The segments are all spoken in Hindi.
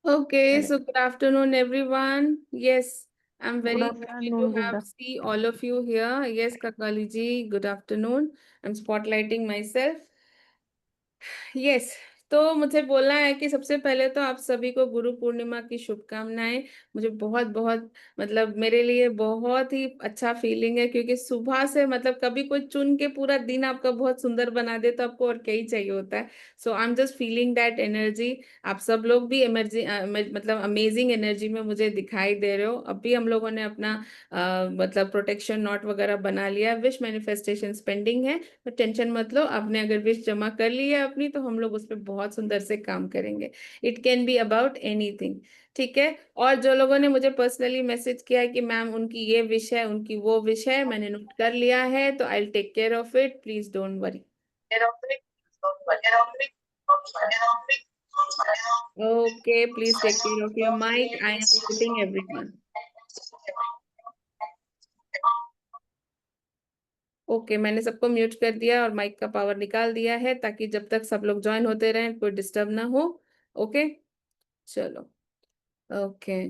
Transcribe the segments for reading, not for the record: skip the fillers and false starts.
Okay, so good afternoon, everyone. Yes, I'm Good very happy to afternoon, have Buddha. see all of you here. Yes, Kakali ji, good afternoon. I'm spotlighting myself. Yes, तो मुझे बोलना है कि सबसे पहले तो आप सभी को गुरु पूर्णिमा की शुभकामनाएं। मुझे बहुत बहुत मतलब मेरे लिए बहुत ही अच्छा फीलिंग है, क्योंकि सुबह से मतलब कभी कोई चुन के पूरा दिन आपका बहुत सुंदर बना दे तो आपको और क्या ही चाहिए होता है। So I am just feeling that energy. आप सब लोग भी एनर्जी मतलब अमेजिंग एनर्जी में मुझे दिखाई दे रहे हो। अभी हम लोगों ने अपना मतलब प्रोटेक्शन नॉट वगैरह बना लिया, विश मैनिफेस्टेशन पेंडिंग है। तो टेंशन मत लो, आपने अगर विश जमा कर ली है अपनी तो हम लोग उस पर बहुत सुंदर से काम करेंगे। It can be about anything. ठीक है। और जो लोगों ने मुझे पर्सनली मैसेज किया है कि मैम उनकी ये विश है, उनकी वो विश है, मैंने नोट कर लिया है, तो I take care of it, please don't worry. Okay, please take care of your mike, I am muting everyone. Okay, मैंने सबको म्यूट कर दिया और माइक का पावर निकाल दिया है, ताकि जब तक सब लोग ज्वाइन होते रहें कोई डिस्टर्ब ना हो। ओके, चलो। Okay,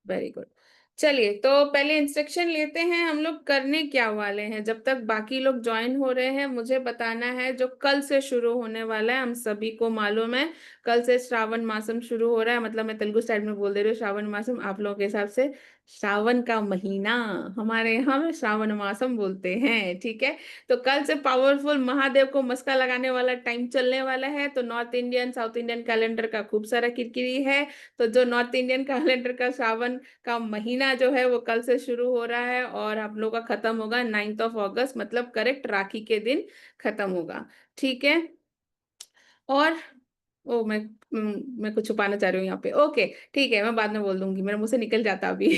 very good. चलिए, तो पहले इंस्ट्रक्शन लेते हैं हम लोग करने क्या वाले हैं। जब तक बाकी लोग ज्वाइन हो रहे हैं, मुझे बताना है जो कल से शुरू होने वाला है। हम सभी को मालूम है कल से श्रावण मासम शुरू हो रहा है। मतलब मैं तेलुगु स्टाइल में बोल दे रही हूँ श्रावण मासम, आप लोगों के हिसाब से श्रावण का महीना। हमारे यहाँ में श्रावण मासम बोलते हैं, ठीक है। तो कल से पावरफुल महादेव को मस्का लगाने वाला टाइम चलने वाला है। तो north Indian south Indian calendar का खूब सारा किरकिरी है। तो जो नॉर्थ इंडियन कैलेंडर का श्रावण का महीना जो है वो कल से शुरू हो रहा है, और आप लोग का खत्म होगा 9 अगस्त, मतलब करेक्ट राखी के दिन खत्म होगा। ठीक है। और ओ मैं कुछ छुपाना चाह रही हूँ यहाँ पे। ओके, ठीक है, मैं बाद में बोल दूंगी, मेरे मुंह से निकल जाता अभी।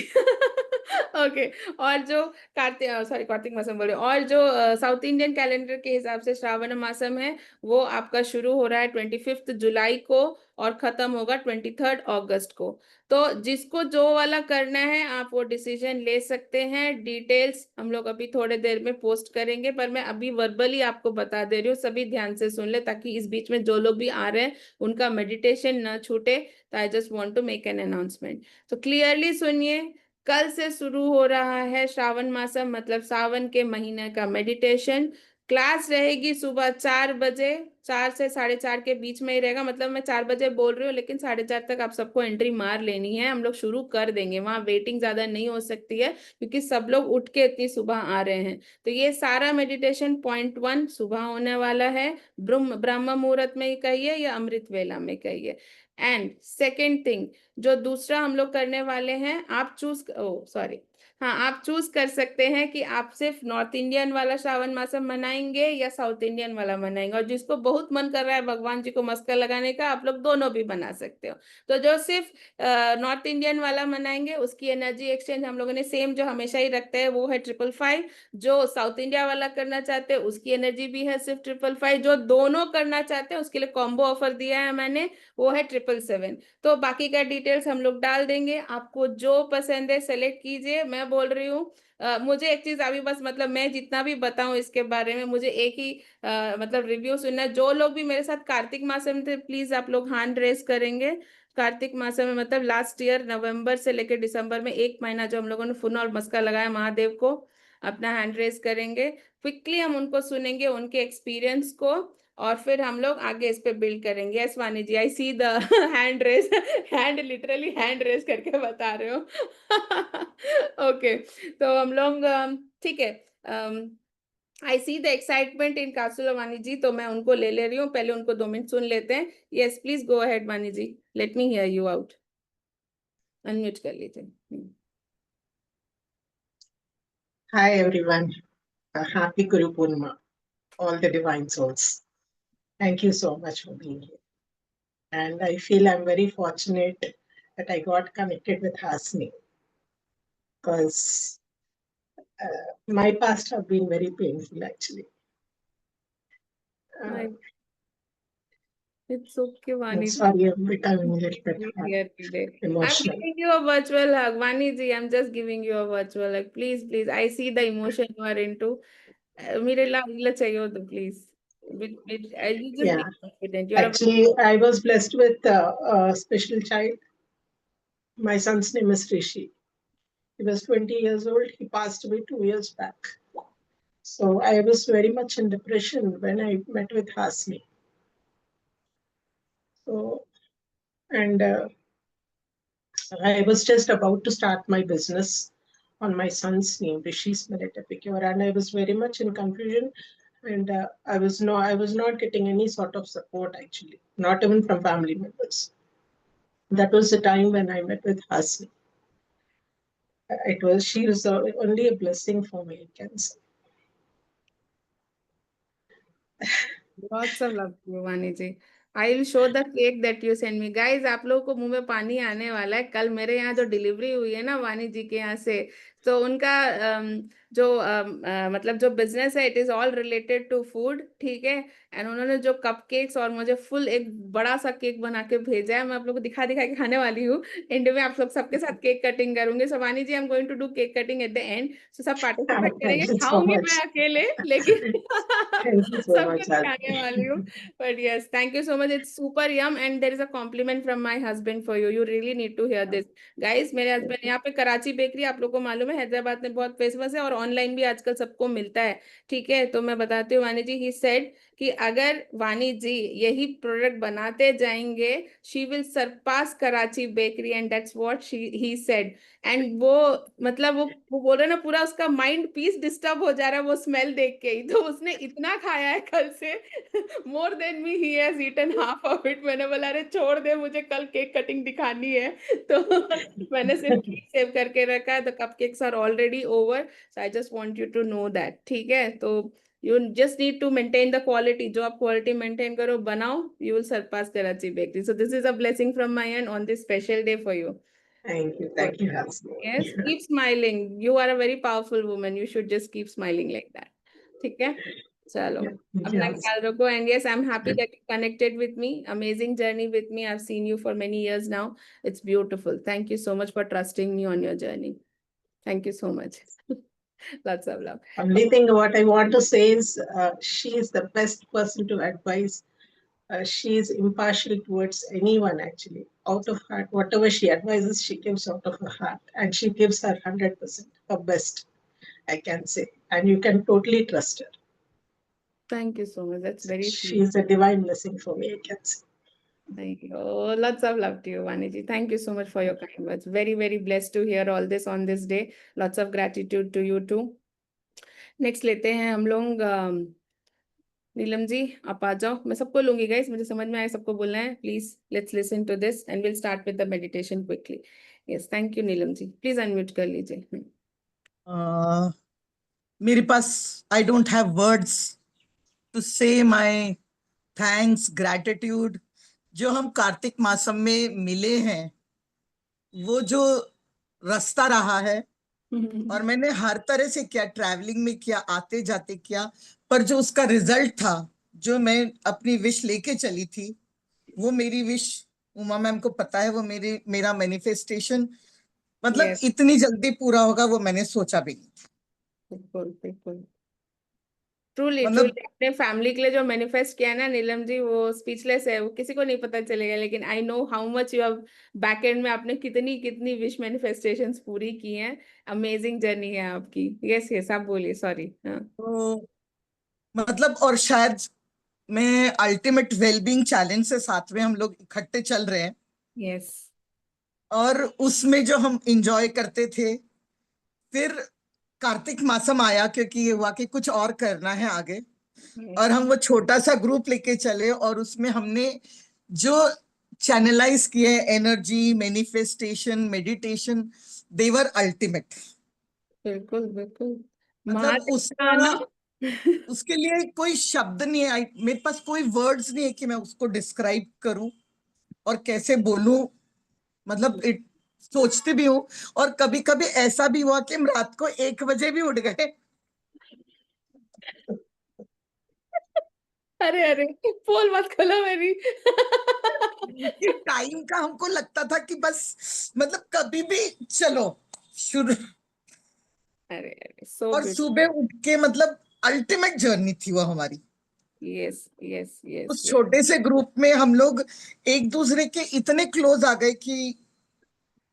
ओके। और जो कार्तिक मासम बोले, और जो साउथ इंडियन कैलेंडर के हिसाब से श्रावण मासम है, वो आपका शुरू हो रहा है 25 जुलाई को और खत्म होगा 23 अगस्त को। तो जिसको जो वाला करना है आप वो डिसीजन ले सकते हैं। डिटेल्स हम लोग अभी थोड़े देर में पोस्ट करेंगे, पर मैं अभी वर्बली आपको बता दे रही हूँ, सभी ध्यान से सुन ले, ताकि इस बीच में जो लोग भी आ रहे हैं उनका मेडिटेशन ना छूटे। तो I just want to make an announcement. तो क्लियरली सुनिए, कल से शुरू हो रहा है श्रावण मासम, मतलब सावन के महीने का मेडिटेशन। क्लास रहेगी सुबह 4 बजे, 4 से 4:30 के बीच में ही रहेगा। मतलब मैं 4 बजे बोल रही हूँ, लेकिन 4:30 तक आप सबको एंट्री मार लेनी है। हम लोग शुरू कर देंगे, वहां वेटिंग ज्यादा नहीं हो सकती है, क्योंकि सब लोग उठ के इतनी सुबह आ रहे हैं। तो ये सारा मेडिटेशन पॉइंट 1 सुबह होने वाला है। ब्रह्म ब्रह्म मुहूर्त में ही कहिए या अमृत वेला में कहिए। एंड सेकेंड थिंग, जो दूसरा हम लोग करने वाले हैं, आप चूज ओ सॉरी, हाँ, आप चूज कर सकते हैं कि आप सिर्फ नॉर्थ इंडियन वाला श्रावण मासम मनाएंगे या साउथ इंडियन वाला मनाएंगे। और जिसको बहुत मन कर रहा है भगवान जी को मस्का लगाने का, आप लोग दोनों भी बना सकते हो। तो जो सिर्फ नॉर्थ इंडियन वाला मनाएंगे उसकी एनर्जी एक्सचेंज हम लोगों ने सेम जो हमेशा ही रखते हैं वो है 555। जो साउथ इंडिया वाला करना चाहते हैं उसकी एनर्जी भी है सिर्फ 555। जो दोनों करना चाहते हैं उसके लिए कॉम्बो ऑफर दिया है मैंने, वो है 777। तो बाकी का डिटेल्स हम लोग डाल देंगे, आपको जो पसंद है सेलेक्ट कीजिए। मैं बोल रही हूँ मुझे एक चीज अभी बस, मतलब मैं जितना भी बताऊं इसके बारे में, मुझे एक ही मतलब रिव्यू सुनना है। जो लोग भी मेरे साथ कार्तिक मास में थे प्लीज आप लोग हैंड रेस करेंगे। कार्तिक मास में मतलब लास्ट ईयर नवंबर से लेकर दिसंबर में 1 महीना जो हम लोगों ने फुन और मस्का लगाया महादेव को, अपना हैंड रेस करेंगे। क्विकली हम उनको सुनेंगे, उनके एक्सपीरियंस को, और फिर हम लोग आगे इस पे बिल्ड करेंगे। Yes Vani ji, I see the hand raise, hand literally hand raise करके बता रहे हो। ओके, तो हम लोग ठीक है। आई see the excitement in Kasula वानी जी, तो मैं उनको ले ले रही हूँ, पहले उनको 2 मिनट सुन लेते हैं। Yes please go ahead Vani ji, let me hear you out. Unmute कर लीजिए। Hi everyone, happy Guru Purnima, all the divine souls. Thank you so much for being here. And I feel I'm very fortunate that I got connected with Hasni, because my past have been very painful actually. It's okay, I'm Vani ji. sorry, I'm becoming a little bit Here today. I'm emotional. giving you a virtual hug, Vani ji. I'm just giving you a virtual hug. Please, please. I see the emotion you are into. मेरे ला चाहिए हो तो please. You just be Yeah. confident. You're a Actually, I was blessed with a special child. My son's name is Rishi. He was 20 years old. He passed away 2 years back. So I was very much in depression when I met with Hasni. So, and I was just about to start my business on my son's name, Rishi's Millet Epicure, and I was very much in confusion. And I was not getting any sort of support actually, not even from family members. That was the time when I met with Hasni. She was only a blessing for me, I can say. Lots of love to you, Vani जी. I will show the cake that you send me guys. आप लोगों को मुंह में पानी आने वाला है. कल मेरे यहाँ जो डिलीवरी हुई है ना वानी जी के यहाँ से, तो उनका मतलब जो बिजनेस है, it is all related to food, ठीक है. एंड उन्होंने जो कप केक्स और मुझे फुल एक बड़ा सा केक बना के भेजा है, मैं आप लोग को दिखा दिखा के खाने वाली हूँ. एंड में आप लोग सबके साथ केक कटिंग करूंगी. So Vani ji, I am going to do cake cutting at the end. So सब पार्टिसिपेट करेंगे. Thank you so खाऊंगी मैं much. अकेले, लेकिन Thank you so सबको much, दिखाने Hasni. वाली हूँ. But yes, thank you so much. It's super yum, and there is a compliment from my husband for you. You really need to hear this, guys. मेरे हस्बैंड यहाँ पे कराची बेकरी, आप लोगों को मालूम है, हैदराबाद में बहुत फेमस है और ऑनलाइन भी आजकल सबको मिलता है, ठीक है. तो मैं बताती हूँ वानी जी, ही सेड कि अगर वानी जी यही प्रोडक्ट बनाते जाएंगे, she will surpass Karachi bakery, and that's what he said. And वो मतलब वो बोल रहे ना, पूरा उसका माइंड पीस डिस्टर्ब हो जा रहा है वो स्मेल देख के ही. तो उसने इतना खाया है कल से, more than me, he has eaten half of it. मैंने बोला अरे छोड़ दे, मुझे कल केक कटिंग दिखानी है. तो मैंने सिर्फ केक सेव करके रखा है. The cupcakes are already over. So I just want you to know that, ठीक है. तो you just need to maintain the quality. जो आप क्वालिटी मेंटेन करो, बनाओ, you will surpass Karachi bakery. So this is a blessing from my end on this special day for you. Thank you, Hasni. Yes, keep smiling. You are a very powerful woman. You should just keep smiling like that. ठीक है, चलो. Yeah, thank you, अपना Hasni. ख्याल रखो. And yes, I'm happy that you connected with me. Amazing journey with me. I've seen you for many years now. It's beautiful. Thank you so much for trusting me on your journey. Thank you so much. Lots of love. Only thing what I want to say is she is the best person to advise. She is impartial towards anyone actually. Out of heart, whatever she advises, she gives out of her heart, and she gives her 100% her best, I can say, and you can totally trust her. Thank you so much. That's very She sweet. is a divine blessing for me, I can say. Thank you. Oh, lots of love to you, Vaniji. Thank you so much for your kind words. Very, very blessed to hear all this on this day. Lots of gratitude to you too. Next लेते हैं हम लोग. नीलम जी, आप आ जाओ. मैं सबको लूंगी गाइस, मुझे समझ में आया सबको बोलना है. Please let's listen to this and will start with the meditation quickly. Yes, thank you Neelam ji. Please unmute कर लीजिए. मेरे पास I don't have words to say my thanks, gratitude. जो हम कार्तिक मासम में मिले हैं, वो जो रास्ता रहा है, और मैंने हर तरह से किया, ट्रैवलिंग में किया, आते जाते किया, पर जो उसका रिजल्ट था, जो मैं अपनी विश लेके चली थी, वो मेरी विश, उमा मैम को पता है, वो मेरा मैनिफेस्टेशन मतलब Yes. इतनी जल्दी पूरा होगा वो मैंने सोचा भी नहीं था. बिल्कुल बिल्कुल. ट्रूली मतलब ट्रूली अपने फैमिली के लिए जो मैनिफेस्ट किया ना नीलम जी, वो स्पीचलेस है. वो किसी को नहीं पता चलेगा, लेकिन I know how much you have back and में आपने कितनी कितनी विश मैनिफेस्टेशंस पूरी की हैं. अमेजिंग जर्नी है आपकी. यस यस, आप बोलिए. सॉरी. हाँ. तो मतलब, और शायद मैं अल्टीमेट वेलबींग चैलेंज से साथ में हम लोग इकट्ठे चल रहे हैं, यस. और उसमें जो हम इंजॉय करते थे, फिर कार्तिक मासम आया क्योंकि ये हुआ कि कुछ और करना है आगे, और हम वो छोटा सा ग्रुप लेके चले, और उसमें हमने जो चैनलाइज किए एनर्जी, मैनिफेस्टेशन, मेडिटेशन, देवर अल्टीमेट. बिल्कुल बिल्कुल. मतलब महादेव. उसके लिए कोई शब्द नहीं है, मेरे पास कोई वर्ड्स नहीं है कि मैं उसको डिस्क्राइब करूं और कैसे बोलूं. मतलब सोचती भी हूँ, और कभी कभी ऐसा भी हुआ कि हम रात को 1 बजे भी उठ गए. अरे अरे, पोल मत खोलो मेरी. टाइम का हमको लगता था कि बस मतलब कभी भी चलो शुरू. अरे अरे, सो और ब्यूटीफुल. सुबह उठ के मतलब अल्टीमेट जर्नी थी वो हमारी. यस यस यस उस छोटे से ग्रुप में हम लोग एक दूसरे के इतने क्लोज आ गए कि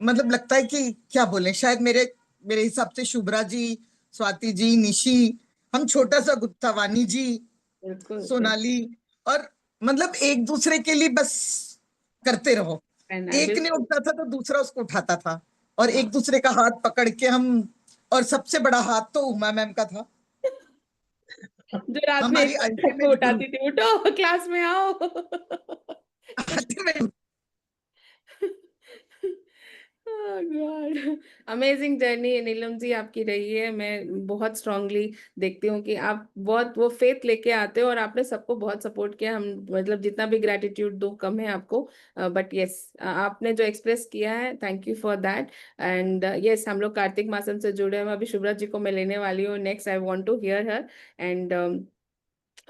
मतलब लगता है कि क्या बोले, शायद मेरे मेरे हिसाब से शुभ्रा जी, स्वाति जी, निशी, हम छोटा सा गुत्था, वानी जी, बिल्कुल सोनाली, और मतलब एक दूसरे के लिए बस करते रहो। एक ने बिल्कुल। उठता था तो दूसरा उसको उठाता था, और हाँ एक दूसरे का हाथ पकड़ के हम, और सबसे बड़ा हाथ तो उमा मैम का था, जो रात में 1 बजे तक को हमारी उठाती थी, उठो क्लास में आओ। Ultimate. God, amazing journey Neelam ji आपकी रही है। मैं बहुत स्ट्रांगली देखती हूँ कि आप बहुत वो फेथ लेके आते हो, और आपने सबको बहुत सपोर्ट किया। हम मतलब जितना भी ग्रेटिट्यूड दो कम है आपको, बट यस आपने जो एक्सप्रेस किया है, thank you for that. And yes, हम लोग कार्तिक मासम से जुड़े हैं। मैं अभी शुभ्रा जी को मैं लेने वाली हूँ next, I want to hear her. And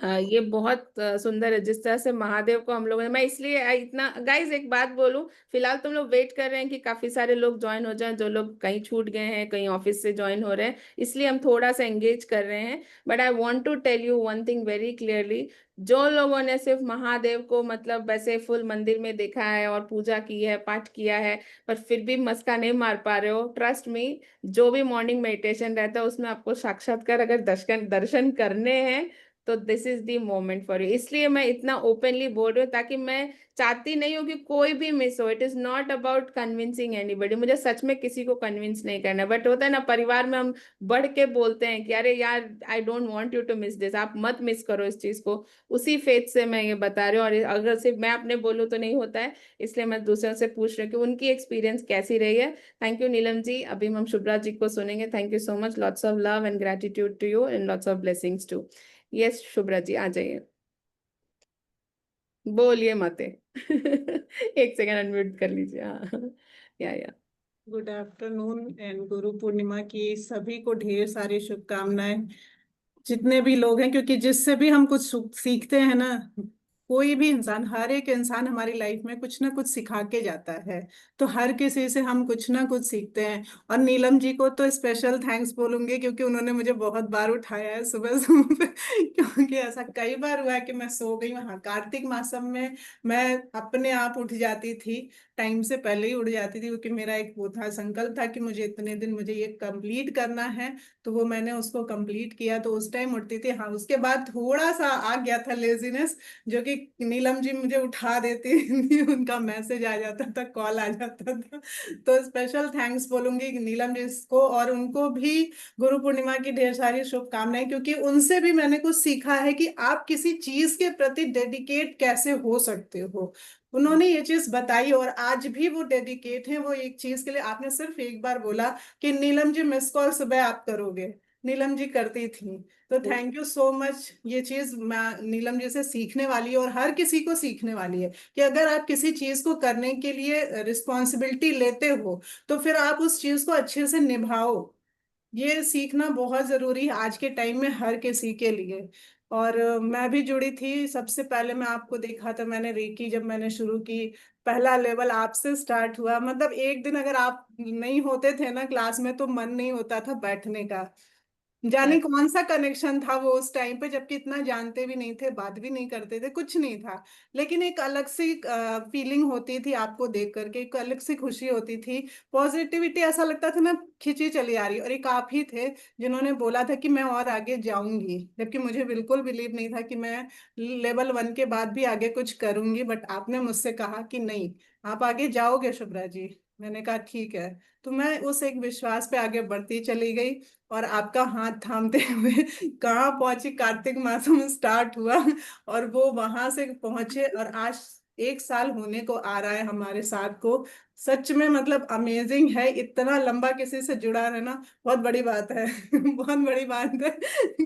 ये बहुत सुंदर है जिस तरह से महादेव को हम लोगों ने, मैं इसलिए इतना गाइस एक बात बोलूं, फिलहाल तुम लोग वेट कर रहे हैं कि काफी सारे लोग ज्वाइन हो जाएं, जो लोग कहीं छूट गए हैं, कहीं ऑफिस से ज्वाइन हो रहे हैं, इसलिए हम थोड़ा सा एंगेज कर रहे हैं। But I want to tell you one thing very clearly, जो लोगों ने सिर्फ महादेव को मतलब वैसे फुल मंदिर में देखा है और पूजा की है, पाठ किया है, पर फिर भी मस्का नहीं मार पा रहे हो, ट्रस्ट मी, जो भी मॉर्निंग मेडिटेशन रहता है उसमें आपको साक्षात्कार अगर दर्शन दर्शन करने हैं, तो this is the moment for you. इसलिए मैं इतना ओपनली बोल रही हूँ, ताकि मैं चाहती नहीं हूँ कि कोई भी मिस हो। It is not about convincing anybody, मुझे सच में किसी को कन्विंस नहीं करना, बट होता है ना परिवार में हम बढ़ के बोलते हैं कि अरे यार I don't want you to miss this, आप मत मिस करो इस चीज को। उसी फेथ से मैं ये बता रही हूँ, और अगर सिर्फ मैं अपने बोलूँ तो नहीं होता है, इसलिए मैं दूसरों से पूछ रही हूँ कि उनकी एक्सपीरियंस कैसी रही है। Thank you Neelam ji. अभी हम शुभ्रा जी को सुनेंगे। Thank you so much, lots of love and gratitude to you and lots of blessings to. Yes Shubhra ji आ जाइए, बोलिए माते। 1 सेकंड अनम्यूट कर लीजिए। हाँ या good afternoon and Guru Purnima की सभी को ढेर सारी शुभकामनाएं। जितने भी लोग हैं, क्योंकि जिससे भी हम कुछ सीखते हैं ना, कोई भी इंसान, हर एक इंसान हमारी लाइफ में कुछ ना कुछ सिखा के जाता है। तो हर किसी से हम कुछ ना कुछ सीखते हैं। और नीलम जी को तो स्पेशल थैंक्स बोलूंगी, क्योंकि उन्होंने मुझे बहुत बार उठाया है सुबह सुबह। क्योंकि ऐसा कई बार हुआ है कि मैं सो गई हूँ। हाँ, कार्तिक मासम में मैं अपने आप उठ जाती थी, टाइम से पहले ही उठ जाती थी, क्योंकि मेरा एक वो था, संकल्प था कि मुझे इतने दिन मुझे ये कंप्लीट करना है। तो वो मैंने उसको कंप्लीट किया, तो उस टाइम उठती थी। हाँ, उसके बाद थोड़ा सा आ गया था लेजीनेस, जो कि नीलम जी मुझे उठा देती थी, उनका मैसेज आ जाता था, कॉल आ जाता था। तो स्पेशल थैंक्स बोलूंगी नीलम जी को, और उनको भी गुरु पूर्णिमा की ढेर सारी शुभकामनाएं, क्योंकि उनसे भी मैंने कुछ सीखा है कि आप किसी चीज के प्रति डेडिकेट कैसे हो सकते हो। उन्होंने ये चीज बताई, और आज भी वो डेडिकेट हैं वो एक चीज के लिए। आपने सिर्फ एक बार बोला कि नीलम जी मिस कॉल सुबह आप करोगे, नीलम जी करती थी। तो थैंक यू सो मच। ये चीज मैं नीलम जी से सीखने वाली है, और हर किसी को सीखने वाली है, कि अगर आप किसी चीज को करने के लिए रिस्पॉन्सिबिलिटी लेते हो, तो फिर आप उस चीज को अच्छे से निभाओ। ये सीखना बहुत जरूरी है आज के टाइम में हर किसी के लिए। और मैं भी जुड़ी थी। सबसे पहले मैं आपको देखा था, मैंने रेकी जब मैंने शुरू की, पहला लेवल आपसे स्टार्ट हुआ। मतलब एक दिन अगर आप नहीं होते थे ना क्लास में, तो मन नहीं होता था बैठने का। जाने कौन सा कनेक्शन था वो उस टाइम पे, जबकि इतना जानते भी नहीं थे, बात भी नहीं करते थे, कुछ नहीं था। लेकिन एक अलग सी फीलिंग होती थी आपको देख करके, एक अलग सी खुशी होती थी, पॉजिटिविटी, ऐसा लगता था ना खिंची चली आ रही। और एक आप ही थे जिन्होंने बोला था कि मैं और आगे जाऊंगी, जबकि मुझे बिल्कुल बिलीव नहीं था कि मैं लेवल 1 के बाद भी आगे कुछ करूंगी। बट आपने मुझसे कहा कि नहीं, आप आगे जाओगे शुभ्रा जी। मैंने कहा ठीक है। तो मैं उस एक विश्वास पे आगे बढ़ती चली गई, और आपका हाथ थामते हुए कहाँ पहुंची, कार्तिक मासम स्टार्ट हुआ, और वो वहां से पहुंचे, और आज 1 साल होने को आ रहा है हमारे साथ को। सच में मतलब अमेजिंग है, इतना लंबा किसी से जुड़ा रहना बहुत बड़ी बात है। बहुत बड़ी बात है।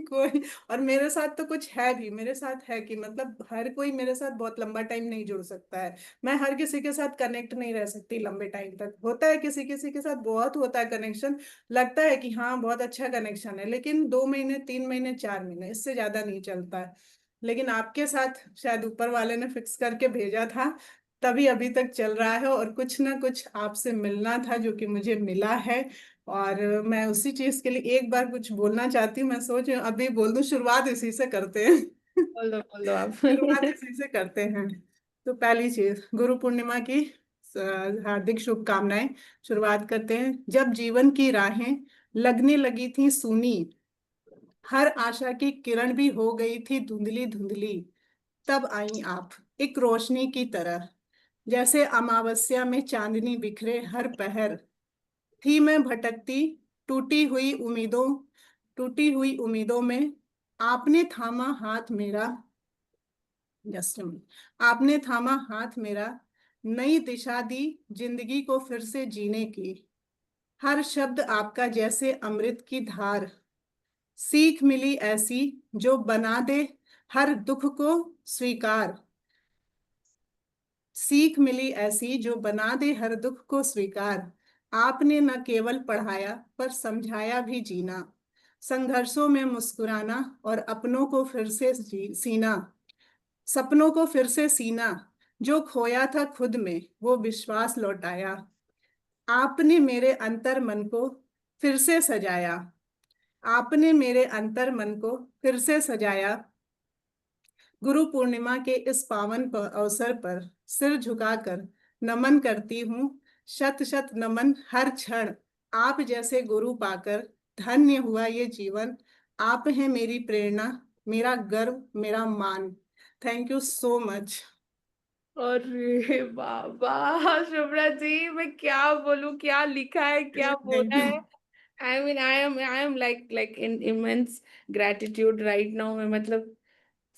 कोई, और मेरे साथ तो कुछ है भी, मेरे साथ है कि मतलब हर कोई मेरे साथ बहुत लंबा टाइम नहीं जुड़ सकता है। मैं हर किसी के साथ कनेक्ट नहीं रह सकती लंबे टाइम तक। होता है किसी किसी के साथ बहुत होता है कनेक्शन, लगता है कि हाँ बहुत अच्छा कनेक्शन है, लेकिन 2 महीने, 3 महीने, 4 महीने, इससे ज्यादा नहीं चलता है। लेकिन आपके साथ शायद ऊपर वाले ने फिक्स करके भेजा था, तभी अभी तक चल रहा है। और कुछ ना कुछ आपसे मिलना था, जो कि मुझे मिला है। और मैं उसी चीज के लिए एक बार कुछ बोलना चाहती हूँ। मैं सोच रही हूँ अभी बोल दूं, शुरुआत इसी से करते हैं। बोलो आप। शुरुआत इसी से करते हैं। तो पहली चीज, गुरु पूर्णिमा की हार्दिक शुभकामनाएं। शुरुआत करते हैं। जब जीवन की राहें लगने लगी थी सूनी, हर आशा की किरण भी हो गई थी धुंधली धुंधली, तब आई आप एक रोशनी की तरह, जैसे अमावस्या में चांदनी बिखरे हर पहर। थी मैं भटकती टूटी हुई उम्मीदों, टूटी हुई उम्मीदों में, आपने थामा हाथ मेरा, जस्ट आपने थामा हाथ मेरा, नई दिशा दी जिंदगी को फिर से जीने की। हर शब्द आपका जैसे अमृत की धार, सीख मिली ऐसी जो बना दे हर दुख को स्वीकार। सीख मिली ऐसी जो बना दे हर दुख को स्वीकार। आपने न केवल पढ़ाया पर समझाया भी जीना, संघर्षों में मुस्कुराना और अपनों को फिर से सीना, सपनों को फिर से सीना। जो खोया था खुद में वो विश्वास लौटाया। आपने मेरे अंतर मन को फिर से सजाया। आपने मेरे अंतर मन को फिर से सजाया। गुरु पूर्णिमा के इस पावन अवसर पर सिर झुकाकर नमन करती हूँ। शत शत नमन हर क्षण, आप जैसे गुरु पाकर धन्य हुआ ये जीवन। आप हैं मेरी प्रेरणा, मेरा गर्व, मेरा मान। Thank you so much. अरे बाबा शुभ्रा जी, मैं क्या बोलूं, क्या लिखा है, क्या थैंक बोला यू। है। I am like in immense gratitude right now। मैं मतलब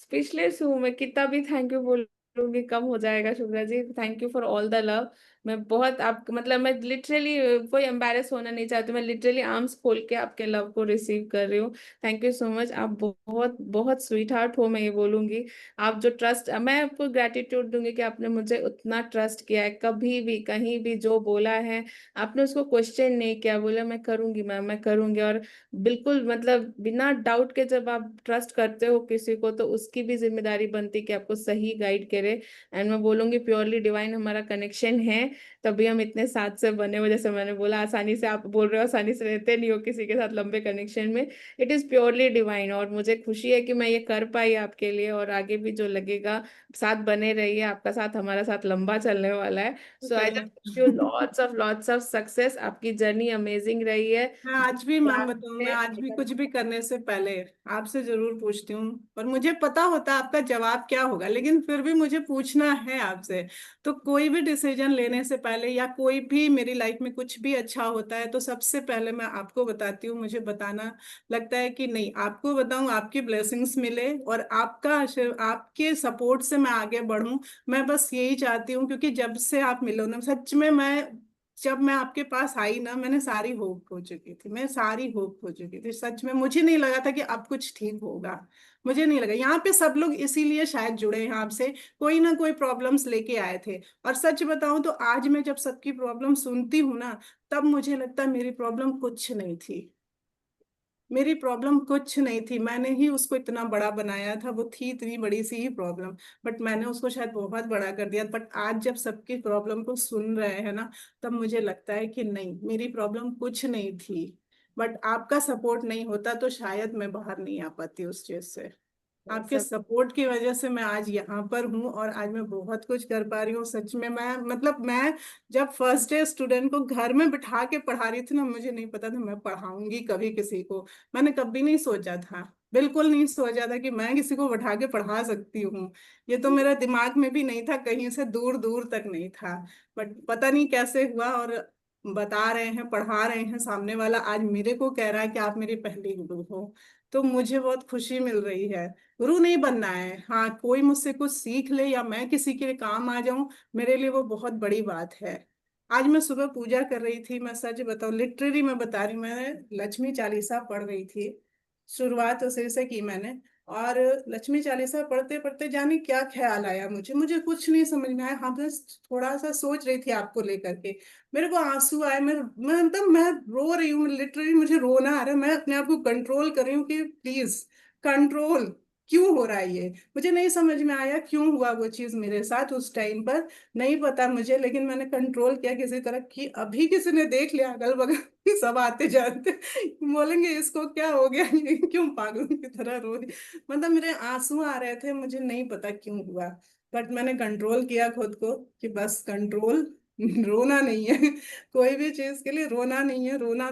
स्पीचलेस हूँ। मैं कितना भी थैंक यू बोलूंगी कम हो जाएगा Shubhra ji. Thank you for all the love. मैं बहुत आप मतलब मैं लिटरली कोई एम्बेरस होना नहीं चाहती। मैं लिटरली आर्म्स खोल के आपके लव को रिसीव कर रही हूँ। Thank you so much. आप बहुत बहुत स्वीट हार्ट हो, मैं ये बोलूंगी। आप जो ट्रस्ट, मैं आपको ग्रेटिट्यूड दूंगी कि आपने मुझे उतना ट्रस्ट किया है। कभी भी कहीं भी जो बोला है आपने उसको क्वेश्चन नहीं किया, बोला मैं करूंगी मैम, मैं करूंगी। और बिल्कुल मतलब बिना डाउट के जब आप ट्रस्ट करते हो किसी को तो उसकी भी जिम्मेदारी बनती है कि आपको सही गाइड करे। एंड मैं बोलूंगी प्योरली डिवाइन हमारा कनेक्शन है, तभी हम इतने साथ से बने हुए। जैसे मैंने बोला आसानी से, आप बोल रहे हो आसानी से रहते नहीं हो किसी के साथ लंबे कनेक्शन में। It is purely divine. और मुझे खुशी है कि मैं ये कर पाई आपके लिए, और आगे भी जो लगेगा साथ बने रहिए। आपका साथ हमारा साथ लंबा चलने वाला है। So I just wish you lots of success. आपकी जर्नी अमेजिंग रही है। मैं आज भी मैम बताऊं, मैं आज भी कुछ भी करने से पहले आपसे जरूर पूछती हूँ, और मुझे पता होता है आपका जवाब क्या होगा, लेकिन फिर भी मुझे पूछना है आपसे। तो कोई भी डिसीजन लेने से पहले या कोई भी मेरी लाइफ में कुछ भी अच्छा होता है तो सबसे पहले मैं आपको बताती हूँ। मुझे बताना लगता है कि नहीं, आपको बताऊं, आपकी ब्लेसिंग्स मिले और आपका आपके सपोर्ट से मैं आगे बढ़ूं। मैं बस यही चाहती हूँ, क्योंकि जब से आप मिलो ना, सच में मैं जब मैं आपके पास आई ना, मैंने सारी होप खो चुकी थी। मैं सारी होप खो चुकी थी सच में। मुझे नहीं लगा था कि अब कुछ ठीक होगा। मुझे नहीं लगा। यहाँ पे सब लोग इसीलिए शायद जुड़े हैं आपसे, कोई ना कोई प्रॉब्लम्स लेके आए थे। और सच बताऊं तो आज मैं जब सबकी प्रॉब्लम सुनती हूँ ना, तब मुझे लगता है मेरी प्रॉब्लम कुछ नहीं थी। मेरी प्रॉब्लम कुछ नहीं थी, मैंने ही उसको इतना बड़ा बनाया था। वो थी इतनी बड़ी सी ही प्रॉब्लम, बट मैंने उसको शायद बहुत बड़ा कर दिया। बट आज जब सबकी प्रॉब्लम को सुन रहे हैं ना, तब मुझे लगता है कि नहीं, मेरी प्रॉब्लम कुछ नहीं थी। बट आपका सपोर्ट नहीं होता तो शायद मैं बाहर नहीं आ पाती उस चीज से। आपके सब सपोर्ट की वजह से मैं आज यहाँ पर हूँ, और आज मैं बहुत कुछ कर पा रही हूँ। सच में मैं मतलब मैं जब फर्स्ट डे स्टूडेंट को घर में बिठा के पढ़ा रही थी ना, मुझे नहीं पता था मैं पढ़ाऊंगी कभी किसी को। मैंने कभी नहीं सोचा था, बिल्कुल नहीं सोचा था कि मैं किसी को बैठा के पढ़ा सकती हूँ। ये तो मेरा दिमाग में भी नहीं था, कहीं से दूर दूर तक नहीं था। बट पता नहीं कैसे हुआ, और बता रहे हैं, पढ़ा रहे हैं, सामने वाला आज मेरे को कह रहा है कि आप मेरी पहली गुरु हो। तो मुझे बहुत खुशी मिल रही है। गुरु नहीं बनना है, हाँ, कोई मुझसे कुछ सीख ले या मैं किसी के काम आ जाऊं, मेरे लिए वो बहुत बड़ी बात है। आज मैं सुबह पूजा कर रही थी, मैं सच बताऊं, लिटरली मैं बता रही हूँ, मैं लक्ष्मी चालीसा पढ़ रही थी। शुरुआत उसी से की मैंने। और लक्ष्मी चालीसा पढ़ते पढ़ते जाने क्या ख्याल आया मुझे, मुझे कुछ नहीं समझ में आया। हाँ, बस थोड़ा सा सोच रही थी आपको लेकर के, मेरे को आंसू आए। मैं मतलब मैं रो रही हूँ, लिटरली मुझे रोना आ रहा है। मैं अपने आप को कंट्रोल कर रही हूँ कि प्लीज कंट्रोल, क्यों हो रहा है ये, मुझे नहीं समझ में आया क्यों हुआ वो चीज मेरे साथ उस टाइम पर, नहीं पता मुझे, लेकिन मैंने कंट्रोल किया किसी तरह कि अभी किसी ने देख लिया अगल बगल सब आते जाते बोलेंगे इसको क्या हो गया, ये क्यों पागल की तरह रो रही, मतलब मेरे आंसू आ रहे थे, मुझे नहीं पता क्यों हुआ, बट मैंने कंट्रोल किया खुद को कि बस कंट्रोल, रोना नहीं है, कोई भी चीज के लिए रोना नहीं है, रोना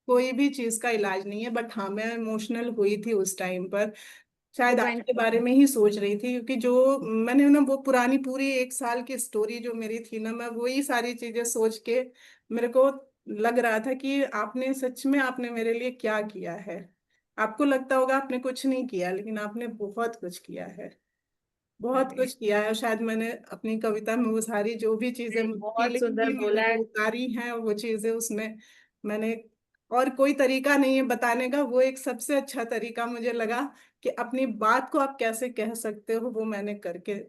कोई भी चीज का इलाज नहीं है। बट हाँ, मैं इमोशनल हुई थी उस टाइम पर, शायद डिवाइन, आपके बारे में ही सोच रही थी, क्योंकि जो मैंने ना वो पुरानी पूरी 1 साल की स्टोरी जो मेरी थी ना, मैं वही सारी चीजें सोच के मेरे को लग रहा था कि आपने सच में आपने मेरे लिए क्या किया है। आपको लगता होगा आपने कुछ नहीं किया, लेकिन आपने बहुत कुछ किया है, बहुत अरे कुछ किया है। शायद मैंने अपनी कविता में वो सारी जो भी चीजें बहुत फीलिंग सुंदर थी मैंने बोला है। वो उतारी हैं, वो चीजें उसमें मैंने, और कोई तरीका नहीं है बताने का, वो एक सबसे अच्छा तरीका मुझे लगा कि अपनी बात को आप कैसे कह सकते हो, वो मैंने करके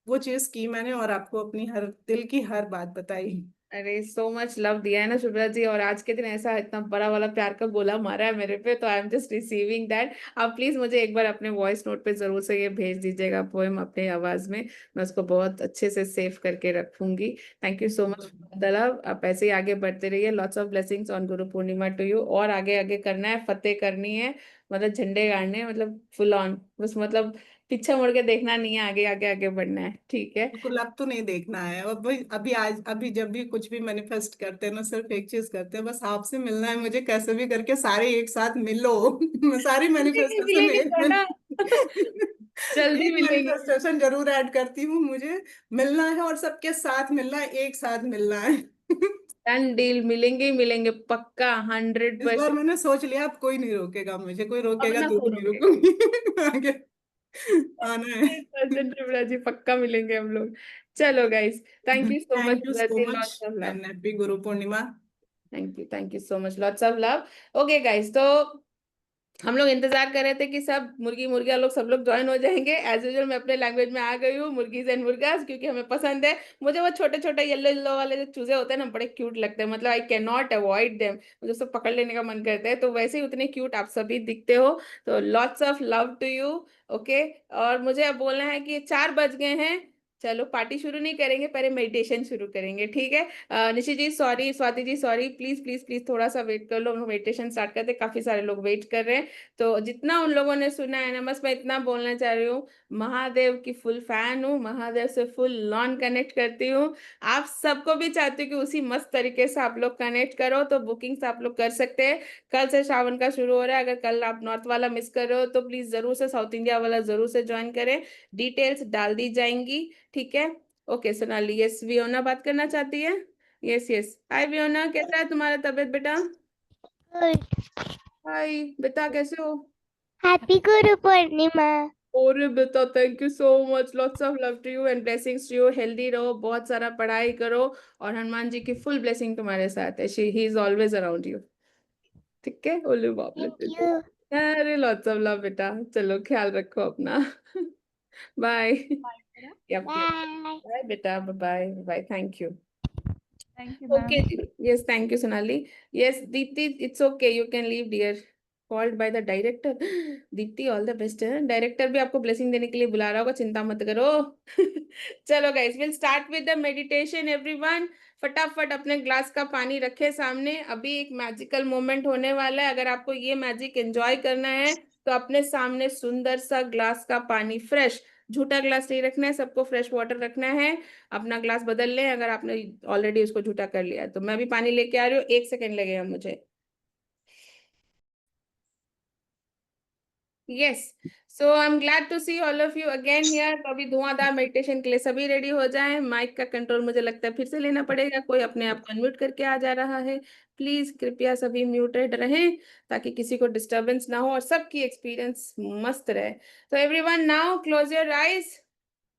वो चीज की मैंने, और आपको अपनी हर दिल की हर बात बताई। अरे सो मच लव दिया है ना शुभ्रा जी, और आज के दिन ऐसा इतना बड़ा वाला प्यार का गोला मारा है मेरे पे, तो आई एम जस्ट रिसीविंग दैट। आप प्लीज मुझे एक बार अपने वॉइस नोट पे जरूर से ये भेज दीजिएगा पोएम अपने आवाज में, मैं उसको बहुत अच्छे से सेव करके रखूंगी। Thank you so much the love. आप ऐसे ही आगे बढ़ते रहिए। Lots of blessings on Guru Purnima to you. और आगे आगे करना है, फतेह करनी है, मतलब झंडे गाड़ने हैं, मतलब फुल ऑन, बस मतलब पीछे मुड़ के देखना नहीं है, आगे आगे आगे बढ़ना है, ठीक है। बिल्कुल, अब तो नहीं देखना है, और भाई अभी आज अभी जब भी कुछ भी मैनिफेस्ट करते हैं ना, सिर्फ एक चीज करते हैं, बस आपसे मिलना है मुझे, कैसे भी करके सारे एक साथ मिलो सारी मिलेंगे मैनिफेस्टेशन मिलेंगे एक बेटा, जल्दी एक मिलेंगे। मैनिफेस्टेशन जरूर ऐड करती हूँ, मुझे मिलना है और सबके साथ मिलना है, एक साथ मिलना है डन डील, मिलेंगे ही मिलेंगे पक्का, इस बार 100%। मैंने सोच लिया, अब कोई नहीं रोकेगा मुझे, कोई अब रोकेगा ना तो भी हो नहीं रुके। रुकूंगी आगे आना है 100% शिवराज जी, पक्का मिलेंगे हम लोग। चलो guys, thank you so much thank you Shivraj so ji, much lots of love. And happy Guru Purnima. Thank you so much, lots of love. Okay guys, तो हम लोग इंतजार कर रहे थे कि सब मुर्गी मुर्गिया लोग सब लोग ज्वाइन हो जाएंगे। एज यूजुअल मैं अपने लैंग्वेज में आ गई हूँ, मुर्गीज एंड मुर्गास, क्योंकि हमें पसंद है। मुझे वो छोटे छोटे येलो येलो वाले जो चूजे होते हैं ना, बड़े क्यूट लगते हैं, मतलब I can not avoid them, मुझे सब पकड़ लेने का मन करता है। तो वैसे ही उतने क्यूट आप सभी दिखते हो, तो lots of love to you. Okay, और मुझे अब बोलना है कि 4 बज गए हैं। चलो पार्टी शुरू नहीं करेंगे, पहले मेडिटेशन शुरू करेंगे, ठीक है। Nishi ji sorry, Swati ji sorry, please please please थोड़ा सा वेट कर लो, हम मेडिटेशन स्टार्ट करते हैं, काफी सारे लोग वेट कर रहे हैं। तो जितना उन लोगों ने सुना है ना, बस मैं इतना बोलना चाह रही हूँ, महादेव की फुल फैन हूँ, महादेव से फुल लॉन कनेक्ट करती हूँ। आप सबको भी चाहती हूँ कि उसी मस्त तरीके से आप लोग कनेक्ट करो, तो बुकिंग्स आप लोग कर सकते हैं। कल से श्रावण का शुरू हो रहा है, अगर कल आप नॉर्थ वाला मिस कर रहे हो तो प्लीज जरूर से साउथ इंडिया वाला जरूर से ज्वाइन करें, डिटेल्स डाल दी जाएंगी, ठीक है। ओके सोनाली, यस वियोना बात करना चाहती है। यस यस, हाय वियोना, कैसा है तुम्हारा तबीयत बेटा? Good. हाय बेटा, कैसे हो? Happy Guru Purnima. और बेटा thank you so much, lots of love to you and blessings to you. Healthy रहो, बहुत सारा पढ़ाई करो, और हनुमान जी की फुल ब्लेसिंग तुम्हारे साथ है, he is always around you, ठीक है। ओले बाप Thank ले, you. अरे लॉट्स ऑफ लव बेटा, चलो ख्याल रखो अपना bye. Yup yup, Bye. Bye बेटा, bye bye, thank you. Thank you, ma'am. Okay, yes, thank you, Sonali. Yes, Deepti, it's okay, you can leave, dear. Called by the director. Deepti all the best है, डायरेक्टर भी आपको ब्लेसिंग देने के लिए बुला रहा होगा, चिंता मत करो चलो guys, will start with the meditation everyone. फटाफट अपने ग्लास का पानी रखे सामने, अभी एक मैजिकल मोमेंट होने वाला है। अगर आपको ये मैजिक एंजॉय करना है तो अपने सामने सुंदर सा ग्लास का पानी, फ्रेश, झूठा ग्लास नहीं रखना है, सबको फ्रेश वाटर रखना है। अपना ग्लास बदल लें अगर आपने ऑलरेडी उसको झूठा कर लिया है। तो मैं भी पानी लेके आ रही हूँ, 1 सेकेंड लगेगा मुझे। Yes, so I am glad to see all of you again here. तो अभी धुआंधार मेडिटेशन के लिए सभी रेडी हो जाएं। माइक का कंट्रोल मुझे लगता है फिर से लेना पड़ेगा, कोई अपने आप को अनम्यूट करके आ जा रहा है। प्लीज कृपया सभी म्यूटेड रहें, ताकि किसी को डिस्टरबेंस ना हो और सबकी एक्सपीरियंस मस्त रहे। तो everyone now close your eyes,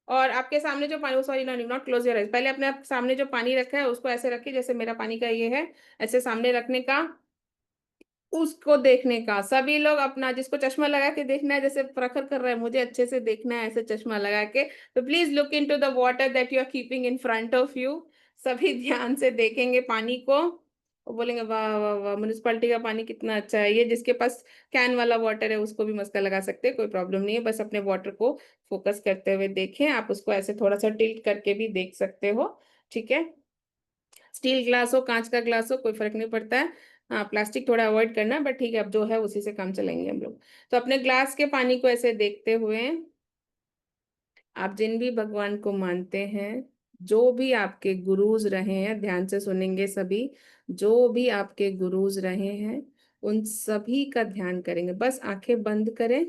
और आपके सामने जो पानी, sorry not close your eyes, पहले अपने आप सामने जो पानी रखा है उसको ऐसे रखिए जैसे मेरा पानी का ये है, ऐसे सामने रखने का, उसको देखने का। सभी लोग अपना, जिसको चश्मा लगा के देखना है, जैसे प्रखर कर रहा है मुझे अच्छे से देखना है ऐसे चश्मा लगा के, तो please look into the water that you are keeping in front of you. सभी ध्यान से देखेंगे पानी को, वो बोलेंगे वाह वाह वाह, म्यूनिसपालिटी का पानी कितना अच्छा है। ये जिसके पास कैन वाला वाटर है उसको भी मस्का लगा सकते हैं, कोई प्रॉब्लम नहीं है। बस अपने वाटर को फोकस करते हुए देखें। आप उसको ऐसे थोड़ा सा टिल्ट करके भी देख सकते हो, ठीक है। स्टील ग्लास हो कांच का ग्लास हो कोई फर्क नहीं पड़ता है। हाँ, प्लास्टिक थोड़ा अवॉइड करना, बट ठीक है, अब जो है उसी से काम चलेंगे हम लोग। तो अपने ग्लास के पानी को ऐसे देखते हुए आप जिन भी भगवान को मानते हैं, जो भी आपके गुरुज रहे हैं, ध्यान से सुनेंगे सभी, जो भी आपके गुरुज रहे हैं उन सभी का ध्यान करेंगे। बस आंखें बंद करें,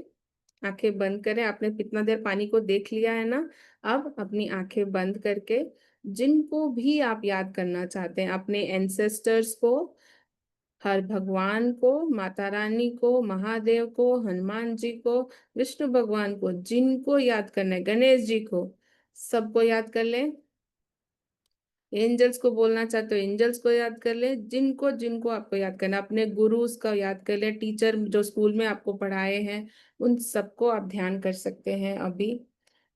आंखें बंद करें। आपने कितना देर पानी को देख लिया है ना, अब अपनी आंखें बंद करके जिनको भी आप याद करना चाहते हैं, अपने एंसेस्टर्स को, हर भगवान को, माता रानी को, महादेव को, हनुमान जी को, विष्णु भगवान को, जिनको याद करना है, गणेश जी को, सबको याद कर लें। एंजल्स को बोलना चाहते हो एंजल्स को याद कर ले, जिनको जिनको आपको याद करना, अपने गुरुज का याद कर ले, टीचर जो स्कूल में आपको पढ़ाए हैं उन सबको आप ध्यान कर सकते हैं अभी।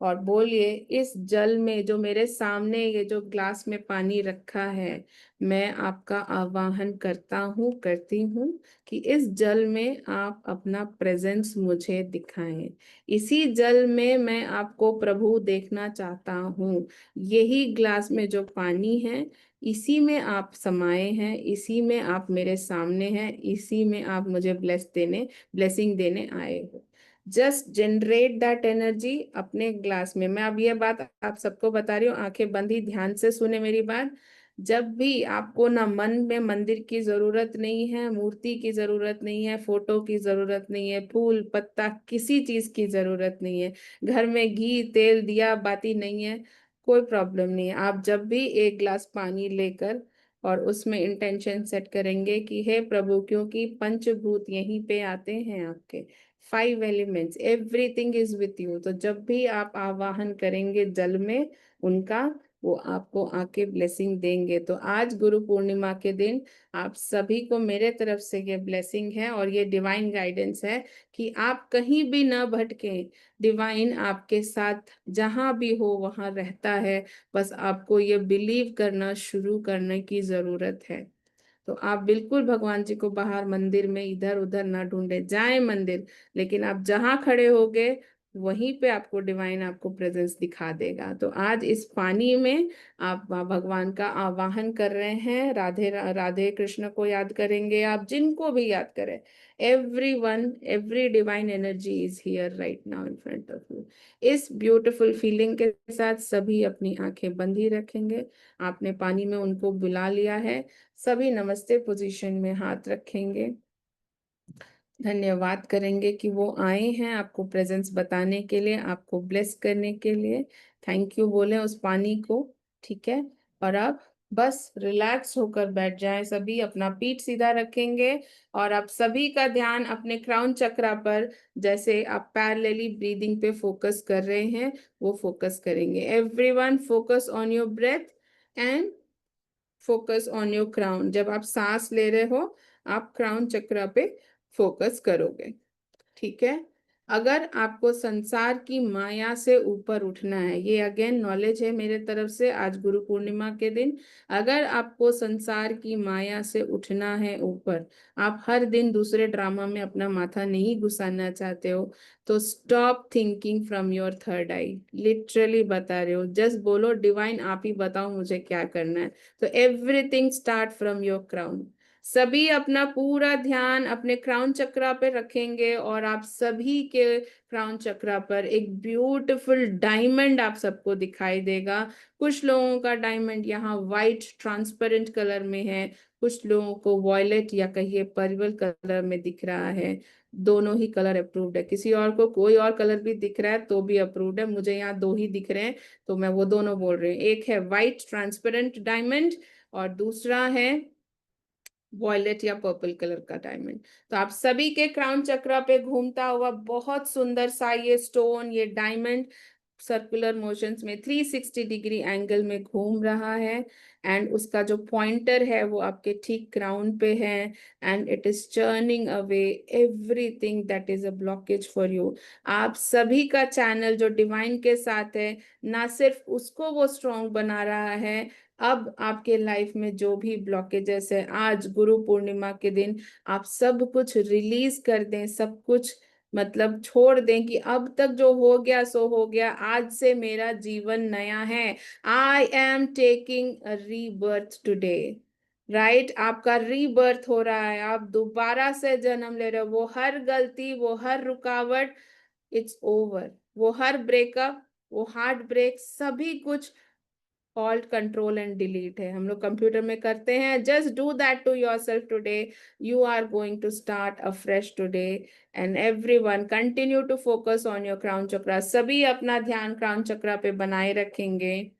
और बोलिए, इस जल में जो मेरे सामने ये जो ग्लास में पानी रखा है, मैं आपका आवाहन करता हूँ, करती हूँ कि इस जल में आप अपना प्रेजेंस मुझे दिखाएं। इसी जल में मैं आपको प्रभु देखना चाहता हूँ। यही ग्लास में जो पानी है, इसी में आप समाये हैं, इसी में आप मेरे सामने हैं, इसी में आप मुझे ब्लेसिंग देने आए हो। जस्ट जनरेट दैट एनर्जी अपने ग्लास में। मैं अब ये बात आप सबको बता रही हूँ, आंखें बंद ही ध्यान से सुने मेरी बात। जब भी आपको ना मन में मंदिर की जरूरत नहीं है, मूर्ति की जरूरत नहीं है, फोटो की जरूरत नहीं है, फूल पत्ता किसी चीज की जरूरत नहीं है, घर में घी तेल दिया बाती नहीं है, कोई प्रॉब्लम नहीं है। आप जब भी एक ग्लास पानी लेकर और उसमें इंटेंशन सेट करेंगे कि हे प्रभु, क्योंकि पंचभूत यहीं पे आते हैं आपके, 5 elements, everything is with you. तो जब भी आप आवाहन करेंगे जल में उनका, वो आपको आके ब्लेसिंग देंगे। तो आज गुरु पूर्णिमा के दिन आप सभी को मेरे तरफ से ये ब्लेसिंग है और ये डिवाइन गाइडेंस है कि आप कहीं भी ना भटकें। डिवाइन आपके साथ जहां भी हो वहां रहता है, बस आपको ये बिलीव करना शुरू करने की जरूरत है। तो आप बिल्कुल भगवान जी को बाहर मंदिर में इधर उधर ना ढूंढे, जाए मंदिर, लेकिन आप जहां खड़े होगे वहीं पे आपको डिवाइन आपको प्रेजेंस दिखा देगा। तो आज इस पानी में आप भगवान का आवाहन कर रहे हैं, राधे राधे कृष्ण को याद करेंगे, आप जिनको भी याद करें, everyone, every divine energy is here right now in front of you। इस ब्यूटीफुल फीलिंग के साथ सभी अपनी आंखें बंद ही रखेंगे। आपने पानी में उनको बुला लिया है, सभी नमस्ते पोजीशन में हाथ रखेंगे, धन्यवाद करेंगे कि वो आए हैं आपको प्रेजेंस बताने के लिए, आपको ब्लेस करने के लिए। थैंक यू बोले उस पानी को, ठीक है। और अब बस रिलैक्स होकर बैठ जाएं सभी, अपना पीठ सीधा रखेंगे और आप सभी का ध्यान अपने क्राउन चक्रा पर, जैसे आप पैरेलली ब्रीदिंग पे फोकस कर रहे हैं वो फोकस करेंगे। Everyone focus on your breath and focus on your crown. जब आप सांस ले रहे हो आप क्राउन चक्रा पे फोकस करोगे, ठीक है। अगर आपको संसार की माया से ऊपर उठना है, ये अगेन नॉलेज है मेरे तरफ से आज गुरु पूर्णिमा के दिन, अगर आपको संसार की माया से उठना है ऊपर, आप हर दिन दूसरे ड्रामा में अपना माथा नहीं घुसाना चाहते हो, तो stop thinking from your third I. Literally बता रहे हो, जस्ट बोलो डिवाइन आप ही बताओ मुझे क्या करना है। तो everything start from your crown. सभी अपना पूरा ध्यान अपने क्राउन चक्रा पे रखेंगे और आप सभी के क्राउन चक्रा पर एक ब्यूटीफुल डायमंड आप सबको दिखाई देगा। कुछ लोगों का डायमंड यहाँ वाइट ट्रांसपेरेंट कलर में है, कुछ लोगों को वॉयलेट या कहिए पर्पल कलर में दिख रहा है। दोनों ही कलर अप्रूव्ड है, किसी और को कोई और कलर भी दिख रहा है तो भी अप्रूव्ड है। मुझे यहाँ 2 ही दिख रहे हैं तो मैं वो दोनों बोल रही हूँ। एक है वाइट ट्रांसपेरेंट डायमंड और दूसरा है वॉयलेट या पर्पल कलर का डायमंड। तो आप सभी के क्राउन चक्रा पे घूमता हुआ बहुत सुंदर सा ये स्टोन, ये डायमंड सर्कुलर मोशंस में 360 डिग्री एंगल में घूम रहा है, एंड उसका जो पॉइंटर है वो आपके ठीक क्राउन पे है, and it is churning away everything that is a blockage for you. आप सभी का चैनल जो डिवाइन के साथ है, ना सिर्फ उसको वो स्ट्रॉन्ग बना रहा है, अब आपके लाइफ में जो भी ब्लॉकेजेस है, आज गुरु पूर्णिमा के दिन आप सब कुछ रिलीज कर दें, सब कुछ मतलब छोड़ दें कि अब तक जो हो गया सो हो गया, आज से मेरा जीवन नया है। I am taking a rebirth today, right? आपका रीबर्थ हो रहा है, आप दोबारा से जन्म ले रहे हो। वो हर गलती, वो हर रुकावट, इट्स ओवर। वो हर ब्रेकअप, वो हार्ट ब्रेक, सभी कुछ ऑल्ट कंट्रोल एंड डिलीट है। हम लोग कंप्यूटर में करते हैं। Just do that to yourself today. You are going to start afresh today, and everyone continue to focus on your crown chakra. सभी अपना ध्यान क्राउन चक्रा पे बनाए रखेंगे,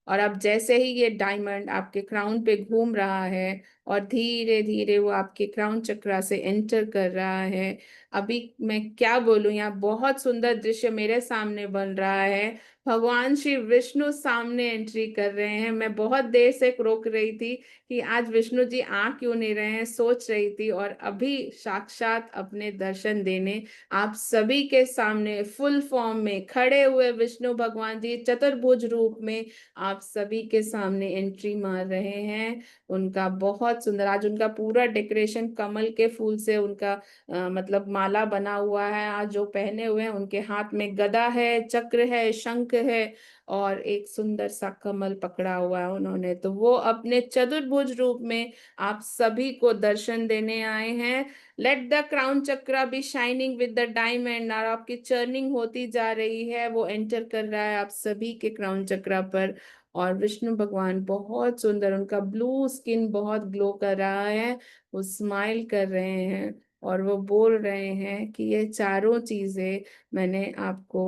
और अब जैसे ही ये डायमंड आपके क्राउन पे घूम रहा है और धीरे धीरे वो आपके क्राउन चक्रा से एंटर कर रहा है, अभी मैं क्या बोलूं, यहाँ बहुत सुंदर दृश्य मेरे सामने बन रहा है। भगवान श्री विष्णु सामने एंट्री कर रहे हैं। मैं बहुत देर से रोक रही थी कि आज विष्णु जी आ क्यों नहीं रहे हैं, सोच रही थी, और अभी साक्षात अपने दर्शन देने आप सभी के सामने फुल फॉर्म में खड़े हुए विष्णु भगवान जी चतुर्भुज रूप में आप सभी के सामने एंट्री मार रहे हैं। उनका बहुत सुंदर, आज उनका पूरा डेकोरेशन कमल के फूल से उनका मतलब माला बना हुआ है। आज जो पहने हुए हैं, उनके हाथ में गदा है, चक्र है, शंख है, और एक सुंदर सा कमल पकड़ा हुआ है उन्होंने। तो वो अपने चतुर्भुज रूप में आप सभी को दर्शन देने आए हैं। Let the crown chakra B shining with the diamond. और आपकी चर्निंग होती जा रही है, वो एंटर कर रहा है आप सभी के क्राउन चक्रा पर। और विष्णु भगवान बहुत सुंदर, उनका ब्लू स्किन बहुत ग्लो कर रहा है, वो स्माइल कर रहे हैं, और वो बोल रहे हैं कि ये चारों चीजें मैंने आपको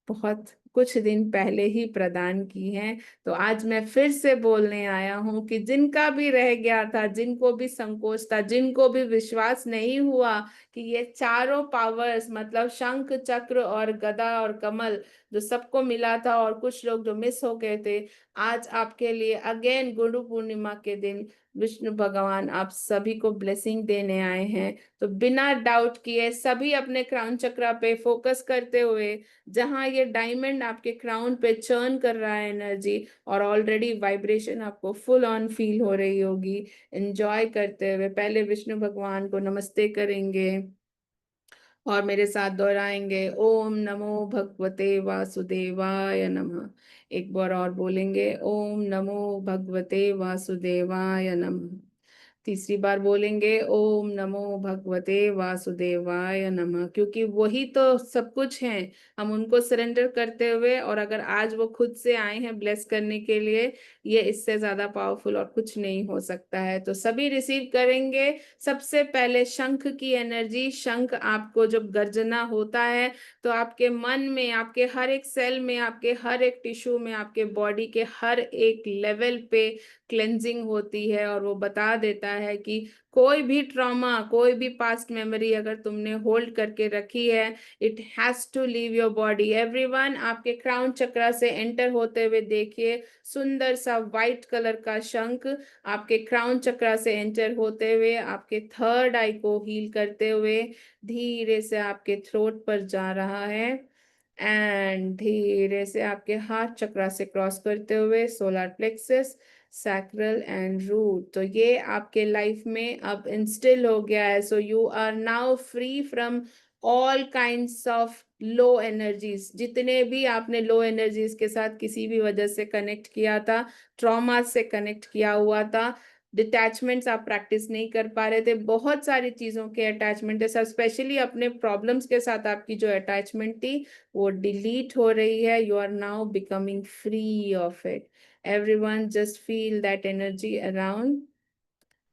बहुत कुछ दिन पहले ही प्रदान की हैं। तो आज मैं फिर से बोलने आया हूं कि जिनका भी रह गया था, जिनको भी संकोच था, जिनको भी विश्वास नहीं हुआ कि ये चारों पावर्स मतलब शंख, चक्र और गदा और कमल जो सबको मिला था, और कुछ लोग जो मिस हो गए थे, आज आपके लिए अगेन गुरु पूर्णिमा के दिन विष्णु भगवान आप सभी को ब्लेसिंग देने आए हैं। तो बिना डाउट किए सभी अपने क्राउन चक्रा पे फोकस करते हुए, जहां ये डायमंड आपके क्राउन पे चर्न कर रहा है एनर्जी, और ऑलरेडी वाइब्रेशन आपको फुल ऑन फील हो रही होगी, एंजॉय करते हुए पहले विष्णु भगवान को नमस्ते करेंगे और मेरे साथ दोहराएंगे, ओम नमो भगवते वासुदेवाय नमः। एक बार और बोलेंगे, ओम नमो भगवते वासुदेवाय नमः। तीसरी बार बोलेंगे, ओम नमो भगवते वासुदेवाय नमः, क्योंकि वही तो सब कुछ है। हम उनको सरेंडर करते हुए, और अगर आज वो खुद से आए हैं ब्लेस करने के लिए, ये इससे ज्यादा पावरफुल और कुछ नहीं हो सकता है। तो सभी रिसीव करेंगे। सबसे पहले शंख की एनर्जी। शंख आपको जब गर्जना होता है तो आपके मन में, आपके हर एक सेल में, आपके हर एक टिश्यू में, आपके बॉडी के हर एक लेवल पे क्लेंजिंग होती है, और वो बता देता है कि कोई भी ट्रॉमा, कोई भी पास्ट मेमोरी अगर तुमने होल्ड करके रखी है, it has to leave your body. Everyone आपके क्राउन चक्रा से एंटर होते हुए देखिए, सुंदर सा व्हाइट कलर का शंख आपके क्राउन चक्रा से एंटर होते हुए आपके थर्ड आई को हील करते हुए धीरे से आपके थ्रोट पर जा रहा है, एंड धीरे से आपके हार्ट चक्रा से क्रॉस करते हुए solar plexus, sacral and root. तो ये आपके लाइफ में अब इंस्टिल हो गया है। So you are now free from all kinds of low energies. जितने भी आपने लो एनर्जीज के साथ किसी भी वजह से कनेक्ट किया था, ट्रॉमा से कनेक्ट किया हुआ था, डिटैचमेंट्स आप प्रैक्टिस नहीं कर पा रहे थे, बहुत सारी चीजों के अटैचमेंट है सर, स्पेशली अपने प्रॉब्लम्स के साथ आपकी जो अटैचमेंट थी वो डिलीट हो रही है। You are now becoming free of it. Everyone just feel that energy around.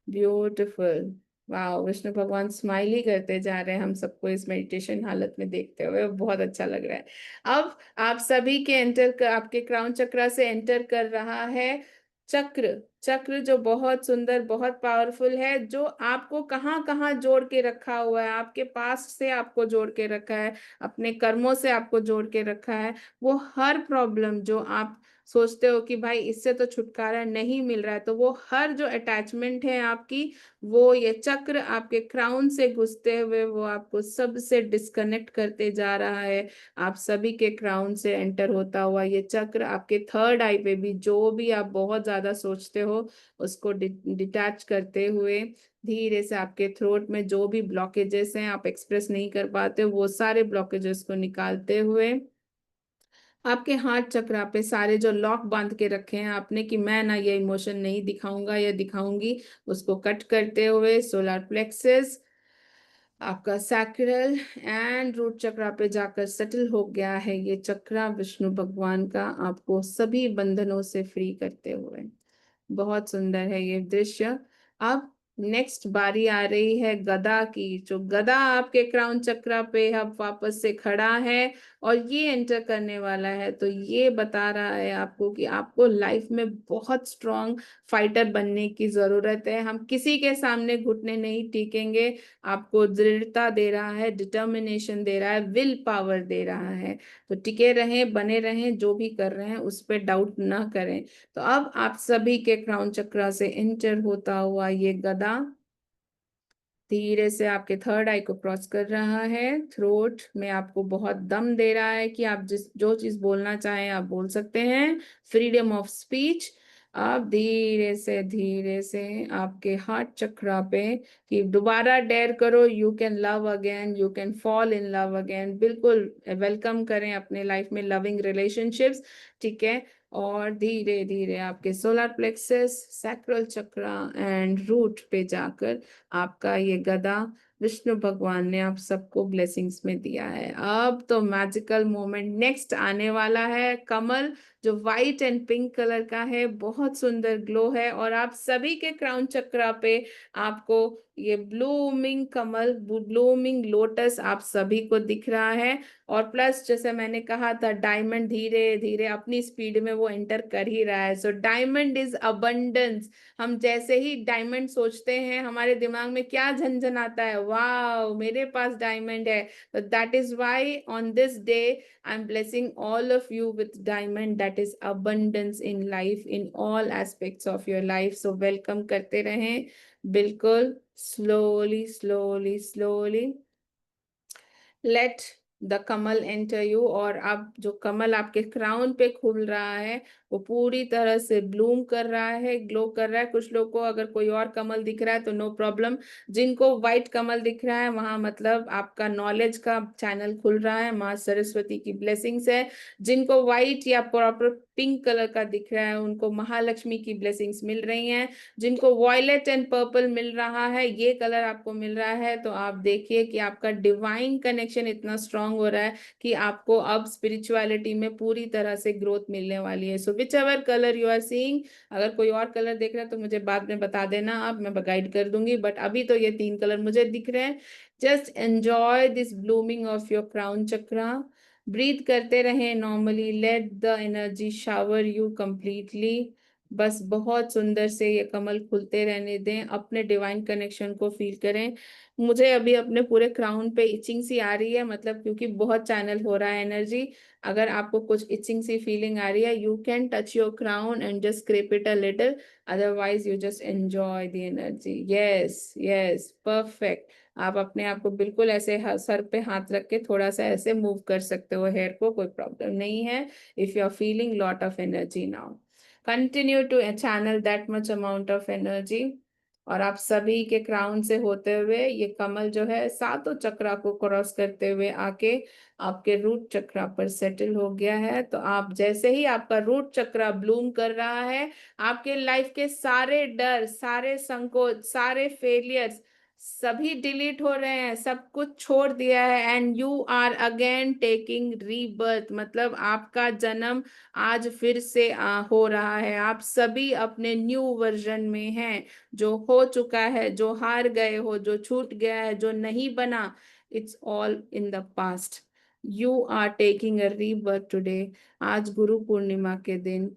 Beautiful. वाह, विष्णु भगवान स्माइल ही करते जा रहे हैं हम सबको इस मेडिटेशन हालत में देखते हुए, बहुत अच्छा लग रहा है। अब आप सभी के आपके क्राउन चक्रा से एंटर कर रहा है चक्र। चक्र जो बहुत सुंदर, बहुत पावरफुल है, जो आपको कहाँ कहाँ जोड़ के रखा हुआ है, आपके पास से आपको जोड़ के रखा है, अपने कर्मों से आपको जोड़ के रखा है। वो हर प्रॉब्लम जो आप सोचते हो कि भाई इससे तो छुटकारा नहीं मिल रहा है, तो वो हर जो अटैचमेंट है आपकी, वो ये चक्र आपके क्राउन से घुसते हुए वो आपको सबसे डिस्कनेक्ट करते जा रहा है। आप सभी के क्राउन से एंटर होता हुआ ये चक्र आपके थर्ड आई पे भी जो भी आप बहुत ज्यादा सोचते हो उसको डिटैच करते हुए धीरे से आपके थ्रोट में जो भी ब्लॉकेजेस हैं, आप एक्सप्रेस नहीं कर पाते, वो सारे ब्लॉकेजेस को निकालते हुए आपके हार्ट चक्रा पे सारे जो लॉक बांध के रखे हैं आपने कि मैं ना ये इमोशन नहीं दिखाऊंगा या दिखाऊंगी, उसको कट करते हुए सोलर प्लेक्सस, आपका सैक्रल एंड रूट चक्रा पे जाकर सेटल हो गया है ये चक्रा विष्णु भगवान का, आपको सभी बंधनों से फ्री करते हुए। बहुत सुंदर है ये दृश्य। अब नेक्स्ट बारी आ रही है गदा की, जो गदा आपके क्राउन चक्रा पे अब वापस से खड़ा है और ये एंटर करने वाला है, तो ये बता रहा है आपको कि आपको लाइफ में बहुत स्ट्रांग फाइटर बनने की जरूरत है। हम किसी के सामने घुटने नहीं टेकेंगे, आपको दृढ़ता दे रहा है, डिटर्मिनेशन दे रहा है, विल पावर दे रहा है। तो टिके रहें, बने रहें, जो भी कर रहे हैं उस पर डाउट ना करें। तो अब आप सभी के क्राउन चक्रा से एंटर होता हुआ ये गदा धीरे से आपके थर्ड आई को क्रॉस कर रहा है, थ्रोट में आपको बहुत दम दे रहा है कि आप जिस जो चीज बोलना चाहें आप बोल सकते हैं, फ्रीडम ऑफ स्पीच। आप धीरे से आपके हार्ट चक्रा पे कि दोबारा डेयर करो, you can love again, you can fall in love again, बिल्कुल वेलकम करें अपने लाइफ में लविंग रिलेशनशिप्स, ठीक है। और धीरे धीरे आपके solar plexus, sacral chakra and root पे जाकर आपका ये गदा विष्णु भगवान ने आप सबको ब्लेसिंग्स में दिया है। अब तो मैजिकल मोमेंट नेक्स्ट आने वाला है। कमल जो व्हाइट एंड पिंक कलर का है, बहुत सुंदर ग्लो है, और आप सभी के क्राउन चक्रा पे आपको ये ब्लूमिंग कमल, ब्लूमिंग लोटस आप सभी को दिख रहा है। और प्लस जैसे मैंने कहा था, डायमंड धीरे धीरे अपनी स्पीड में वो एंटर कर ही रहा है। So diamond is abundance. हम जैसे ही डायमंड सोचते हैं हमारे दिमाग में क्या झंझन आता है, वाह मेरे पास डायमंड है। तो that is why on this day I am blessing all of you with diamond, that is abundance in life, in all aspects of your life. So welcome करते रहें, बिल्कुल slowly slowly slowly let the Kamal enter you. और अब जो कमल आपके क्राउन पे खुल रहा है वो पूरी तरह से ब्लूम कर रहा है, ग्लो कर रहा है। कुछ लोग को अगर कोई और कमल दिख रहा है तो नो प्रॉब्लम, जिनको व्हाइट कमल दिख रहा है वहां मतलब आपका नॉलेज का चैनल खुल रहा है, माँ सरस्वती की ब्लेसिंग्स है। जिनको व्हाइट या प्रॉपर पिंक कलर का दिख रहा है उनको महालक्ष्मी की ब्लेसिंग्स मिल रही हैं। जिनको वॉयलेट एंड पर्पल मिल रहा है, ये कलर आपको मिल रहा है, तो आप देखिए कि आपका डिवाइन कनेक्शन इतना स्ट्रांग हो रहा है कि आपको अब स्पिरिचुअलिटी में पूरी तरह से ग्रोथ मिलने वाली है। So whichever colour you are seeing, अगर कोई और कलर देख रहा है तो मुझे बाद में बता देना, आप मैं गाइड कर दूंगी, बट अभी तो ये 3 कलर मुझे दिख रहे हैं। Just enjoy this blooming of your crown chakra, breathe करते रहें normally, let the energy shower you completely. बस बहुत सुंदर से ये कमल खुलते रहने दें, अपने डिवाइन कनेक्शन को फील करें। मुझे अभी अपने पूरे क्राउन पे इचिंग सी आ रही है, मतलब क्योंकि बहुत चैनल हो रहा है एनर्जी। अगर आपको कुछ इचिंग सी फीलिंग आ रही है, you can touch your crown and just scrap it a little, otherwise you just enjoy the energy. Yes yes, perfect. आप अपने आप को बिल्कुल ऐसे सर पे हाथ रख के थोड़ा सा ऐसे मूव कर सकते हो हेयर को, कोई प्रॉब्लम नहीं है। If you are feeling lot of energy now, continue to channel that much amount of energy. और आप सभी के क्राउन से होते हुए ये कमल जो है सातों चक्रा को क्रॉस करते हुए आके आपके रूट चक्रा पर सेटल हो गया है। तो आप जैसे ही आपका रूट चक्रा ब्लूम कर रहा है, आपके लाइफ के सारे डर, सारे संकोच, सारे फेलियर्स सभी डिलीट हो रहे हैं, सब कुछ छोड़ दिया है, and you are again taking rebirth. मतलब आपका जन्म आज फिर से हो रहा है। आप सभी अपने न्यू वर्जन में हैं। जो हो चुका है, जो हार गए हो, जो छूट गया है, जो नहीं बना, it's all in the past. You are taking a rebirth today. आज गुरु पूर्णिमा के दिन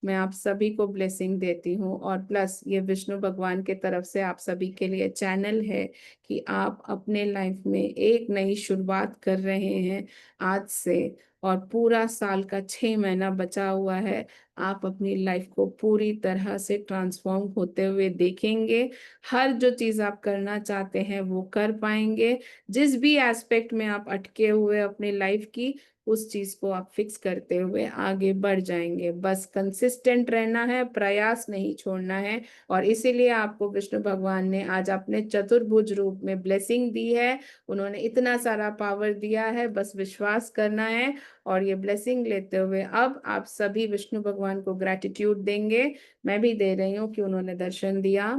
मैं आप सभी को ब्लेसिंग देती हूँ, और प्लस ये विष्णु भगवान के तरफ से आप सभी के लिए चैनल है कि आप अपने लाइफ में एक नई शुरुआत कर रहे हैं आज से, और पूरा साल का 6 महीना बचा हुआ है। आप अपनी लाइफ को पूरी तरह से ट्रांसफॉर्म होते हुए देखेंगे। हर जो चीज आप करना चाहते हैं वो कर पाएंगे। जिस भी एस्पेक्ट में आप अटके हुए अपनी लाइफ की, उस चीज को आप फिक्स करते हुए आगे बढ़ जाएंगे। बस कंसिस्टेंट रहना है, प्रयास नहीं छोड़ना है। और इसीलिए आपको विष्णु भगवान ने आज अपने चतुर्भुज रूप में ब्लेसिंग दी है। उन्होंने इतना सारा पावर दिया है, बस विश्वास करना है। और ये ब्लेसिंग लेते हुए अब आप सभी विष्णु भगवान को ग्रैटिट्यूड देंगे। मैं भी दे रही हूँ कि उन्होंने दर्शन दिया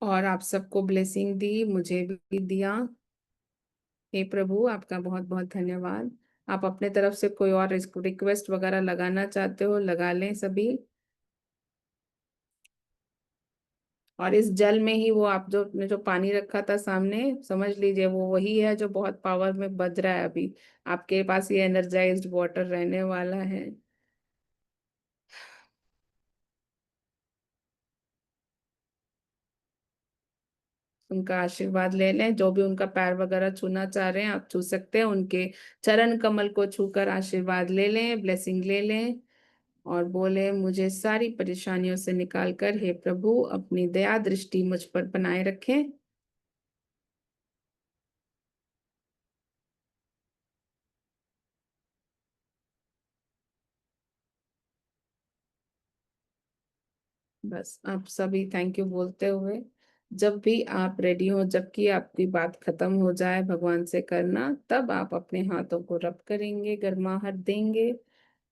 और आप सबको ब्लेसिंग दी, मुझे भी दिया। हे प्रभु, आपका बहुत बहुत धन्यवाद। आप अपने तरफ से कोई और रिक्वेस्ट वगैरह लगाना चाहते हो, लगा लें सभी। और इस जल में ही वो आप जो ने जो पानी रखा था सामने, समझ लीजिए वो वही है जो बहुत पावर में बज रहा है अभी। आपके पास ये एनर्जाइज्ड वाटर रहने वाला है। उनका आशीर्वाद ले लें। जो भी उनका पैर वगैरह छूना चाह रहे हैं आप छू सकते हैं, उनके चरण कमल को छूकर आशीर्वाद ले लें, ब्लेसिंग ले लें। और बोले, मुझे सारी परेशानियों से निकाल कर हे प्रभु अपनी दया दृष्टि मुझ पर बनाए रखें। बस आप सभी थैंक यू बोलते हुए, जब भी आप रेडी हो, जबकि आपकी बात खत्म हो जाए भगवान से करना, तब आप अपने हाथों को रब करेंगे, गर्माहट देंगे,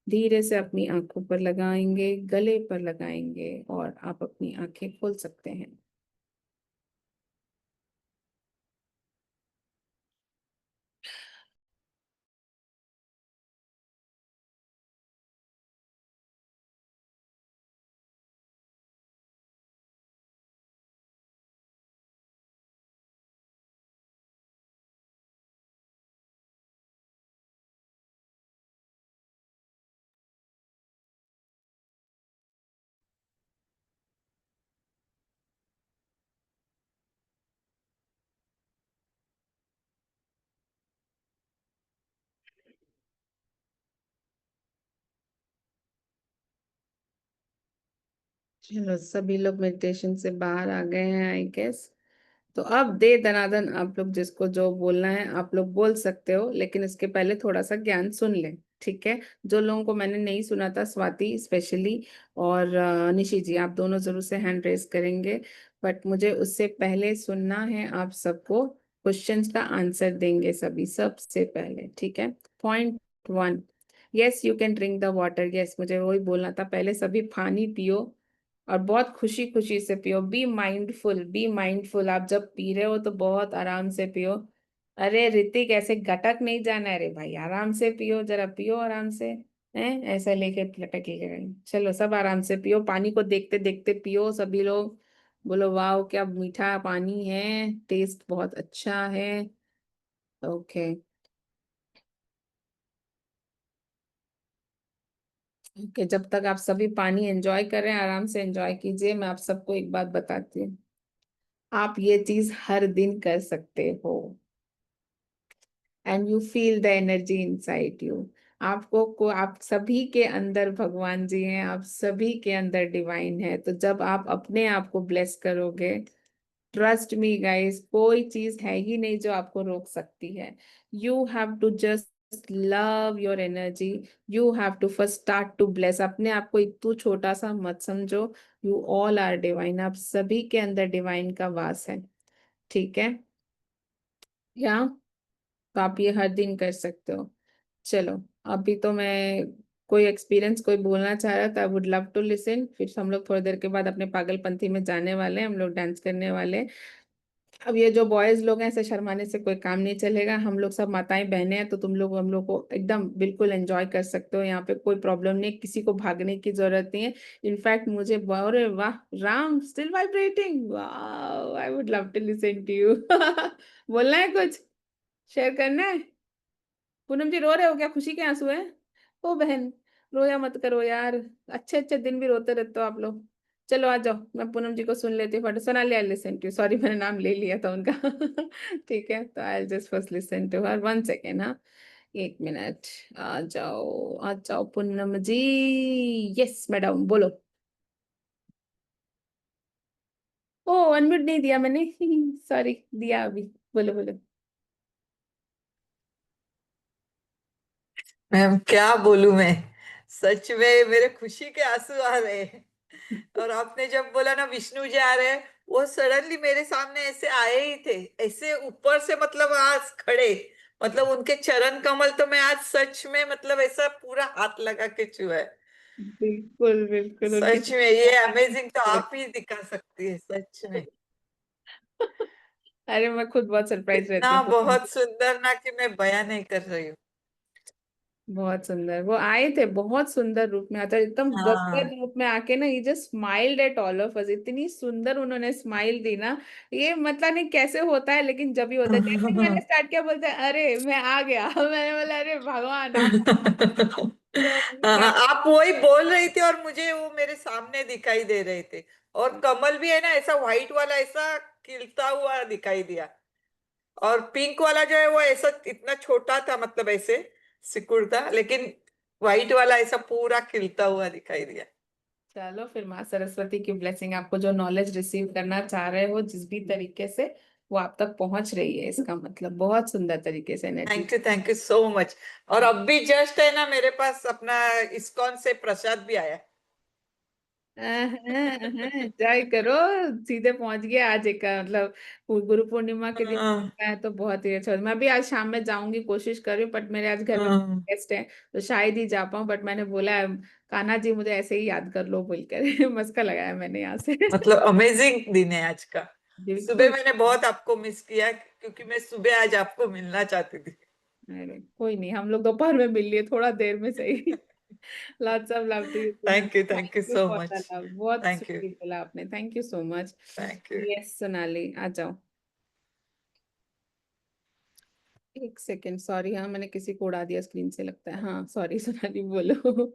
धीरे से अपनी आंखों पर लगाएंगे, गले पर लगाएंगे, और आप अपनी आंखें खोल सकते हैं। चलो सभी लोग मेडिटेशन से बाहर आ गए हैं आई गेस। तो अब दे दनादन आप लोग जिसको जो बोलना है आप लोग बोल सकते हो, लेकिन इसके पहले थोड़ा सा ज्ञान सुन लें, ठीक है? जो लोगों को मैंने नहीं सुना था, स्वाति स्पेशली और निशी जी, आप दोनों जरूर से हैंड रेस करेंगे। बट मुझे उससे पहले सुनना है आप सबको, क्वेश्चंस का आंसर देंगे सभी सबसे पहले, ठीक है? Point 1, yes you can drink the water. Yes, मुझे वही बोलना था पहले, सभी पानी पियो और बहुत खुशी खुशी से पियो। Be mindful, be mindful. आप जब पी रहे हो तो बहुत आराम से पियो। अरे ऋतिक, ऐसे गटक नहीं जाना है रे भाई, आराम से पियो, जरा पियो आराम से। हैं, ऐसा लेके लटक के चलो, सब आराम से पियो, पानी को देखते देखते पियो सभी लोग। बोलो वाह क्या मीठा पानी है, टेस्ट बहुत अच्छा है। ओके ओके, जब तक आप सभी पानी एंजॉय कर रहे हैं, आराम से एंजॉय कीजिए। मैं आप सबको एक बात बताती हूँ, आप ये चीज हर दिन कर सकते हो, and you feel the energy inside you. आप सभी के अंदर भगवान जी हैं, आप सभी के अंदर डिवाइन है। तो जब आप अपने आप को ब्लेस करोगे, ट्रस्ट मी गाइस, कोई चीज है ही नहीं जो आपको रोक सकती है। You have to just love your energy. You have to first start to bless. अपने आप को इतना छोटा सा मत समझो। यू ऑल आर डिवाइन, आप सभी के अंदर डिवाइन का वास है, ठीक है? या तो आप ये हर दिन कर सकते हो। चलो, अभी तो मैं, कोई एक्सपीरियंस कोई बोलना चाह रहा था, I would love to listen. फिर हम लोग थोड़ी देर के बाद अपने पागलपंथी में जाने वाले हैं, हम लोग डांस करने वाले हैं। अब ये जो बॉयज लोग हैं, ऐसे शर्माने से कोई काम नहीं चलेगा। हम लोग सब माताएं बहनें हैं, तो तुम लोग हम लोग को एकदम बिल्कुल एंजॉय कर सकते हो। यहाँ पे कोई प्रॉब्लम नहीं, किसी को भागने की जरूरत नहीं है। इनफैक्ट मुझे अरे वाह, राम स्टिल वाइब्रेटिंग, वाह, I would love to listen to you. बोलना है कुछ, शेयर करना है? पूनम जी रो रहे हो क्या, खुशी के आंसू है? ओ बहन, रोया मत करो यार, अच्छे अच्छे दिन भी रोते रहते हो आप लोग। चलो आ जाओ, मैं पूनम जी को सुन लेती हूँ फट। Sonali I listen to, sorry मैंने नाम ले लिया था उनका। ठीक है, तो I just first listen to her, 1 second. हाँ, 1 मिनट। आ जाओ पूनम जी। यस मैडम, बोलो। ओ, अनम्यूट नहीं दिया मैंने। सॉरी, दिया अभी। बोलो बोलो। मैम क्या बोलूं मैं, सच में मेरे खुशी के आंसू आ रहे हैं। और आपने जब बोला ना विष्णु जी आ रहे हैं, वो सडनली मेरे सामने ऐसे आए ही थे, ऐसे ऊपर से, मतलब आज खड़े, मतलब उनके चरण कमल तो मैं आज सच में, मतलब ऐसा पूरा हाथ लगा के छुआ है। बिल्कुल बिल्कुल, उनके सच में ये अमेजिंग तो आप ही दिखा सकती है, सच में। अरे मैं खुद बहुत सरप्राइज रहती इतना हूँ। बहुत सुंदर ना कि मैं बयान नहीं कर रही हूँ। बहुत सुंदर, वो आए थे बहुत सुंदर रूप में, आता एकदम गदगद हाँ। रूप में आके ना, ये just smiled at all of us. इतनी सुंदर उन्होंने स्माइल दी ना, ये मतलब नहीं कैसे होता है, लेकिन जब ही होता है। जैसे ही मैंने स्टार्ट किया, बोलते हैं अरे मैं आ गया। मैंने बोला अरे भगवान आ गया। तो हाँ, आप वही बोल रही थी और मुझे वो मेरे सामने दिखाई दे रहे थे। और कमल भी है ना, ऐसा व्हाइट वाला ऐसा खिलता हुआ दिखाई दिया। और पिंक वाला जो है वो ऐसा इतना छोटा था, मतलब ऐसे सिकुड़ था, लेकिन व्हाइट वाला ऐसा पूरा खिलता हुआ दिखाई दिया। चलो फिर, माँ सरस्वती की ब्लेसिंग, आपको जो नॉलेज रिसीव करना चाह रहे हो जिस भी तरीके से, वो आप तक पहुंच रही है, इसका मतलब बहुत सुंदर तरीके से energy. Thank you so much. और अब भी जस्ट है ना, मेरे पास अपना इस्कॉन से प्रसाद भी आया। एंजॉय करो। सीधे पहुंच गए आज, एक मतलब गुरु पूर्णिमा के दिन हाँ, है, तो बहुत ही अच्छा। मैं भी आज शाम में जाऊंगी, कोशिश कर रही हूँ, बट मेरे आज घर में हाँ, गेस्ट है, तो शायद ही जा पाऊँ। बट मैंने बोला है, कान्हा जी मुझे ऐसे ही याद कर लो बोलकर। मस्का लगाया मैंने यहाँ से। मतलब अमेजिंग दिन है आज का। सुबह बिल्कुल। मैंने बहुत आपको मिस किया, क्योंकि मैं सुबह आज आपको मिलना चाहती थी। अरे कोई नहीं, हम लोग दोपहर में मिल लिए, थोड़ा देर में सही। Lots of love to you. Thank you thank you so for the much. Love, बहुत थैंक यू। स्वीट बोला आपने, thank you so much. Thank you. Yes Sonali, आ जाओ। 1 सेकेंड, सॉरी। हाँ, मैंने किसी को उड़ा दिया स्क्रीन से लगता है। हाँ सॉरी, सोनाली बोलो।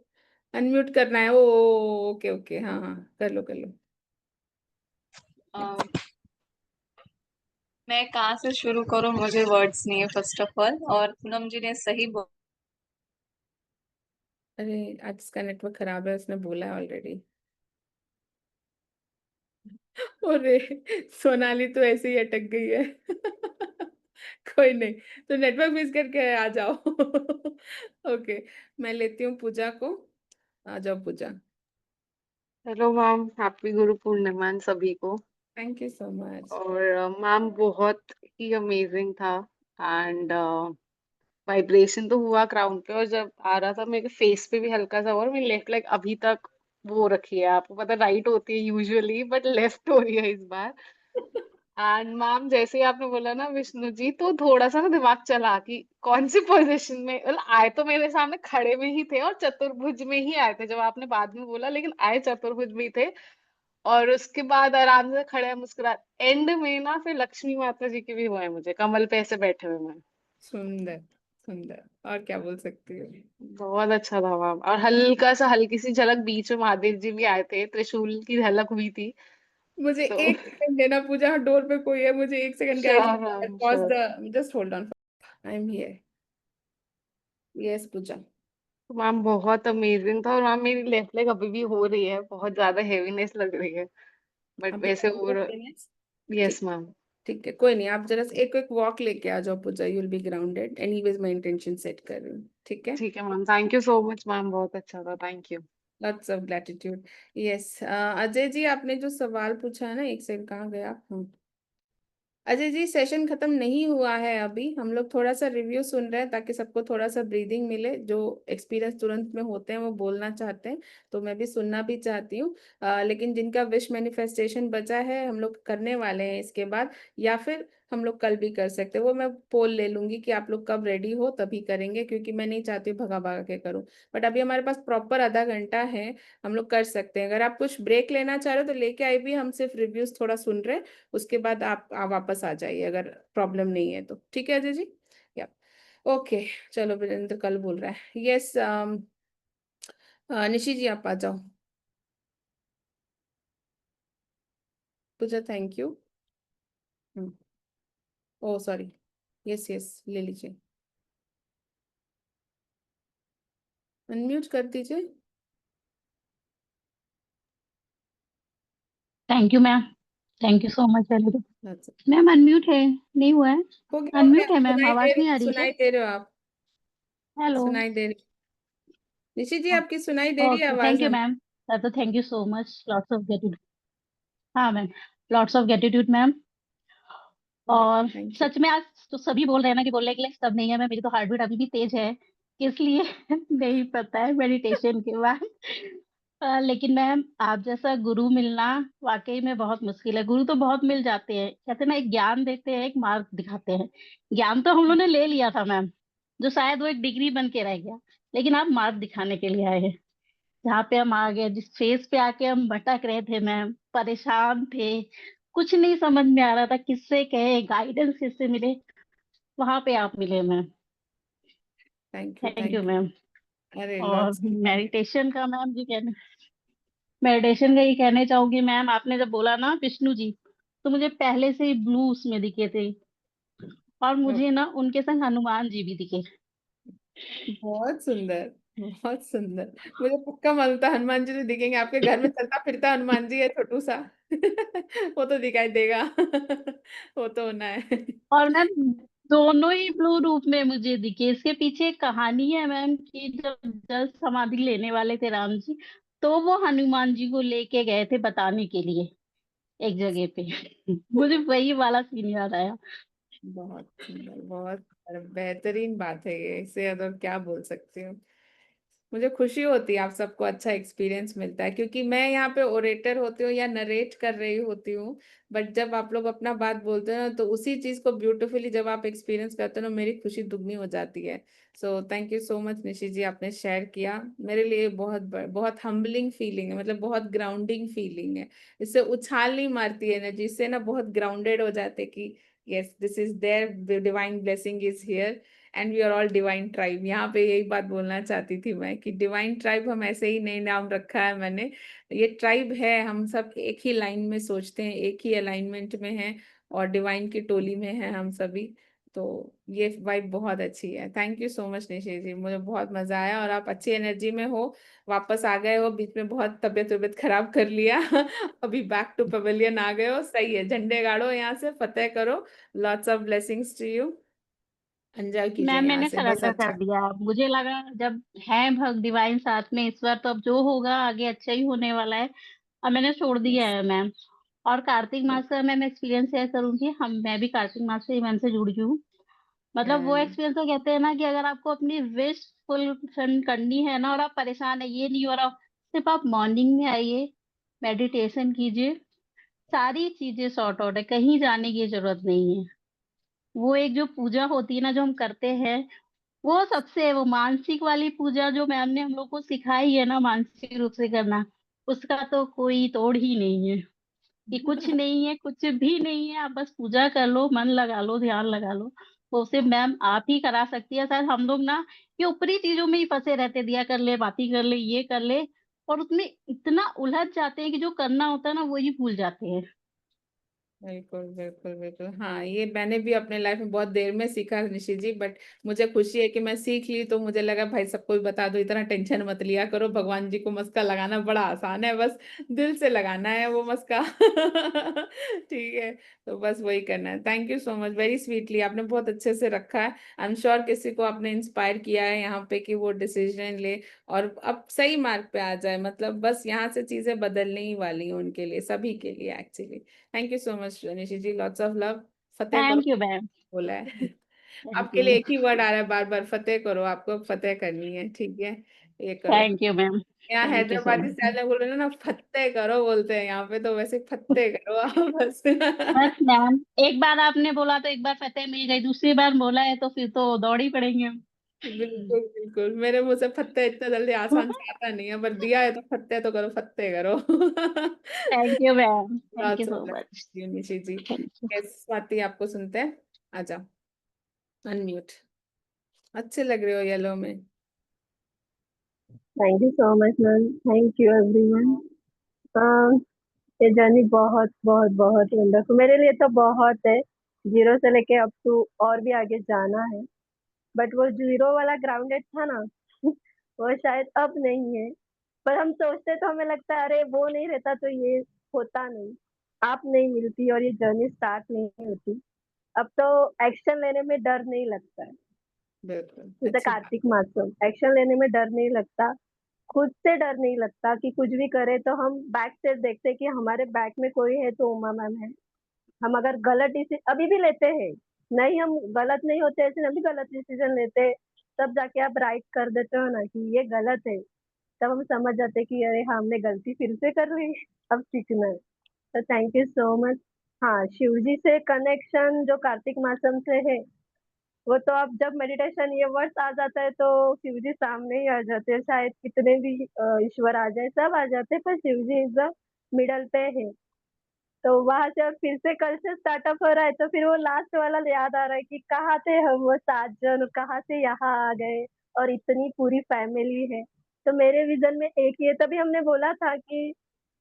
अनम्यूट करना है। ओ ओके ओके, हाँ हाँ, कर लो कर लो। अम, मैं कहाँ से शुरू करूँ, मुझे वर्ड्स नहीं है फर्स्ट ऑफ ऑल। और पूनम जी ने सही अरे आज इसका नेटवर्क खराब है, उसने बोला है ऑलरेडी। अरे सोनाली तो ऐसे ही अटक गई है। कोई नहीं, तो नेटवर्क मिस करके आ जाओ। ओके, मैं लेती हूँ पूजा को। आ जाओ पूजा। हेलो मैम, हैप्पी गुरु पूर्णिमा सभी को। Thank you so much. और मैम बहुत ही अमेजिंग था। एंड वाइब्रेशन तो हुआ क्राउन पे, और जब आ रहा था मेरे फेस पे भी हल्का सा हुआ, और मेरी लेफ्ट लेग अभी तक वो रखी है। आपको पता, राइट होती है यूजुअली, बट लेफ्ट हो रही है इस बार। एंड मैम जैसे ही आपने बोला ना विष्णु जी, तो थोड़ा सा ना दिमाग चला कि कौन सी पोजीशन में, मतलब आए तो मेरे सामने खड़े में ही थे और चतुर्भुज में ही आए थे जब आपने बाद में बोला, लेकिन आए चतुर्भुज में ही थे। और उसके बाद आराम से खड़े हैं मुस्कुरा, एंड में ना फिर लक्ष्मी माता जी के भी हुए, मुझे कमल पे ऐसे बैठे हुए मैं। सुंदर सुंदर, और क्या बोल सकती हूँ। बहुत अच्छा था मैम। और हल्का सा हल्की सी झलक बीच में महादेव जी भी आए थे, त्रिशूल की झलक हुई थी। मुझे तो 1 सेकंड देना पूजा, डोर पे कोई है, मुझे 1 सेकंड का। Sure ma'am, pause sure. The, just hold on, I am here. Yes Pooja. तो मैम बहुत अमेजिंग था। और मैम मेरी लेफ्ट लेग अभी भी हो रही है, बहुत ज्यादा हेवीनेस लग रही है, बट अभी वैसे भी और। happiness? यस ठीक, मैम। ठीक है, कोई नहीं, आप जरा एक एक वॉक लेके आ जाओ Pooja, you will be grounded. Anyways मैं इंटेंशन सेट कर रही हूँ, ठीक है। ठीक है ma'am, thank you so much ma'am, बहुत अच्छा था, thank you. Lots of gratitude. Yes Ajay ji, आपने जो सवाल पूछा है ना, 1 सेकंड, कहाँ गया आप? हाँ, अजय जी, सेशन खत्म नहीं हुआ है अभी, हम लोग थोड़ा सा रिव्यू सुन रहे हैं ताकि सबको थोड़ा सा ब्रीदिंग मिले। जो एक्सपीरियंस तुरंत में होते हैं वो बोलना चाहते हैं, तो मैं भी सुनना भी चाहती हूँ। लेकिन जिनका विश मैनिफेस्टेशन बचा है, हम लोग करने वाले हैं इसके बाद, या फिर हम लोग कल भी कर सकते हैं। वो मैं पोल ले लूंगी कि आप लोग कब रेडी हो तभी करेंगे, क्योंकि मैं नहीं चाहती हूँ भगा भगा के करूँ। बट अभी हमारे पास प्रॉपर आधा घंटा है, हम लोग कर सकते हैं। अगर आप कुछ ब्रेक लेना चाह रहे हो तो लेके आई भी, हम सिर्फ रिव्यूज थोड़ा सुन रहे हैं, उसके बाद आप वापस आ जाइए अगर प्रॉब्लम नहीं है तो। ठीक है अजय जी, या ओके। चलो वीरेंद्र कल बोल रहा है। यस निशी जी आप आ जाओ। Pooja thank you. Oh sorry, yes yes ले लीजिए, अनम्यूट कर दीजिए। Thank you ma'am, thank you so much. अच्छा, मैम अनम्यूट है, नहीं हुआ है। हो गया हो गया, अनम्यूट है मैम, सुनाई आवाज नहीं आ रही क्या? सुनाई दे रहे हो आप? हेलो। सुनाई दे रही, निशी जी आपकी सुनाई दे रही है ओके, आवाज थैंक यू हम। मैम। तो thank you so much, lots of gratitude. हाँ ma'am, lots of gratitude ma'am. और थैंक यू। सच में आज तो सभी बोल रहे हैं ना कि बोलने के लिए सब नहीं है मैम, मेरी तो हार्ट बीट अभी भी तेज है, इसलिए नहीं पता है मेडिटेशन के बाद। लेकिन मैम आप जैसा गुरु मिलना वाकई में बहुत मुश्किल है। गुरु तो बहुत मिल जाते हैं, कहते हैं ना, एक ज्ञान देते हैं, एक मार्ग दिखाते हैं। ज्ञान तो हम लोगों ने ले लिया था मैम, जो शायद वो एक डिग्री बन के रह गया, लेकिन आप मार्ग दिखाने के लिए आए हैं। जहाँ पे हम आ गए, जिस फेज पे आके हम भटक रहे थे मैम, परेशान थे, कुछ नहीं समझ में आ रहा था, किससे कहे, गाइडेंस किससे मिले, वहां पे आप मिले ma'am. Thank you thank you thank you. Ma'am. अरे और लॉट्स। मेडिटेशन का मैम जी कहने, मेडिटेशन का ये कहने चाहूंगी मैम, आपने जब बोला ना विष्णु जी, तो मुझे पहले से ही ब्लू उसमें दिखे थे, और मुझे ना उनके संग हनुमान जी भी दिखे। बहुत सुंदर, बहुत सुंदर। मुझे पक्का मालूम था हनुमान जी तो दिखेंगे, आपके घर में चलता फिरता हनुमान जी है छोटू सा। वो तो दिखाई देगा। वो तो होना है। और मैम दोनों ही ब्लू रूप में मुझे दिखे। इसके पीछे एक कहानी है मैम, कि जब जल समाधि लेने वाले थे राम जी, तो वो हनुमान जी को लेके गए थे बताने के लिए एक जगह पे। मुझे वही वाला सीन याद आया। बहुत सुंदर, बहुत बेहतरीन बात है ये, इससे अगर क्या बोल सकती हूँ। मुझे खुशी होती है आप सबको अच्छा एक्सपीरियंस मिलता है, क्योंकि मैं यहाँ पे ओरेटर होती हूँ या नरेट कर रही होती हूँ, बट जब आप लोग अपना बात बोलते हो ना, तो उसी चीज को ब्यूटीफुली जब आप एक्सपीरियंस करते हो ना, मेरी खुशी दुगनी हो जाती है। So thank you so much Nishi ji, आपने शेयर किया। मेरे लिए बहुत हम्बलिंग फीलिंग है, मतलब बहुत ग्राउंडिंग फीलिंग है। इससे उछाल नहीं मारती है एनर्जी, इससे ना बहुत ग्राउंडेड हो जाते कि yes this is there, divine blessing is here and we are all divine tribe. यहाँ पे यही बात बोलना चाहती थी मैं कि डिवाइन ट्राइब हम ऐसे ही नहीं नाम रखा है मैंने, ये ट्राइब है, हम सब एक ही लाइन में सोचते हैं, एक ही अलाइनमेंट में हैं, और डिवाइन की टोली में हैं हम सभी। तो ये वाइब बहुत अच्छी है। थैंक यू सो मच निशि जी, मुझे बहुत मजा आया, और आप अच्छी एनर्जी में हो, वापस आ गए हो, बीच में बहुत तबीयत वबियत खराब कर लिया। अभी बैक टू पवेलियन आ गए हो, सही है, झंडे गाड़ो यहाँ से, फतेह करो। Lots of blessings to you. Enjoy कीजिए मैम यहाँ मैंने से, बस सरेंडर अच्छा। कर दिया, मुझे लगा जब है भग डिवाइन साथ में इस बार, तो अब जो होगा आगे अच्छा ही होने वाला है। अब मैंने छोड़ दिया यस। है मैम। और कार्तिक मास का मैं एक्सपीरियंस शेयर करूंगी, मैं भी कार्तिक मास से ही मैम से जुड़ी हूँ। मतलब वो एक्सपीरियंस तो कहते हैं ना कि अगर आपको अपनी विश फुलफिल करनी है ना, और आप परेशान है, ये नहीं हो रहा, सिर्फ आप मॉर्निंग में आइए, मेडिटेशन कीजिए, सारी चीजें सॉर्ट आउट है, कहीं जाने की जरूरत नहीं है। वो एक जो पूजा होती है ना जो हम करते हैं, वो सबसे, वो मानसिक वाली पूजा जो मैम ने हम लोग को सिखाई है ना, मानसिक रूप से करना, उसका तो कोई तोड़ ही नहीं है। कि कुछ नहीं है, कुछ भी नहीं है, आप बस पूजा कर लो, मन लगा लो, ध्यान लगा लो, वो सिर्फ मैम आप ही करा सकती है। शायद हम लोग ना ये ऊपरी चीजों में ही फंसे रहते, दिया कर ले, बाती कर ले, ये कर ले, और उसमें इतना उलझ जाते हैं कि जो करना होता है ना वो ही भूल जाते हैं। बिल्कुल बिल्कुल बिल्कुल, हाँ ये मैंने भी अपने लाइफ में बहुत देर में सीखा निशी जी, बट मुझे खुशी है कि मैं सीख ली, तो मुझे लगा भाई सबको भी बता दो, इतना टेंशन मत लिया करो, भगवान जी को मस्का लगाना बड़ा आसान है, बस दिल से लगाना है वो मस्का। ठीक है, तो बस वही करना है। Thank you so much, very sweetly आपने बहुत अच्छे से रखा है। आई एम श्योर किसी को आपने इंस्पायर किया है यहाँ पे कि वो डिसीजन ले और अब सही मार्ग पे आ जाए, मतलब बस यहाँ से चीजें बदलने ही वाली हैं उनके लिए, सभी के लिए actually. Thank you so much Nishi ji, lots of love. फतेह करो थैंक यू मैम। बोला है। थैंक आपके लिए यू। एक ही वर्ड आ रहा है बार बार, फतेह करो, आपको फतेह करनी है, ठीक है, ये करो। Thank you ma'am. यहाँ thank you so Hyderabadi much. Style में बोल रहे हैं ना, फतेह करो बोलते हैं यहाँ पे, तो वैसे फतेह करो आप बस। बस मैम, एक बार आपने बोला तो एक बार फतेह मिल गई, दूसरी बार बोला है तो फिर तो दौड़ ही पड़ेंगे हम। बिल्कुल बिल्कुल, मेरे मुंह से फतेह इतना जल्दी आसान से आता नहीं है, पर दिया है तो फतेह तो करो, फतेह करो। Thank you ma'am, thank you lots of so much. Love Nishi ji. Thank you. Yes Swati आपको सुनते हैं, आ जाओ, अनम्यूट। अच्छे लग रहे हो येलो में। Thank you so much ma'am, thank you everyone. ये जर्नी बहुत बहुत बहुत वंडरफुल मेरे लिए तो बहुत है। जीरो से लेके अप टू और भी आगे जाना है, बट वो जीरो वाला ग्राउंडेड था ना वो शायद अब नहीं है। पर हम सोचते तो हमें लगता है अरे वो नहीं रहता तो ये होता नहीं, आप नहीं मिलती और ये जर्नी स्टार्ट नहीं होती। अब तो एक्शन लेने में डर नहीं लगता है। बिल्कुल जैसे अच्छी बात। कार्तिक मास्टर, एक्शन लेने में डर नहीं लगता, खुद से डर नहीं लगता कि कुछ भी करे तो हम बैक से देखते हैं कि हमारे बैक में कोई है तो उमा मैम है। हम अगर गलत डिसीजन अभी भी लेते हैं, नहीं हम गलत नहीं होते ऐसे अभी गलत डिसीजन लेते, तब जाके आप राइट कर देते हो ना कि ये गलत है, तब हम समझ जाते हैं कि अरे हाँ, हमने गलती फिर से कर ली, अब सीखना है। तो थैंक यू सो मच। हाँ, शिव जी से कनेक्शन जो कार्तिक मासम से है, वो तो अब जब मेडिटेशन ये वर्ड्स आ जाता है तो शिव जी सामने ही आ जाते हैं। शायद कितने भी ईश्वर आ जाए सब आ जाते हैं, पर शिव जी इज द मिडल पे है। तो वहां से अब फिर से कल से स्टार्टअप हो रहा है, तो फिर वो लास्ट वाला याद आ रहा है कि कहाँ थे हम वो 7 जन, कहाँ से यहाँ आ गए और इतनी पूरी फैमिली है। तो मेरे विजन में एक ये तभी हमने बोला था कि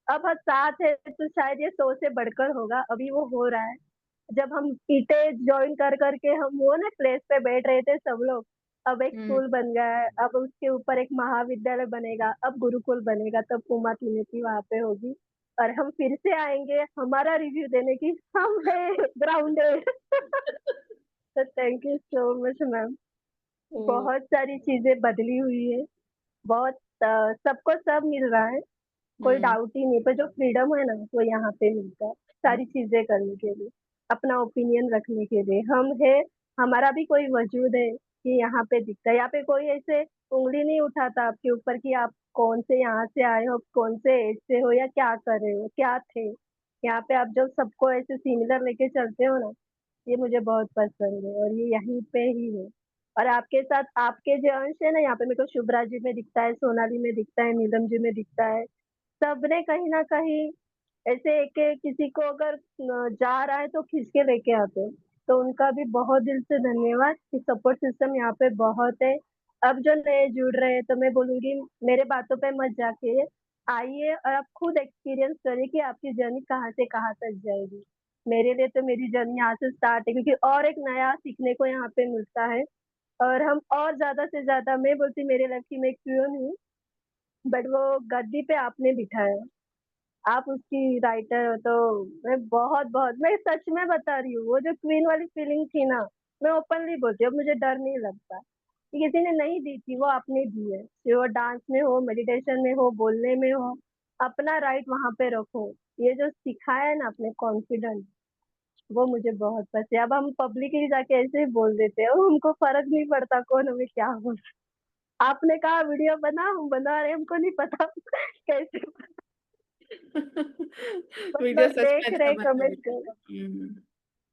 अब हम साथ है तो शायद ये 100 से बढ़कर होगा, अभी वो हो रहा है। जब हम ईटे ज्वाइन कर करके हम वो ना प्लेस पे बैठ रहे थे सब लोग, अब एक स्कूल बन गया है, अब उसके ऊपर एक महाविद्यालय बनेगा, अब गुरुकुल बनेगा, तब उमा त्रिनेत्री वहां पे होगी और हम फिर से आएंगे हमारा रिव्यू देने की, हम है ग्राउंडेड। तो thank you so much ma'am. बहुत सारी चीजें बदली हुई है, बहुत सबको सब मिल रहा है, कोई डाउट ही नहीं, पर जो फ्रीडम है ना वो यहाँ पे मिलता है सारी चीजें करने के लिए, अपना ओपिनियन रखने के लिए। हम है, हमारा भी कोई वजूद है कि यहाँ पे दिखता है। यहाँ पे कोई ऐसे उंगली नहीं उठाता आपके ऊपर कि आप कौन से यहाँ से आए हो, कौन से एज से हो या क्या कर रहे हो क्या थे। यहाँ पे आप जब सबको ऐसे सिमिलर लेके चलते हो ना, ये मुझे बहुत पसंद है और ये यहीं पे ही है। और आपके साथ आपके जो अंश है ना, यहाँ पे मेरे को शुभ्रा जी में दिखता है, सोनाली में दिखता है, नीलम जी में दिखता है। सबने कहीं ना कहीं ऐसे एक एक किसी को अगर जा रहा है तो खींच के लेके आते हैं। तो उनका भी बहुत दिल से धन्यवाद कि सपोर्ट सिस्टम यहाँ पे बहुत है। अब जो नए जुड़ रहे हैं तो मैं बोलूंगी मेरे बातों पे मत जाके आइए और आप खुद एक्सपीरियंस करिए कि आपकी जर्नी कहाँ से कहाँ तक जाएगी। मेरे लिए तो मेरी जर्नी यहाँ से स्टार्ट है, क्योंकि और एक नया सीखने को यहाँ पे मिलता है। और हम और ज्यादा से ज्यादा, मैं बोलती मेरे लाइफ की मैं एक प्यून हूँ, बट वो गद्दी पे आपने बिठाया, आप उसकी राइटर हो। तो मैं बहुत बहुत मैं सच में बता रही हूँ, वो जो क्वीन वाली फीलिंग थी ना, मैं ओपनली बोलती हूँ, अब मुझे डर नहीं लगता कि किसी ने नहीं दी थी, वो आपने दी है। चाहे वो डांस में हो, मेडिटेशन में हो, बोलने में हो, अपना राइट वहां पे रखो। ये जो सिखाया है ना आपने कॉन्फिडेंस, वो मुझे बहुत पसंद है। अब हम पब्लिकली जाके ऐसे ही बोल देते हैं, हमको फर्क नहीं पड़ता कौन हमें क्या बोल। आपने कहा वीडियो बना, हम बना रहे, हमको नहीं पता कैसे, बस वीडियो लोग सच में देख अच्छा रहे बना कमेंट कर रहे। है।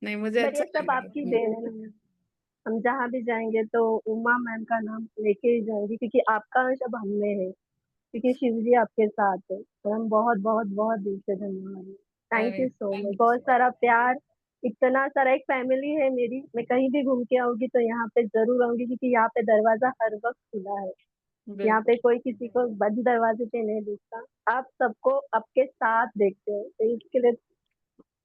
नहीं मुझे बट अच्छा ये सब लगा आपकी है। देन है ना। हम जहाँ भी जाएंगे तो उमा मैम का नाम लेके ही जाएंगे, क्योंकि आपका अंश अब हम में है, क्योंकि शिव जी आपके साथ है। तो हम बहुत बहुत बहुत दिल से धन्यवाद। थैंक अरे यू सो मच, थैंक बहुत सारा प्यार, इतना सारा, एक फैमिली है मेरी। मैं कहीं भी घूम के आऊंगी तो यहाँ पे जरूर आऊंगी, क्योंकि यहाँ पे दरवाजा हर वक्त खुला है। यू। यहाँ पे बिल्कुल कोई किसी को बंद दरवाजे पे नहीं देखता, आप सबको आपके साथ देखते हो, तो इसके लिए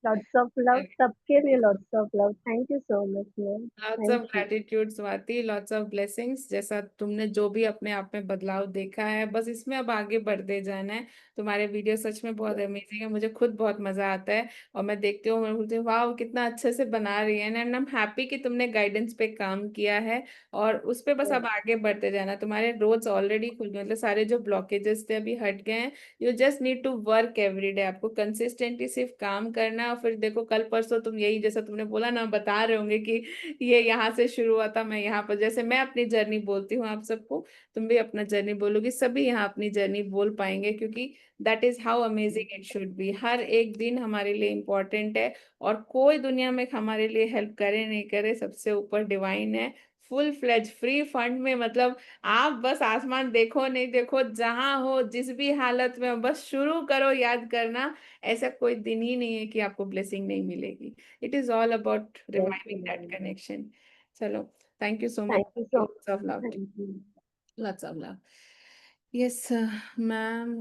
लॉट्स ऑफ लव, सबके लिए lots of love. Thank you so much ma'am, lots of thank you. Gratitude Swati, lots of blessings. जैसा तुमने जो भी अपने आप में बदलाव देखा है, बस इसमें अब आगे बढ़ते जाना है। तुम्हारे वीडियो सच में बहुत अमेजिंग है, मुझे खुद बहुत मजा आता है। और मैं देखती हूँ, मैं बोलती हूँ वाह कितना अच्छे से बना रही है। एंड आई एम हैप्पी कि तुमने गाइडेंस पे काम किया है और उस पे बस अब आगे बढ़ते जाना। तुम्हारे रोड्स ऑलरेडी खुल गए, मतलब सारे जो ब्लॉकेजेस थे अभी हट गए हैं। You just need to work every day, आपको कंसिस्टेंटली सिर्फ काम करना है। और फिर देखो कल परसों तुम यही जैसा तुमने बोला ना, बता रहे होंगे कि ये यहाँ से शुरू हुआ था, मैं यहाँ पर, जैसे मैं अपनी जर्नी बोलती हूँ आप सबको, तुम भी अपना जर्नी बोलोगी, सभी यहाँ अपनी जर्नी बोल पाएंगे। क्योंकि that is how amazing it should be. हर एक दिन हमारे लिए इम्पोर्टेंट है और कोई दुनिया में हमारे लिए हेल्प करे नहीं करे, सबसे ऊपर डिवाइन है। फुल फ्लेज फ्री फंड में, मतलब आप बस आसमान देखो नहीं देखो, जहां हो जिस भी हालत में हो, बस शुरू करो याद करना। ऐसा कोई दिन ही नहीं है कि आपको ब्लेसिंग नहीं मिलेगी। It is all about reviving that connection. चलो, thank you so much, thank you so lots of love, much, thank you. Lots of love. Yes ma'am,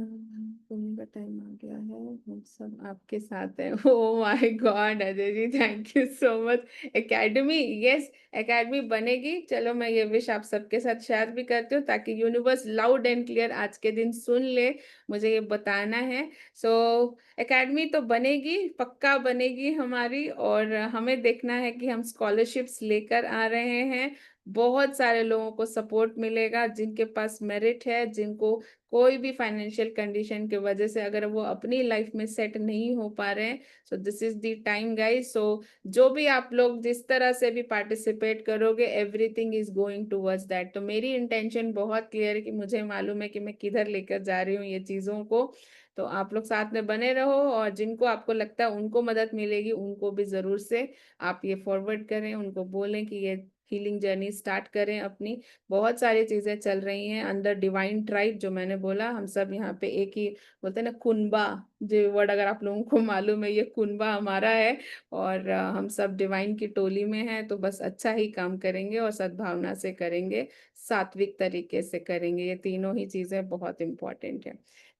तुम्हें का टाइम आ गया है, हम सब आपके साथ हैं। Oh my God Ajay ji, thank you so much. Academy, yes academy बनेगी। चलो मैं ये विश आप सबके साथ शेयर भी करती हूँ ताकि यूनिवर्स लाउड एंड क्लियर आज के दिन सुन ले, मुझे ये बताना है। सो एकेडमी तो बनेगी, पक्का बनेगी हमारी, और हमें देखना है कि हम स्कॉलरशिप्स लेकर आ रहे हैं। बहुत सारे लोगों को सपोर्ट मिलेगा जिनके पास मेरिट है, जिनको कोई भी फाइनेंशियल कंडीशन की वजह से अगर वो अपनी लाइफ में सेट नहीं हो पा रहे हैं। So this is the time guys. So जो भी आप लोग जिस तरह से भी पार्टिसिपेट करोगे, everything is going towards that. तो मेरी इंटेंशन बहुत क्लियर है कि मुझे मालूम है कि मैं किधर लेकर जा रही हूँ ये चीजों को। तो आप लोग साथ में बने रहो, और जिनको आपको लगता है उनको मदद मिलेगी उनको भी जरूर से आप ये फॉरवर्ड करें, उनको बोलें कि ये हीलिंग जर्नी स्टार्ट करें अपनी। बहुत सारी चीजें चल रही हैं अंदर डिवाइन ट्राइब, जो मैंने बोला हम सब यहाँ पे एक ही बोलते हैं ना, कुनबा, जो वर्ड अगर आप लोगों को मालूम है, ये कुनबा हमारा है। और हम सब डिवाइन की टोली में हैं, तो बस अच्छा ही काम करेंगे और सद्भावना से करेंगे, सात्विक तरीके से करेंगे। ये तीनों ही चीजें बहुत इंपॉर्टेंट है।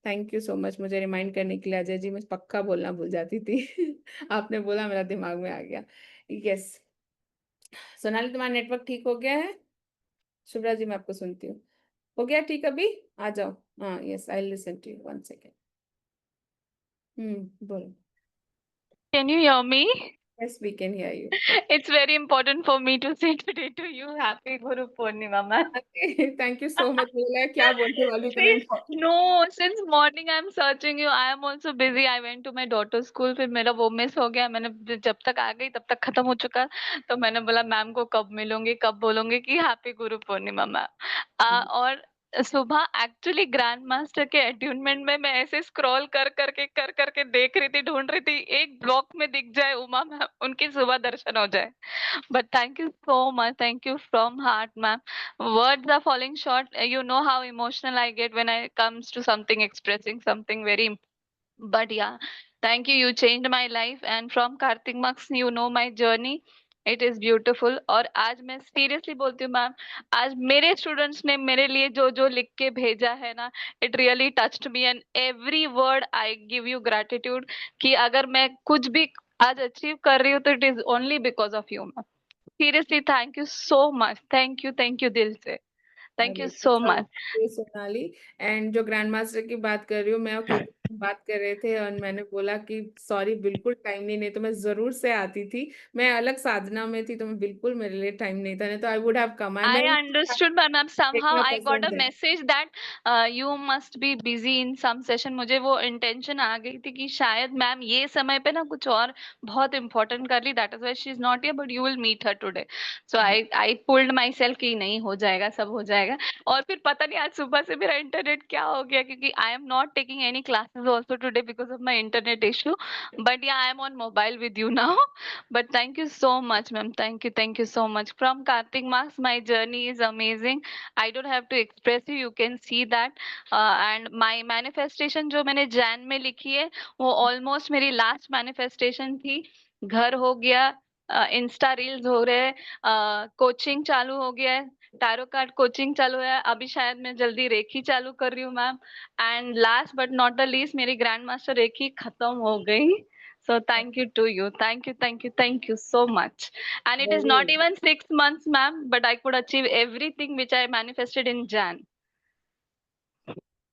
थैंक यू सो मच मुझे रिमाइंड करने के लिए अजय जी, मैं पक्का बोलना भूल जाती थी। आपने बोला मेरा दिमाग में आ गया। यस सोनाली, तुम्हारा नेटवर्क ठीक हो गया है? शुभ्रा जी मैं आपको सुनती हूँ। हो गया ठीक अभी? आ जाओ। हाँ yes, I listen to you, 1 second. बोलो। Can you hear me? Yes we can hear you. It's very important for me to say today to you, Happy Guru Purnima, ma'am. Thank you so much. बोला क्या बोलने वाली इतना Please, important? no, since morning I'm searching you. I am also busy. I went to my daughter's school. फिर मेरा वो मिस हो गया। मैंने जब तक आ गई तब तक खत्म हो चुका। तो मैंने बोला मैम को कब मिलूंगी, कब बोलूंगी कि हैप्पी गुरु पूर्णिमा मैम। और सुबह एक्चुअली ग्रैंड मास्टर के अट्यूनमेंट में मैं ऐसे स्क्रॉल कर करके देख रही थी, ढूंढ रही थी एक ब्लॉक में दिख जाए उमा मैम, उनकी सुबह दर्शन हो जाए। But thank you so much. Thank you from heart, ma'am. Words are falling short. You know how emotional I get when it comes to something, expressing something very. But yeah, thank you. You changed my life. And from Kartik Marks, you know my journey. It is beautiful. और आज मैं सीरियसली बोलती हूँ मैम, आज मेरे स्टूडेंट्स ने मेरे लिए जो जो लिख के भेजा है ना, it really touched me and every word I give you gratitude कि अगर मैं कुछ भी आज अचीव कर रही हूँ तो it is only because of you ma'am. Seriously thank you so much. Thank you दिल से। थैंक यू अरे सो मच। सोनाली, एंड जो ग्रैंड मास्टर की बात कर रही हूँ मैं और कीर्ति बात कर रहे थे, और मैंने बोला कि सॉरी बिल्कुल टाइम नहीं तो मैं जरूर से आती थी। मैं अलग साधना में थी तो मैं बिल्कुल, मेरे लिए टाइम नहीं था, नहीं तो I would have come. I understood, but ma'am, somehow देखना I got a पसंद है। message that you must be busy in some session. मुझे वो intention आ गई थी कि शायद मैम ये समय पे ना कुछ और बहुत important कर ली, that is why she is not here, but you will meet her today. So I pulled myself कि नहीं हो जाएगा, सब हो जाएगा। और फिर पता नहीं आज सुबह से मेरा इंटरनेट क्या हो गया, क्योंकि I am not taking any classes also today because of my internet issue. But yeah, I am on mobile with you now. But thank you so much, ma'am. Thank you so much. From Kartik Marks, my journey is amazing. I don't have to express you can see that. And my manifestation जो मैंने जैन में लिखी है, वो almost मेरी last manifestation थी। घर हो गया, इंस्टा रील्स हो रहे हैं, कोचिंग चालू हो गया है, टैरो कार्ड कोचिंग चालू है, अभी शायद मैं जल्दी रेखी चालू कर रही हूँ ma'am. And last but not the least, मेरी ग्रैंड मास्टर रेखी खत्म हो गई। So thank you to you. Thank you so much. And it is not even 6 months, ma'am, but I could achieve everything which I manifested in Jan.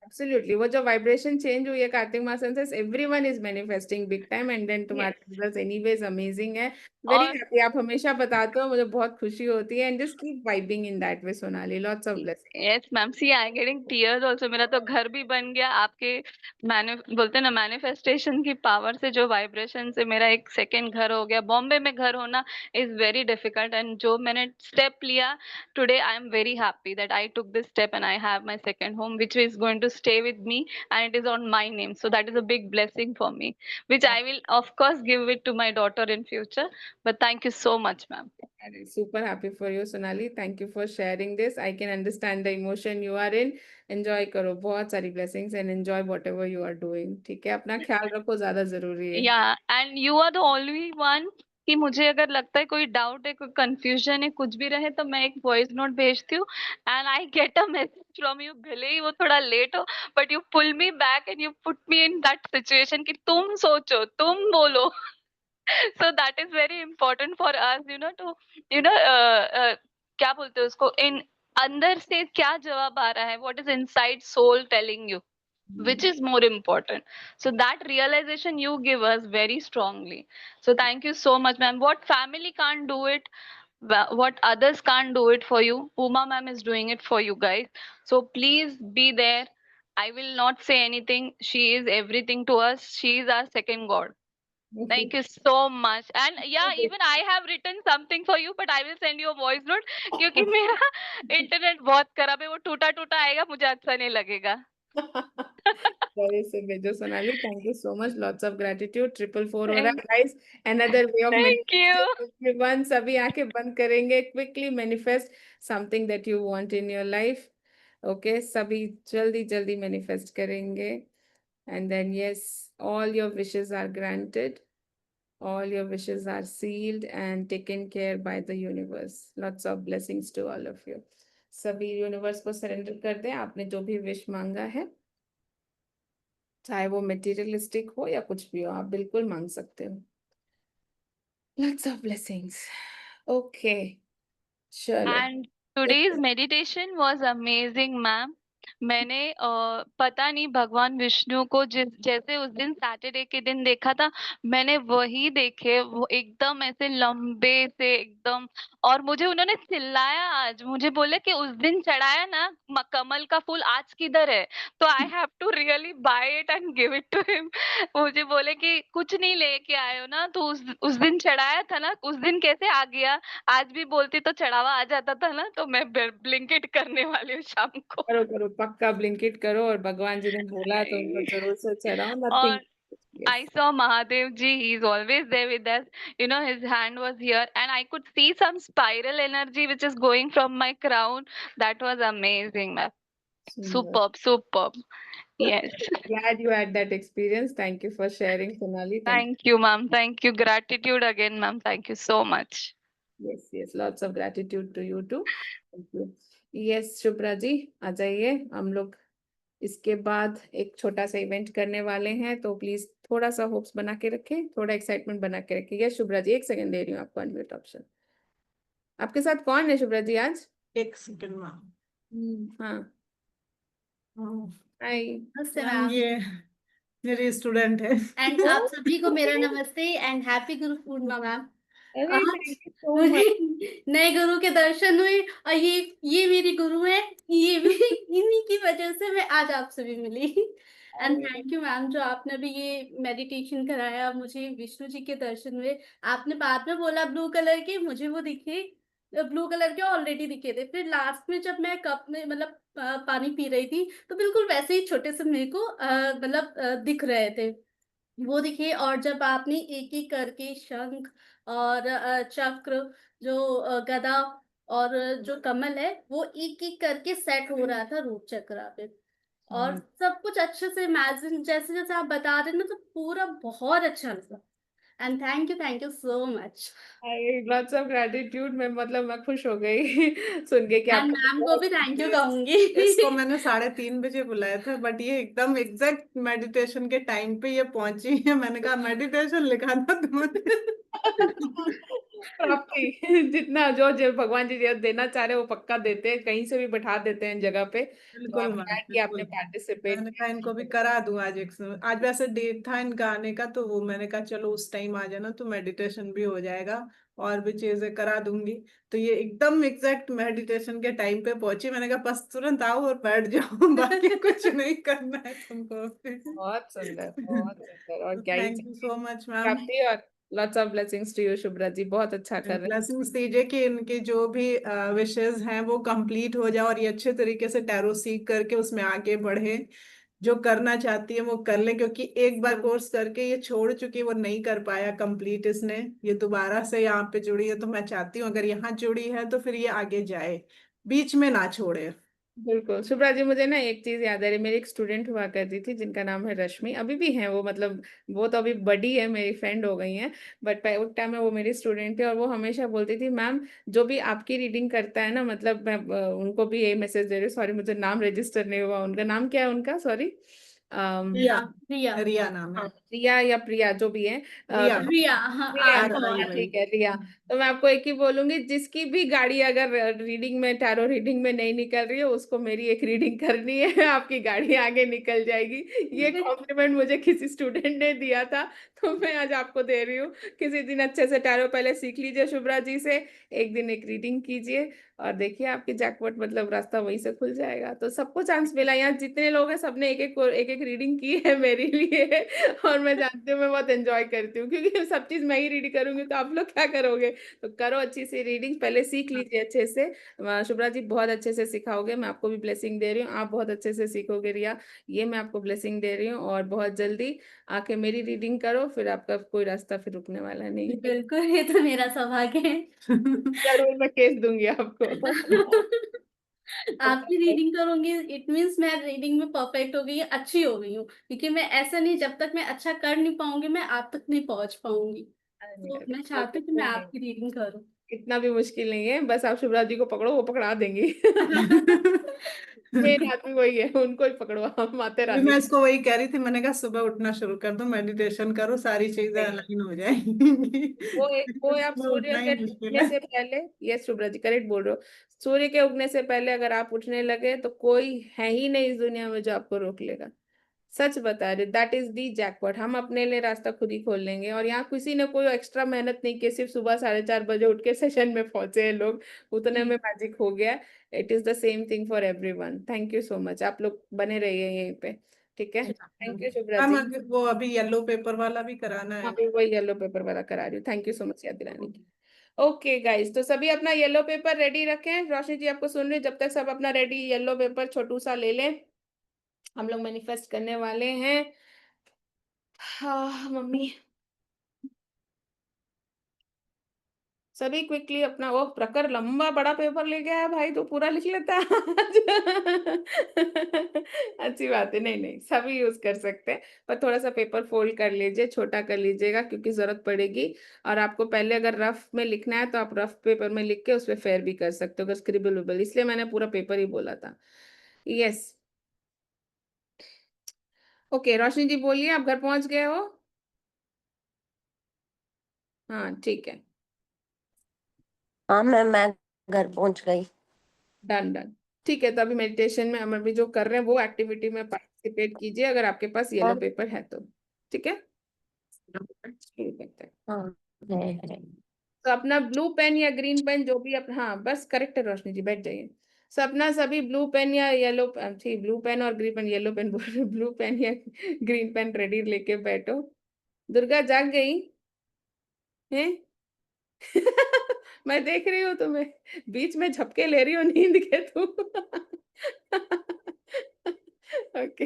Absolutely, वो जो वाइब्रेशन चेंज हुई है कार्तिक मासन से, everyone is manifesting big time, and then Yes. तुम्हारे रिजल्ट्स एनीवेज अमेजिंग है। वेरी और हैप्पी, आप हमेशा बताते हो, मुझे बहुत खुशी होती है। And just keep vibing in that way Sonali, lots of blessings. Yes ma'am, see I getting tears also. मेरा तो घर भी बन गया आपके बोलते हैं ना मैनिफेस्टेशन की पावर से, जो वाइब्रेशन से मेरा एक सेकंड घर हो गया। बॉम्बे में घर होना इज वेरी डिफिकल्ट, एंड जो मैंने स्टेप लिया today, I am very happy that I took this step and I have my second home which is going to stay with me and it is on my name. So that is a big blessing for me which I will of course give it to my daughter in future. But thank you so much ma'am. Super happy for you, Sonali. Thank you for sharing this. I can understand the emotion you are in. Enjoy करो, बहुत सारी blessings, and enjoy whatever you are doing. ठीक है, अपना ख्याल रखो, ज्यादा जरूरी है। Yeah, and you are the only one कि मुझे अगर लगता है कोई डाउट है, कोई कंफ्यूजन है, कुछ भी रहे, तो मैं एक वॉइस नोट भेजती हूँ and I get a message from you, भले ही वो थोड़ा लेट हो, but you pull me back and you put me in that situation कि तुम सोचो, तुम बोलो. So that is very important for us, to, क्या बोलते हैं उसको, इन अंदर से क्या जवाब आ रहा है, what is inside soul telling you, which is more important. So that realization you give us very strongly. So thank you so much, ma'am. What family can't do it, what others can't do it for you, Uma ma'am is doing it for you guys. So please be there. I will not say anything. She is everything to us. She is our second God. Thank you so much. And yeah, even I have written something for you, but I will send you a voice note क्योंकि मेरा इंटरनेट बहुत खराब है, वो टूटा टूटा आएगा, मुझे अच्छा नहीं लगेगा. Very so भेजो Sonali. Thank you so much. Lots of gratitude. 444 हो रहा Thank, है guys. Another way of thank you. manifesting. Everyone, सभी आंखें बंद करेंगे. Quickly manifest something that you want in your life. Okay, सभी जल्दी जल्दी manifest करेंगे. And then yes, all your wishes are granted. All your wishes are sealed and taken care by the universe. Lots of blessings to all of you. सभी यूनिवर्स को सरेंडर कर दें. आपने जो भी विश मांगा है, चाहे वो मटेरियलिस्टिक हो या कुछ भी हो, आप बिल्कुल मांग सकते हो. Lots of blessings. Okay, चलो. And today's meditation was amazing, ma'am. मैंने पता नहीं भगवान विष्णु को जैसे उस दिन सैटरडे के दिन देखा था, मैंने वही देखे, वो एकदम ऐसे लंबे से एकदम. और मुझे उन्होंने चिल्लाया आज, मुझे बोले कि उस दिन चढ़ाया ना कमल का फूल, आज किधर है, तो I have to really buy it and give it to him. मुझे बोले कि कुछ नहीं लेके आए हो ना, तो उस दिन चढ़ाया था ना, उस दिन कैसे आ गया, आज भी बोलती तो चढ़ावा आ जाता था ना. तो मैं ब्लिंकिट करने वाली हूँ शाम को. करो करो, पक्का ब्लिंकिट करो, और भगवान जी ने बोला तो उनको जरूर से चढ़ाओ. और nothing. I saw Mahadev ji, he's always there with us. His hand was here and I could see some spiral energy which is going from my crown. That was amazing, ma'am. Superb, superb. Yes. Glad you had that experience. Thank you for sharing, Sonali. Thank you, ma'am. Thank you. Gratitude again, ma'am. Thank you so much. Yes, yes. Lots of gratitude to you too. Thank you. Yes, Shubhra ji आ जाइए. हम लोग इसके बाद एक छोटा सा इवेंट करने वाले हैं, तो प्लीज थोड़ा सा होप्स बना के रखें, थोड़ा एक्साइटमेंट बना के रखें. यस शुभ्रा जी, 1 सेकंड दे रही हूँ आपको अनम्यूट ऑप्शन. आपके साथ कौन है शुभ्रा जी आज? एक सेकंड मैम. हाँ, हाय. मैम ये मेरी स्टूडेंट है. एंड आप सभी को मेरा नमस्ते and happy Guru Purnima ma'am. अरे thank you so मुझे much. नए गुरु के दर्शन हुए और ये मेरी गुरु है, ये भी इन्हीं की वजह से मैं आज आप सभी मिली. एंड थैंक यू मैम, जो आपने भी ये मेडिटेशन कराया, मुझे विष्णु जी के दर्शन हुए. आपने बाद में बोला ब्लू कलर के, मुझे वो दिखे, ब्लू कलर के ऑलरेडी दिखे थे. फिर लास्ट में जब मैं कप में मतलब पानी पी रही थी, तो बिल्कुल वैसे ही छोटे से मेरे को मतलब दिख रहे थे, वो दिखे. और जब आपने एक एक करके शंख और चक्र, जो गदा और जो कमल है, वो एक एक करके सेट हो रहा था रूप चक्र पे. और सब कुछ अच्छे से इमेजिन, जैसे जैसे आप बता रहे ना, तो पूरा बहुत अच्छा लगा. And thank you so much. Lots of gratitude. मैं खुश हो गई सुन के कि एंड मैम को भी थैंक यू कहूंगी. इसको मैंने 3:30 बजे बुलाया था, बट ये एकदम एग्जैक्ट मेडिटेशन के टाइम पे ये पहुंची है. मैंने कहा मेडिटेशन लिखा था तुम्हें. प्राप्ति जितना जो भगवान जी देना चाह रहे वो पक्का देते हैं, कहीं से भी बैठा देते हैं जगह पे. बिल्कुल मैम, कि आपने बिल्कुल. पार्टिसिपेट. मैंने कहा इनको भी करा दूं आज. आज वैसे डेट था इनका आने का, तो वो मैंने कहा चलो उस टाइम आ जाना, तो मेडिटेशन भी हो जाएगा और भी चीजें करा दूंगी. तो ये एकदम एग्जैक्ट मेडिटेशन के टाइम पे पहुंची. मैंने कहा बस तुरंत आओ और बैठ जाओ, बाकी कुछ नहीं करना है तुमको. बहुत सुंदर, बहुत सुंदर. और क्या ही thank you so much ma'am. प्राप्ति, और lots of blessings to you Shubhra ji. बहुत अच्छा कर रहे हैं. ब्लेसिंग्स दीजिए कि इनकी जो भी विशेस हैं वो कंप्लीट हो जाए, और ये अच्छे तरीके से टैरो सीख करके उसमें आगे बढ़े. जो करना चाहती है वो कर ले, क्योंकि एक बार कोर्स करके ये छोड़ चुकी, वो नहीं कर पाया कंप्लीट इसने. ये दोबारा से यहाँ पे जुड़ी है, तो मैं चाहती हूँ अगर यहाँ जुड़ी है तो फिर ये आगे जाए, बीच में ना छोड़े. बिल्कुल शुभ्रा जी, मुझे ना एक चीज याद आ रही, मेरी एक स्टूडेंट हुआ करती थी जिनका नाम है रश्मि, अभी भी है वो, मतलब वो तो अभी बड़ी है, मेरी फ्रेंड हो गई है, बट उस टाइम में वो मेरी स्टूडेंट थी, और वो हमेशा बोलती थी मैम जो भी आपकी रीडिंग करता है ना, मतलब मैं उनको भी ये मैसेज दे रही हूँ, सॉरी मुझे नाम रजिस्टर नहीं हुआ, उनका नाम क्या है उनका, सॉरी, रिया। रिया रिया नाम है। हाँ, रिया या प्रिया जो भी है, रिया। रिया, हाँ रिया, RIY। हाँ ठीक है रिया। तो मैं आपको एक ही बोलूंगी, जिसकी भी गाड़ी अगर रीडिंग में, टैरो रीडिंग में नहीं निकल रही है, उसको मेरी एक रीडिंग करनी है, आपकी गाड़ी आगे निकल जाएगी। ये कॉम्प्लीमेंट मुझे किसी स्टूडेंट ने दिया था, तो मैं आज आपको दे रही हूँ। किसी दिन अच्छे से टैरो पहले सीख लीजिए शुभ्रा जी से, एक दिन एक रीडिंग कीजिए, और देखिए आपकी जैकपॉट, मतलब रास्ता वहीं से खुल जाएगा। तो सबको चांस मिला, यहाँ जितने लोग हैं सबने एक एक रीडिंग की है मेरे लिए, और मैं जानती हूँ मैं बहुत एंजॉय करती हूँ, क्योंकि सब चीज मैं ही रीड करूंगी तो आप लोग क्या करोगे। तो करो अच्छी सी रीडिंग, पहले सीख लीजिए अच्छे से। शुभ्रा जी बहुत अच्छे से सिखाओगे, मैं आपको भी ब्लेसिंग दे रही हूँ, आप बहुत अच्छे से सीखोगे रिया, ये मैं आपको ब्लेसिंग दे रही हूँ। और बहुत जल्दी आके मेरी रीडिंग करो, फिर आपका कोई रास्ता फिर रुकने वाला नहीं है। बिल्कुल, ये तो मेरा सौभाग्य है। जरूर मैं केस दूंगी आपको। आपकी रीडिंग करूंगी, इट मीन्स मैं रीडिंग में परफेक्ट हो गई, अच्छी हो गई हूँ, क्योंकि मैं ऐसा नहीं, जब तक मैं अच्छा कर नहीं पाऊंगी मैं आप तक नहीं पहुंच पाऊंगी। अरे तो अरे, मैं वो चाहती हूँ कि मैं बिल्कुल नहीं, आपकी रीडिंग करूँ। इतना भी मुश्किल नहीं है, बस आप शुभ्रा जी को पकड़ो, वो पकड़ा देंगी। मेन आदमी वही है, उनको ही पकड़ो, हम माते अभी रानी। मैं इसको वही कह रही थी, मैंने कहा सुबह उठना शुरू कर दो, मेडिटेशन करो, सारी चीजें नहीं, अलाइन हो जाएंगी। वो आप सुबह सूर्य उठना ही के मुश्किल उगने है। से पहले, ये शुभ्रा जी करेक्ट बोल रहे हो, सूर्य के उगने से पहले अगर आप उठने लगे तो कोई है ही नहीं इस दुनिया में जो आपको रोक लेगा। सच बता रहे, दैट इज दी जैकपॉट, हम अपने लिए रास्ता खुद ही खोल लेंगे। और यहाँ किसी ने कोई एक्स्ट्रा मेहनत नहीं की, सिर्फ सुबह 4:30 बजे उठ के सेशन में पहुंचे हैं लोग, उतने में मैजिक हो गया। It is the same thing for everyone. Thank you so much, आप लोग बने रहिए यहीं पे, ठीक है। थैंक यू शुभ्रा मैम जी। वो अभी येलो पेपर वाला भी कराना है। अभी वही येलो पेपर वाला करा रही हूँ, थैंक यू सो मच याद दिलाने की। ओके गाइस, तो सभी अपना येलो पेपर रेडी रखें, रोशनी जी आपको सुन रही है, जब तक सब अपना रेडी येलो पेपर छोटू सा ले लें, हम लोग मैनिफेस्ट करने वाले हैं। हाँ मम्मी, सभी क्विकली अपना, वो प्रकर लंबा बड़ा पेपर ले गया है भाई, तो पूरा लिख लेता है आज। अच्छी बात है, नहीं नहीं सभी यूज कर सकते हैं, पर थोड़ा सा पेपर फोल्ड कर लीजिए, छोटा कर लीजिएगा, क्योंकि जरूरत पड़ेगी। और आपको पहले अगर रफ में लिखना है तो आप रफ पेपर में लिख के उस पर फेयर भी कर सकते हो, अगर स्क्रिबल उबल, इसलिए मैंने पूरा पेपर ही बोला था। यस, ओके रोशनी जी बोलिए, आप घर पहुंच गए हो? हाँ ठीक है, हाँ मैम, मैं घर पहुंच गई। Done done. ठीक है, तो अभी मेडिटेशन में हम अभी जो कर रहे हैं वो एक्टिविटी में पार्टिसिपेट कीजिए, अगर आपके पास येलो और पेपर है तो। ठीक है, शुरू करते हैं। हाँ, है। तो अपना ब्लू पेन या ग्रीन पेन जो भी अपना, हाँ बस करेक्ट है रोशनी जी, बैठ जाइए। सो अपना सभी ब्लू पेन या येलो, ठीक ब्लू पेन और ग्रीन पेन, येलो पेन बोल रही, ब्लू पेन या ग्रीन पेन रेडी लेके बैठो। दुर्गा जाग गई है? मैं देख रही हूँ तुम्हें, बीच में झपके ले रही हो नींद के तुम। ओके,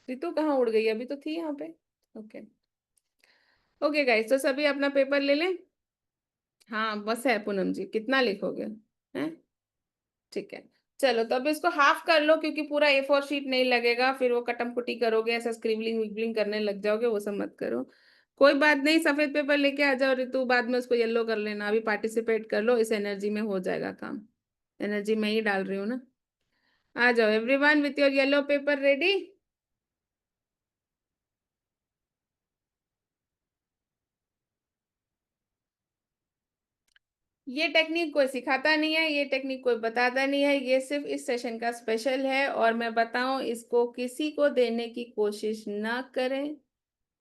रितु कहाँ उड़ गई, अभी तो थी यहाँ पे। ओके, ओके गाइस, तो सभी अपना पेपर ले लें। हाँ बस है पूनम जी, कितना लिखोगे हैं? ठीक है, चलो तो अब इसको हाफ कर लो, क्योंकि पूरा A4 शीट नहीं लगेगा, फिर वो कटम कुटी करोगे, ऐसा स्क्रिबलिंग विबलिंग करने लग जाओगे, वो सब मत करो। कोई बात नहीं, सफेद पेपर लेके आ जाओ रितु, बाद में उसको येलो कर लेना, अभी पार्टिसिपेट कर लो, इस एनर्जी में हो जाएगा काम। एनर्जी मैं ही डाल रही हूँ ना। आ जाओ everyone with your yellow paper ready. ये टेक्निक कोई सिखाता नहीं है, ये टेक्निक कोई बताता नहीं है, ये सिर्फ इस सेशन का स्पेशल है, और मैं बताऊं इसको किसी को देने की कोशिश ना करें,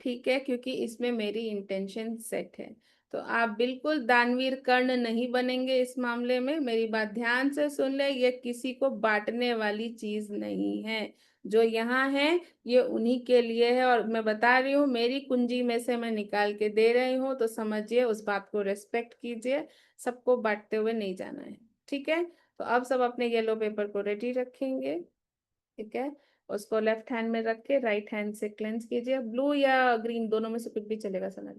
ठीक है, क्योंकि इसमें मेरी इंटेंशन सेट है। तो आप बिल्कुल दानवीर कर्ण नहीं बनेंगे इस मामले में, मेरी बात ध्यान से सुन ले, ये किसी को बांटने वाली चीज नहीं है। जो यहाँ है ये उन्हीं के लिए है, और मैं बता रही हूँ मेरी कुंजी में से मैं निकाल के दे रही हूँ, तो समझिए, उस बात को रेस्पेक्ट कीजिए, सबको बांटते हुए नहीं जाना है, ठीक है। तो अब सब अपने येलो पेपर को रेडी रखेंगे, ठीक है, उसको लेफ्ट हैंड में रख के राइट हैंड से क्लेंस कीजिए, ब्लू या ग्रीन दोनों में से कुछ भी चलेगा सना।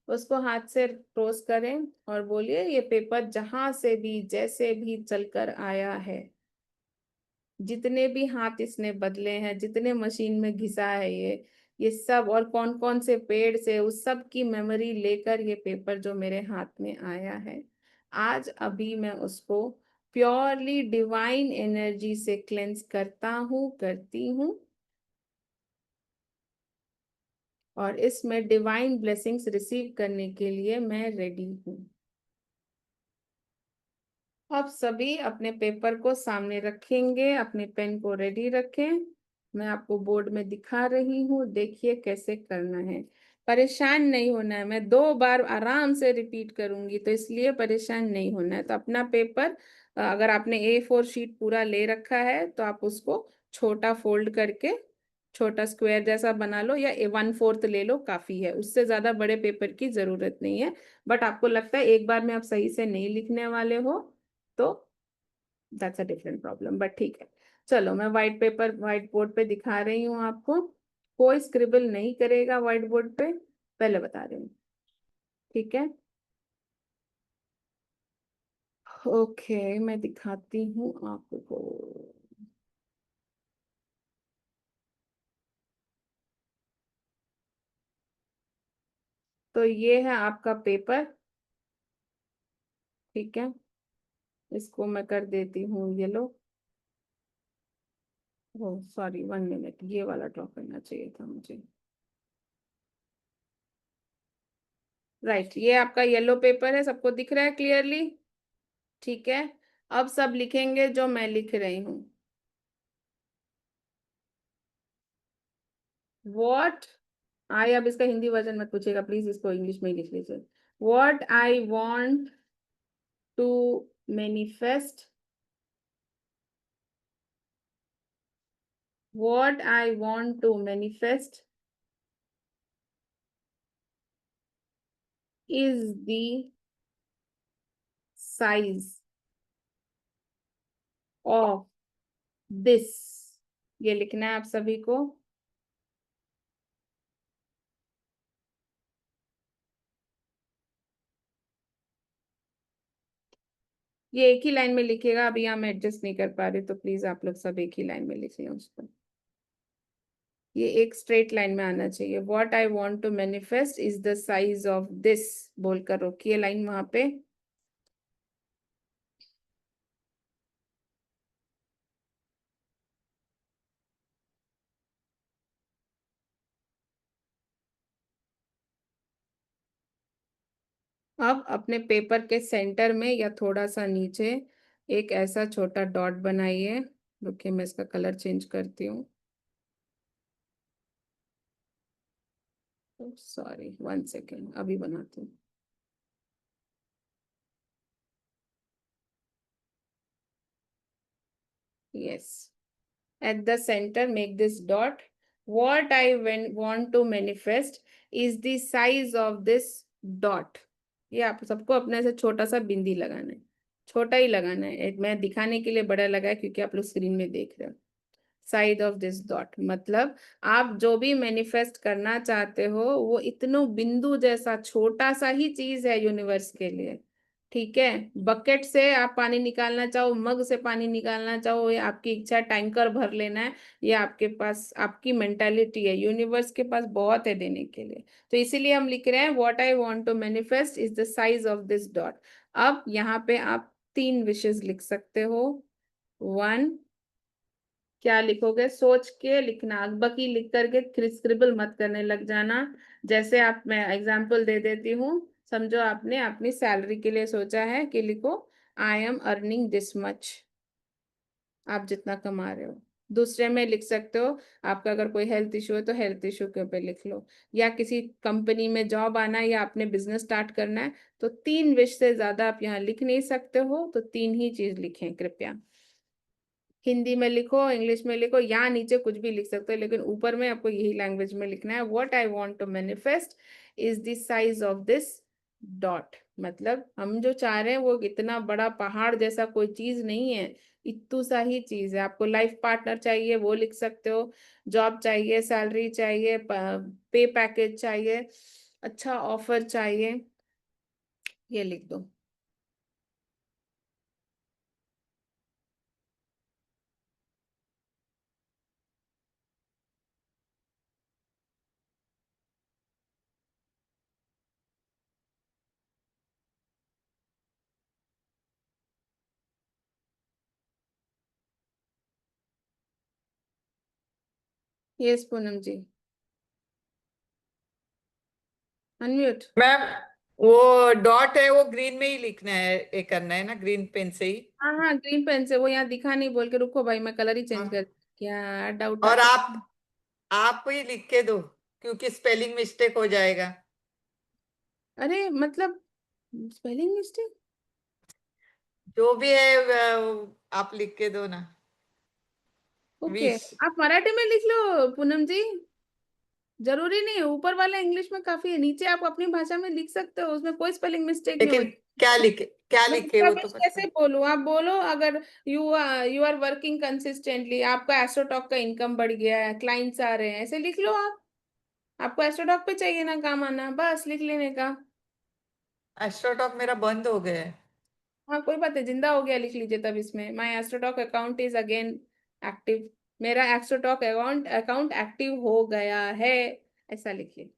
उसको हाथ से क्रॉस करें और बोलिए ये पेपर जहां से भी जैसे भी चलकर आया है, जितने भी हाथ इसने बदले हैं, जितने मशीन में घिसा है ये सब, और कौन कौन से पेड़ से, उस सब की मेमोरी लेकर ये पेपर जो मेरे हाथ में आया है, आज अभी मैं उसको प्योरली डिवाइन एनर्जी से क्लेंस करता हूँ, करती हूँ, और इसमें डिवाइन ब्लेसिंग्स रिसीव करने के लिए मैं रेडी हूँ। अब सभी अपने पेपर को सामने रखेंगे, अपने पेन को रेडी रखें। मैं आपको बोर्ड में दिखा रही हूँ, देखिए कैसे करना है। परेशान नहीं होना है, मैं 2 बार आराम से रिपीट करूंगी, तो इसलिए परेशान नहीं होना है। तो अपना पेपर, अगर आपने A4 शीट पूरा ले रखा है तो आप उसको छोटा फोल्ड करके छोटा स्क्वायर जैसा बना लो, या 1/4 ले लो, काफी है, उससे ज्यादा बड़े पेपर की जरूरत नहीं है। बट आपको लगता है एक बार में आप सही से नहीं लिखने वाले हो, तो that's a different problem, but ठीक है। चलो, मैं व्हाइट बोर्ड पे दिखा रही हूँ आपको। कोई स्क्रिबल नहीं करेगा व्हाइट बोर्ड पे, पहले बता रही हूँ, ठीक है? ओके, मैं दिखाती हूँ आपको। तो ये है आपका पेपर, ठीक है? इसको मैं कर देती हूँ येलो। ओ सॉरी, 1 मिनट, ये वाला ड्रॉ करना चाहिए था मुझे। राइट, ये आपका येलो पेपर है, सबको दिख रहा है क्लियरली? ठीक है, अब सब लिखेंगे जो मैं लिख रही हूँ। वॉट आई, अब इसका हिंदी वर्जन मत पूछेगा प्लीज, इसको इंग्लिश में ही लिख लीजिए। What I want to manifest, what I want to manifest is the size of this, ये लिखना है आप सभी को। ये एक ही लाइन में लिखेगा, अभी यहाँ मैं एडजस्ट नहीं कर पा रही, तो प्लीज आप लोग सब एक ही लाइन में लिख लें उसको। ये एक स्ट्रेट लाइन में आना चाहिए। What I want to manifest is the size of this, बोलकर रोकिए लाइन वहां पे। अब अपने पेपर के सेंटर में या थोड़ा सा नीचे एक ऐसा छोटा डॉट बनाइए। रुकिए, मैं इसका कलर चेंज करती हूँ। सॉरी, 1 सेकेंड, अभी बनाती हूँ। Yes, at the center make this dot. What I want to manifest is the size of this dot. ये आप सबको अपने से छोटा सा बिंदी लगाना है, छोटा ही लगाना है। मैं दिखाने के लिए बड़ा लगाया क्योंकि आप लोग स्क्रीन में देख रहे हो। साइड ऑफ दिस डॉट मतलब आप जो भी मैनिफेस्ट करना चाहते हो वो इतनो बिंदु जैसा छोटा सा ही चीज है यूनिवर्स के लिए, ठीक है? बकेट से आप पानी निकालना चाहो, मग से पानी निकालना चाहो, ये आपकी इच्छा, टैंकर भर लेना है, ये आपके पास आपकी मेंटालिटी है। यूनिवर्स के पास बहुत है देने के लिए, तो इसीलिए हम लिख रहे हैं what I want to manifest is the size of this dot. अब यहाँ पे आप 3 विशेस लिख सकते हो। 1, क्या लिखोगे? सोच के लिखना, अकबकी लिख करके स्क्रिबल मत करने लग जाना। जैसे आप, मैं एग्जांपल दे देती हूँ, समझो आपने अपनी सैलरी के लिए सोचा है कि लिखो I am earning this much, आप जितना कमा रहे हो। दूसरे में लिख सकते हो, आपका अगर कोई हेल्थ इशू है तो हेल्थ इशू के ऊपर लिख लो, या किसी कंपनी में जॉब आना है या आपने बिजनेस स्टार्ट करना है, तो 3 विश से ज्यादा आप यहाँ लिख नहीं सकते हो, तो 3 ही चीज लिखें कृपया। हिंदी में लिखो, इंग्लिश में लिखो, या नीचे कुछ भी लिख सकते हो, लेकिन ऊपर में आपको यही लैंग्वेज में लिखना है। What I want to manifest is the size of this dot, मतलब हम जो चाह रहे हैं वो इतना बड़ा पहाड़ जैसा कोई चीज नहीं है, इतू सा ही चीज है। आपको लाइफ पार्टनर चाहिए वो लिख सकते हो, जॉब चाहिए, सैलरी चाहिए, पे पैकेज चाहिए, अच्छा ऑफर चाहिए, ये लिख दो। यस पूनम जी, अनम्यूट। मैम वो डॉट है वो ग्रीन में ही लिखना है, ये करना है ना ग्रीन पेन से ही। हाँ हाँ, ग्रीन पेन से, वो यहाँ दिखा नहीं, बोल के रुको भाई, मैं कलर ही चेंज हाँ। कर, क्या डाउट और आता है? आप ही लिख के दो क्योंकि स्पेलिंग मिस्टेक हो जाएगा। अरे मतलब स्पेलिंग मिस्टेक? जो भी है आप लिख के दो ना। Okay, wish. आप मराठी में लिख लो पूनम जी, जरूरी नहीं है, ऊपर वाला इंग्लिश में काफी है, नीचे आप अपनी भाषा में लिख सकते हो, उसमें कोई स्पेलिंग मिस्टेक नहीं लेकिन होती। क्या मैं लिखे वो तो रमेश बता। कैसे बोलूं, आप बोलो, अगर यू आर वर्किंग कंसिस्टेंटली, आपका एस्ट्रोटॉक का इनकम बढ़ गया है, क्लाइंट्स आ रहे हैं, ऐसे लिख लो आप। आपको एस्ट्रोटॉक पे चाहिए ना काम आना, बस लिख लेने का। एस्ट्रोटॉक मेरा बंद हो गया है। हाँ कोई बात है, जिंदा हो गया लिख लीजिए तब, इसमें my Astrotalk account is again active, मेरा एस्ट्रोटॉक अकाउंट अकाउंट एक्टिव हो गया है, ऐसा लिखिए।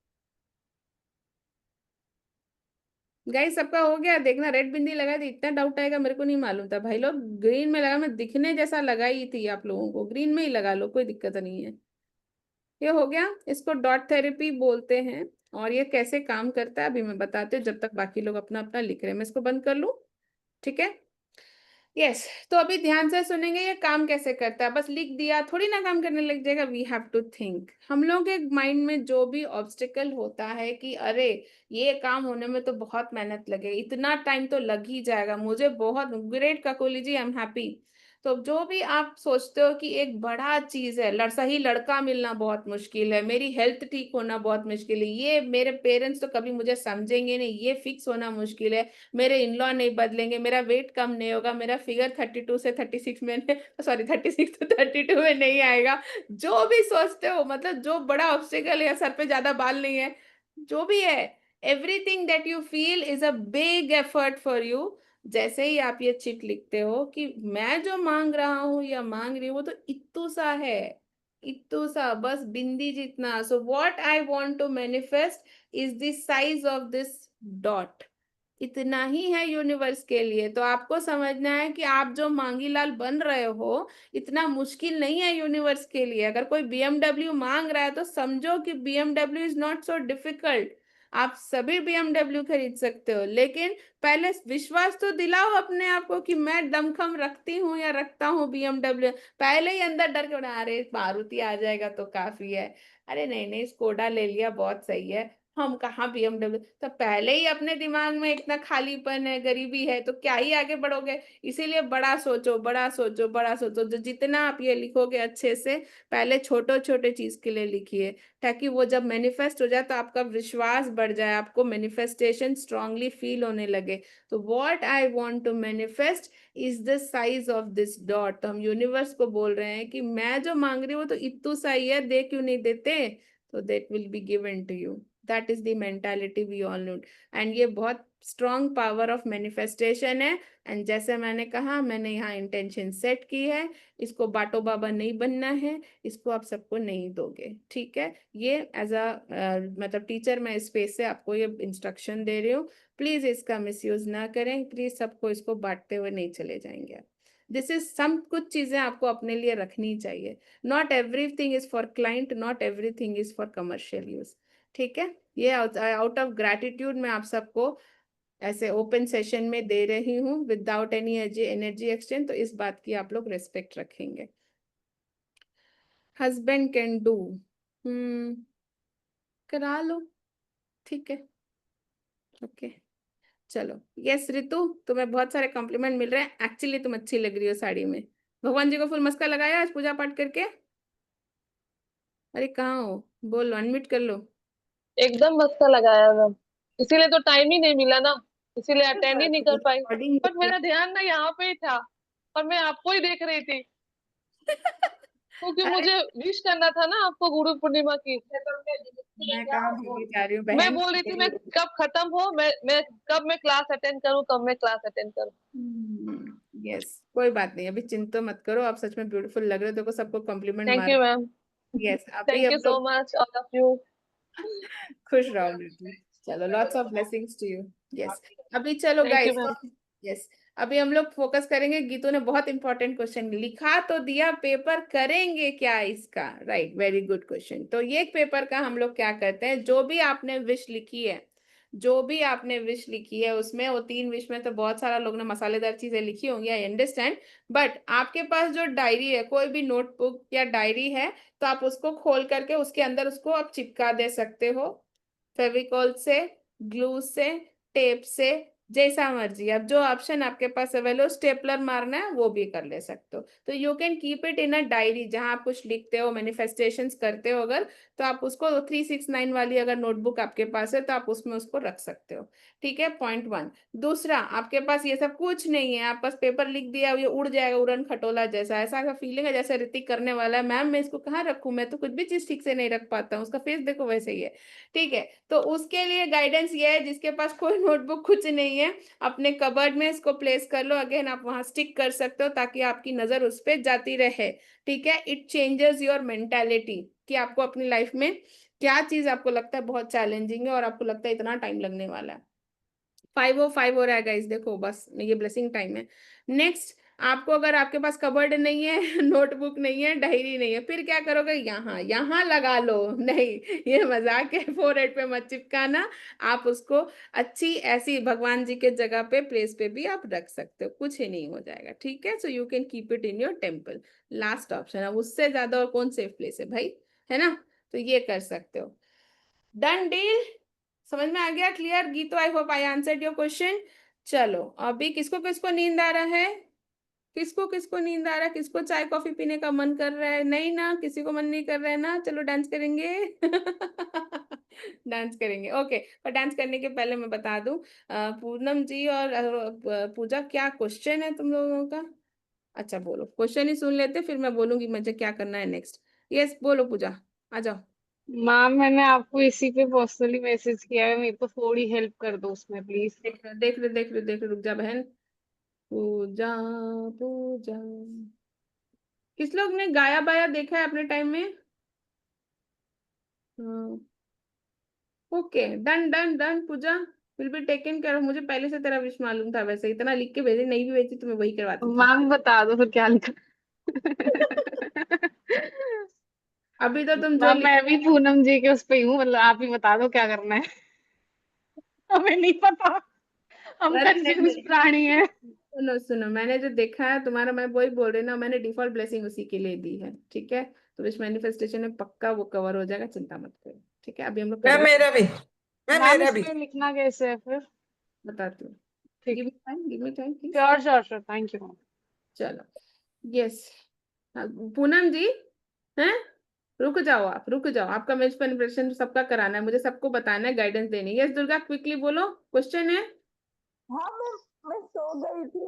गाइस सबका हो गया, देखना रेड बिंदी लगा दी, इतना डाउट आएगा मेरे को नहीं मालूम था भाई लोग, ग्रीन में लगा, मैं दिखने जैसा लगाई थी आप लोगों को, ग्रीन में ही लगा लो, कोई दिक्कत नहीं है। ये हो गया, इसको डॉट थेरेपी बोलते हैं, और ये कैसे काम करता है अभी मैं बताती हूँ, जब तक बाकी लोग अपना अपना लिख रहे हैं, मैं इसको बंद कर लूँ, ठीक है। यस, तो अभी ध्यान से सुनेंगे ये काम कैसे करता है, बस लिख दिया थोड़ी ना काम करने लग जाएगा, वी हैव टू थिंक। हम लोग के माइंड में जो भी ऑब्स्टिकल होता है कि अरे ये काम होने में तो बहुत मेहनत लगे, इतना टाइम तो लग ही जाएगा, मुझे बहुत great Kakoli ji, I am happy. तो जो भी आप सोचते हो कि एक बड़ा चीज है, सही लड़का मिलना बहुत मुश्किल है, मेरी हेल्थ ठीक होना बहुत मुश्किल है, ये मेरे पेरेंट्स तो कभी मुझे समझेंगे नहीं, ये फिक्स होना मुश्किल है, मेरे इन लॉ नहीं बदलेंगे, मेरा वेट कम नहीं होगा, मेरा फिगर 32 से 36 में, सॉरी 36 से 32 में नहीं आएगा, जो भी सोचते हो, मतलब जो बड़ा ऑब्स्टिकल है, सर पे ज्यादा बाल नहीं है, जो भी है, everything that you feel is a big effort for you. जैसे ही आप ये चिट लिखते हो कि मैं जो मांग रहा हूं या मांग रही हूँ वो तो इत्तू सा है, इत्तू सा, बस बिंदी जितना। So what I want to manifest is the size of this dot, इतना ही है यूनिवर्स के लिए। तो आपको समझना है कि आप जो मांगी लाल बन रहे हो इतना मुश्किल नहीं है यूनिवर्स के लिए। अगर कोई बीएमडब्ल्यू मांग रहा है तो समझो कि BMW is not so difficult, आप सभी बीएमडब्ल्यू खरीद सकते हो, लेकिन पहले विश्वास तो दिलाओ अपने आप को कि मैं दमखम रखती हूँ या रखता हूँ बीएमडब्ल्यू। पहले ही अंदर डर के बना, अरे मारुति आ जाएगा तो काफी है, अरे नहीं नहीं स्कोडा ले लिया बहुत सही है, हम कहाँ बीएमडब्ल्यू, तो पहले ही अपने दिमाग में इतना खालीपन है, गरीबी है, तो क्या ही आगे बढ़ोगे। इसीलिए बड़ा सोचो, बड़ा सोचो, बड़ा सोचो, जो जितना आप ये लिखोगे अच्छे से, पहले छोटे छोटे चीज के लिए लिखिए, ताकि वो जब मैनिफेस्ट हो जाए तो आपका विश्वास बढ़ जाए, आपको मैनिफेस्टेशन स्ट्रांगली फील होने लगे। तो what I want to manifest is the size of this dot, तो हम यूनिवर्स को बोल रहे हैं कि मैं जो मांग रही हूँ वो तो इतू सा ही है, दे क्यों नहीं देते, तो that will be given to you. That is the mentality we all need, and ये बहुत स्ट्रॉन्ग पावर ऑफ मैनिफेस्टेशन है। एंड जैसे मैंने कहा, मैंने यहाँ इंटेंशन सेट की है, इसको बाटो बाबा नहीं बनना है, इसको आप सबको नहीं दोगे, ठीक है। ये एज अ मतलब टीचर मैं स्पेस से आपको ये इंस्ट्रक्शन दे रही हूँ, प्लीज इसका मिसयूज ना करें, प्लीज सबको इसको बांटते हुए नहीं चले जाएंगे आप। दिस इज सम, कुछ चीजें आपको अपने लिए रखनी चाहिए, not everything is for client, not everything is for commercial use, ठीक है। ये आउट ऑफ ग्रैटिट्यूड मैं आप सबको ऐसे ओपन सेशन में दे रही हूँ विदाउट एनी एनर्जी एक्सचेंज, तो इस बात की आप लोग रेस्पेक्ट रखेंगे। हस्बैंड कैन डू, करा लो, ठीक है, ओके। चलो, यस रितु, तुम्हें बहुत सारे कॉम्प्लीमेंट मिल रहे हैं, एक्चुअली तुम अच्छी लग रही हो साड़ी में। भगवान जी को फुल मस्का लगाया आज पूजा पाठ करके? अरे कहाँ हो, बोलो, अनम्यूट कर लो। एकदम मस्त लगाया मैम, इसीलिए तो टाइम ही नहीं मिला ना, इसीलिए अटेंड ही नहीं कर पाई। रिकॉर्डिंग बट मेरा ध्यान ना यहाँ पे ही था और मैं आपको ही देख रही थी, क्योंकि अरे मुझे विश करना था ना आपको गुरु पूर्णिमा की। मैं कहाँ भूली जा रही हूँ मैं बहन। बोल रही थी मैं कब खत्म हो, मैं कब मैं क्लास अटेंड करूँ, कब मैं क्लास अटेंड करूँ। यस, कोई बात नहीं, अभी चिंता मत करो, आप सच में ब्यूटीफुल लग रहे हो, देखो सबको कॉम्प्लीमेंट थैंक मार। You ma'am. यस, अभी थैंक हम यू सो लोग मच ऑल ऑफ यू। खुश रहो बेटी। चलो, lots of blessings to you. Yes, अभी चलो thank you guys. Ma'am. Yes, अभी हम लोग फोकस करेंगे। गीतू ने बहुत इंपॉर्टेंट क्वेश्चन लिखा तो दिया, पेपर करेंगे क्या इसका? Right, very good question. तो ये पेपर का हम लोग क्या करते हैं, जो भी आपने विश लिखी है, जो भी आपने विश लिखी है उसमें, वो 3 विश में तो बहुत सारा लोग ने मसालेदार चीजें लिखी होंगी, आई अंडरस्टैंड, बट आपके पास जो डायरी है, कोई भी नोटबुक या डायरी है, तो आप उसको खोल करके उसके अंदर उसको आप चिपका दे सकते हो, फेविकॉल से, ग्लू से, टेप से, जैसा मर्जी। अब जो ऑप्शन आपके पास अवेलेबल हो, स्टेपलर मारना है वो भी कर ले सकते हो। तो you can keep it in a diary, जहां आप कुछ लिखते हो, मैनिफेस्टेशंस करते हो अगर, तो आप उसको 369 वाली अगर नोटबुक आपके पास है तो आप उसमें उसको रख सकते हो। ठीक है, पॉइंट 1। दूसरा, आपके पास ये सब कुछ नहीं है, आप बस पेपर लिख दिया, ये उड़ जाएगा उड़न खटोला जैसा, ऐसा ऐसा फीलिंग है जैसे ऋतिक करने वाला है, मैम मैं इसको कहाँ रखूं, मैं तो कुछ भी चीज ठीक से नहीं रख पाता हूँ, उसका फेस देखो वैसे ही है। ठीक है, तो उसके लिए गाइडेंस ये है, जिसके पास कोई नोटबुक कुछ नहीं है, अपने कबर्ड में इसको प्लेस कर लो, अगेन आप वहां स्टिक कर सकते हो ताकि आपकी नजर उस पर जाती रहे। ठीक है, इट चेंजेस योर मेंटालिटी, कि आपको अपनी लाइफ में क्या चीज आपको लगता है बहुत चैलेंजिंग है और आपको लगता है इतना टाइम लगने वाला है। 5:05 हो रहा है गाइस, देखो बस ये ब्लेसिंग टाइम है। नेक्स्ट, आपको अगर आपके पास कबर्ड नहीं है, नोटबुक नहीं है, डायरी नहीं है, फिर क्या करोगे, यहाँ यहाँ लगा लो। नहीं, ये मजाक है, फोरहेड पे मत चिपकाना, आप उसको अच्छी ऐसी भगवान जी के जगह पे, प्लेस पे भी आप रख सकते हो, कुछ ही नहीं हो जाएगा। ठीक है, so you can keep it in your temple. Last option है, उससे ज्यादा और कौन सेफ प्लेस है भाई, है ना? तो ये कर सकते हो। डन डील, समझ में आ गया? क्लियर गीतो? I hope I answered your question. चलो, अभी किसको किसको नींद आ रहा है? किसको किसको नींद आ रहा है? किसको चाय कॉफी पीने का मन कर रहा है? नहीं ना, किसी को मन नहीं कर रहा है ना? चलो डांस करेंगे। डांस करेंगे, ओके। पर डांस करने के पहले मैं बता दूं, पूनम जी और पूजा, क्या क्वेश्चन है तुम लोगों का? अच्छा बोलो, क्वेश्चन ही सुन लेते, फिर मैं बोलूंगी मुझे क्या करना है नेक्स्ट। यस, बोलो पूजा, आ जाओ। मैम मैंने आपको इसी पे पर्सनली मैसेज किया है, मेरे को थोड़ी हेल्प कर दो उसमें प्लीज। देख लो देख लो देख लो देख लो, रुक जा बहन। पूजा, पूजा, किस लोग ने गाया बाया देखा है अपने टाइम में? Okay, done done done, Pooja will be taken care of. मुझे पहले से तेरा विश मालूम था, वैसे इतना लिख के भेजी, नहीं भी भेजी तो मैं वही करवाती थी। मैम बता दो फिर क्या लिखा। अभी तो तुम जो मैम मैं भी पूनम जी के उस पे ही हूँ, मतलब आप ही बता दो क्या करना है। हमें नहीं पता, हम अरे नहीं कंफ्यूज नहीं, प्राणी हैं। सुनो सुनो, मैंने जो देखा है तुम्हारा, मैं वही बोल रही ना, मैंने डिफॉल्ट ब्लेसिंग उसी के लिए दी है। ठीक है, तो विश मैनिफेस्टेशन में पक्का वो कवर हो जाएगा, चिंता मत करो। ठीक है, अभी हम लोग मैं करेंगे, मेरा भी मैं मैम मेरा इस भी पे लिखना कैसे है फिर? बताती हूँ। ठीक, give me time, give me time please. Sure sure sure, thank you ma'am. चलो, यस, पूनम जी, हैं? रुक जाओ, आप रुक जाओ, आपका मेज पर इम्प्रेशन सबका कराना है, मुझे सबको बताना है, गाइडेंस देनी है। यस दुर्गा, क्विकली बोलो, क्वेश्चन है। हाँ मैं सो गई थी,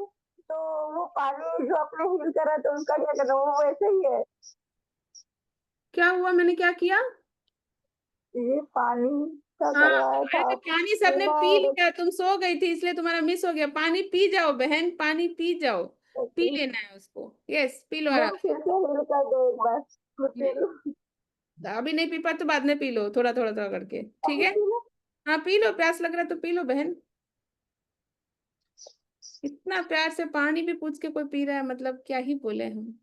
तो वो पानी जो आपने हील करा तो उसका क्या करना, वो वैसे ही है? क्या हुआ, मैंने क्या किया? ये पानी का हाँ, करवाया अरे था तो पानी सबने पूना पी और लिया, तुम सो गई थी इसलिए तुम्हारा मिस हो गया। पानी पी जाओ बहन, पानी पी जाओ, पी लेना है उसको। यस, पी लो मैम आराम फिर से हील कर दो एक बार, खुद से। P low. अभी नहीं पी पा तो बाद में पी लो, थोड़ा थोड़ा थोड़ा करके, ठीक अभी है? P low. हाँ पी लो, प्यास लग रहा है तो पी लो बहन। इतना प्यार से पानी भी पूछ के कोई पी रहा है, मतलब क्या ही बोले हम।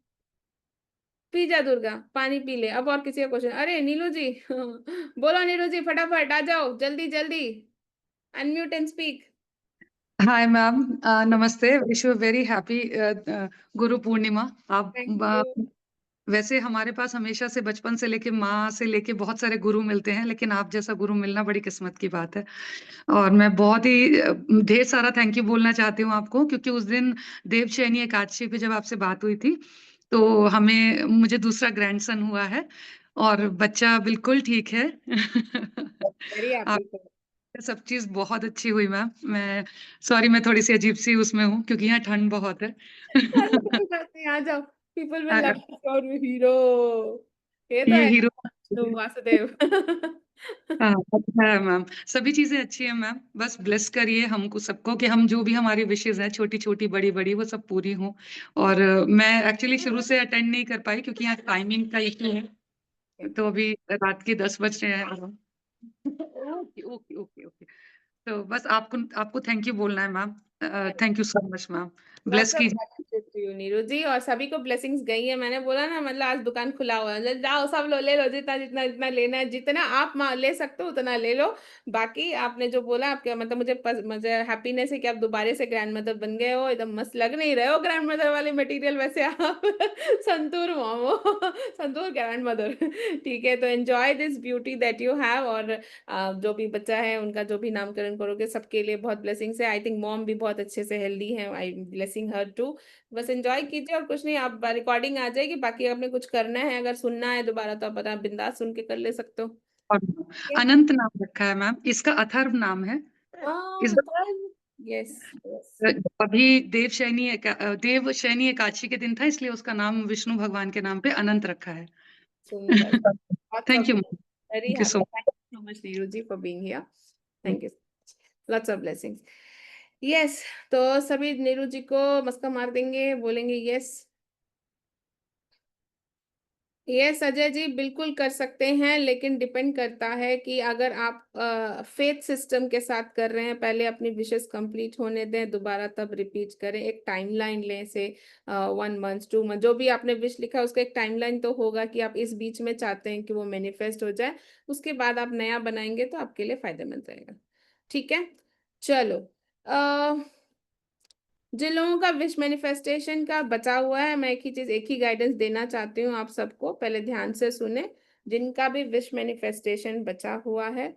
पी जा दुर्गा, पानी पी ले। अब और किसी का क्वेश्चन? अरे नीलू जी, बोलो नीलू जी, फटाफट आ जाओ, जल्दी जल्दी, unmute and speak. Hi ma'am, नमस्ते। Wish you very happy Guru पूर्णिमा। आप थैंक यू। वैसे हमारे पास हमेशा से बचपन से लेके माँ से लेके बहुत सारे गुरु मिलते हैं, लेकिन आप जैसा गुरु मिलना बड़ी किस्मत की बात है। और मैं बहुत ही ढेर सारा थैंक यू बोलना चाहती हूँ आपको, क्योंकि उस दिन देवशयनी एकादशी पे जब आपसे बात हुई थी, तो मुझे दूसरा ग्रैंडसन हुआ है और बच्चा बिल्कुल ठीक है। Very happy. सब चीज बहुत अच्छी हुई मैम। सॉरी, मैं थोड़ी सी अजीब सी उसमें हूँ क्योंकि यहाँ ठंड बहुत है। कोई बात नहीं, आ जाओ, people will love your hero. ये तो ये है हीरो तो वासुदेव। हाँ, है मैम, सभी चीजें अच्छी हैं मैम, बस ब्लेस करिए हमको सबको कि हम जो भी हमारी विशेष है छोटी छोटी बड़ी बड़ी वो सब पूरी हों। और मैं एक्चुअली शुरू से अटेंड नहीं कर पाई क्योंकि यहाँ टाइमिंग का इशू है, तो अभी रात के 10 बज रहे हैं। Okay okay okay okay. तो बस आपको आपको थैंक यू बोलना है ma'am, thank you so much ma'am, bless Lots of कीजिए। gratitude to you, नीरू जी। और सभी को ब्लेसिंग्स गई है, मैंने बोला ना, मतलब आज दुकान खुला हुआ है, जाओ सब लो, ले लो जितना जितना जितना लेना है, जितना आप ले सकते हो उतना ले लो। बाकी आपने जो बोला, आपके मतलब मुझे हैप्पीनेस है कि आप दोबारा से ग्रैंड मदर बन गए हो, एकदम मस्त लग नहीं रहे हो ग्रैंड मदर वाले मटेरियल वैसे आप संतूर मॉम हो, संतूर ग्रैंड मदर। ठीक है, तो enjoy this beauty that you have. और जो भी बच्चा है उनका जो भी नामकरण करोगे, सबके लिए बहुत ब्लेसिंग्स है। आई थिंक मॉम भी बहुत अच्छे से हेल्दी है, आई ब्लेसिंग हर टू। बस एंजॉय कीजिए और कुछ नहीं, आप रिकॉर्डिंग आ जाएगी, बाकी आपने कुछ करना है, अगर सुनना है दोबारा तो आप बता, बिंदास सुन के कर ले सकते हो। और अनंत नाम रखा है मैम, इसका अथर्व नाम है। इस यस यस। अभी देवशयनी एकादशी के दिन था, इसलिए उसका नाम विष्णु भगवान के नाम पे अनंत रखा है। सुंदर। Thank you, very thank you so happy, thank you so much Neeru ji for being here. Thank you, lots of blessings. Yes, तो सभी नीरू जी को मस्का मार देंगे, बोलेंगे यस। यस अजय जी, बिल्कुल कर सकते हैं, लेकिन डिपेंड करता है कि अगर आप फेथ सिस्टम के साथ कर रहे हैं, पहले अपनी विशेस कंप्लीट होने दें, दोबारा तब रिपीट करें। एक टाइमलाइन लें, से 1 मंथ 2 मंथ जो भी आपने विश लिखा है उसका एक टाइमलाइन तो होगा कि आप इस बीच में चाहते हैं कि वो मैनिफेस्ट हो जाए। उसके बाद आप नया बनाएंगे तो आपके लिए फायदेमंद रहेगा। ठीक है, चलो। जिन लोगों का विश मैनिफेस्टेशन का बचा हुआ है, मैं एक ही गाइडेंस देना चाहती हूँ आप सबको, पहले ध्यान से सुने। जिनका भी विश मैनिफेस्टेशन बचा हुआ है,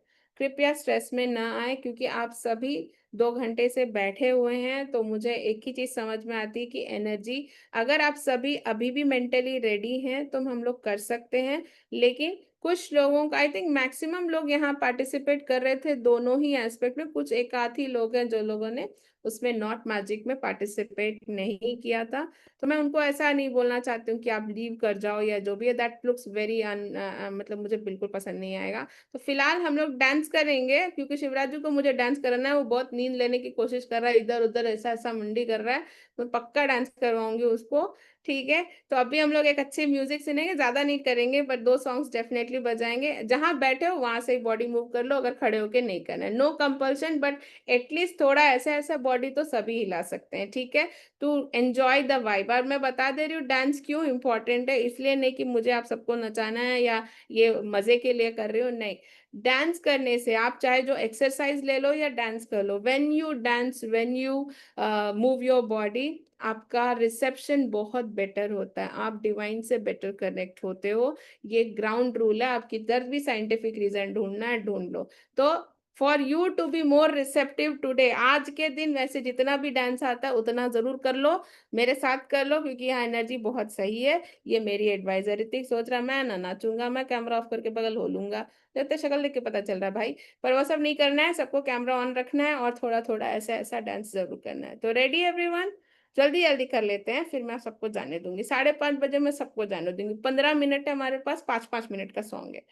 कृपया स्ट्रेस में ना आए, क्योंकि आप सभी 2 घंटे से बैठे हुए हैं। तो मुझे एक ही चीज समझ में आती है कि एनर्जी, अगर आप सभी अभी भी मेंटली रेडी हैं तो हम लोग कर सकते हैं। लेकिन कुछ लोगों का, आई थिंक मैक्सिमम लोग यहाँ पार्टिसिपेट कर रहे थे दोनों ही एस्पेक्ट में, कुछ एक आध ही लोग हैं जो लोगों ने उसमें नॉट मैजिक में पार्टिसिपेट नहीं किया था। तो मैं उनको ऐसा नहीं बोलना चाहती हूँ कि आप लीव कर जाओ या जो भी है, दैट लुक्स वेरी मतलब मुझे बिल्कुल पसंद नहीं आएगा। तो फिलहाल हम लोग डांस करेंगे, क्योंकि शिवराज जी को मुझे डांस करना है, वो बहुत नींद लेने की कोशिश कर रहा है, इधर उधर ऐसा ऐसा मुंडी कर रहा है, मैं पक्का डांस करवाऊंगी उसको। ठीक है, तो अभी हम लोग एक अच्छे म्यूजिक सुनेंगे, ज्यादा नहीं करेंगे, बट 2 सॉन्ग्स डेफिनेटली बजाएंगे। जहां बैठे हो वहां से ही बॉडी मूव कर लो, अगर खड़े होके नहीं करना है, नो कंपल्शन, बट एटलीस्ट थोड़ा ऐसा ऐसा बॉडी तो सभी हिला सकते हैं। ठीक है, टू एंजॉय द वाइब। और मैं बता दे रही हूँ डांस क्यों इंपॉर्टेंट है, इसलिए नहीं कि मुझे आप सबको नचाना है या ये मजे के लिए कर रही हो, नहीं। डांस करने से आप चाहे जो एक्सरसाइज ले लो या डांस कर लो, when you dance, when you move your body, आपका रिसेप्शन बहुत बेटर होता है, आप डिवाइन से बेटर कनेक्ट होते हो। ये ग्राउंड रूल है, आपकी तरफ भी साइंटिफिक रीजन ढूंढना है, ढूंढ लो। तो for you to be more receptive today, आज के दिन वैसे जितना भी डांस आता है उतना जरूर कर लो, मेरे साथ कर लो, क्योंकि यहाँ एनर्जी बहुत सही है। ये मेरी एडवाइस है। ऋतिक सोच रहा मैं ना नाचूंगा, मैं कैमरा ऑफ करके बगल हो लूंगा, जब शक्ल देख के पता चल रहा है भाई। पर वो सब नहीं करना है, सबको कैमरा ऑन रखना है और थोड़ा थोड़ा ऐसा ऐसा डांस जरूर करना है। तो रेडी एवरीवन, जल्दी जल्दी कर लेते हैं, फिर मैं सबको जाने दूंगी। 5:30 बजे मैं सबको जाने दूंगी। 15 मिनट है हमारे पास, 5-5 मिनट का सॉन्ग है।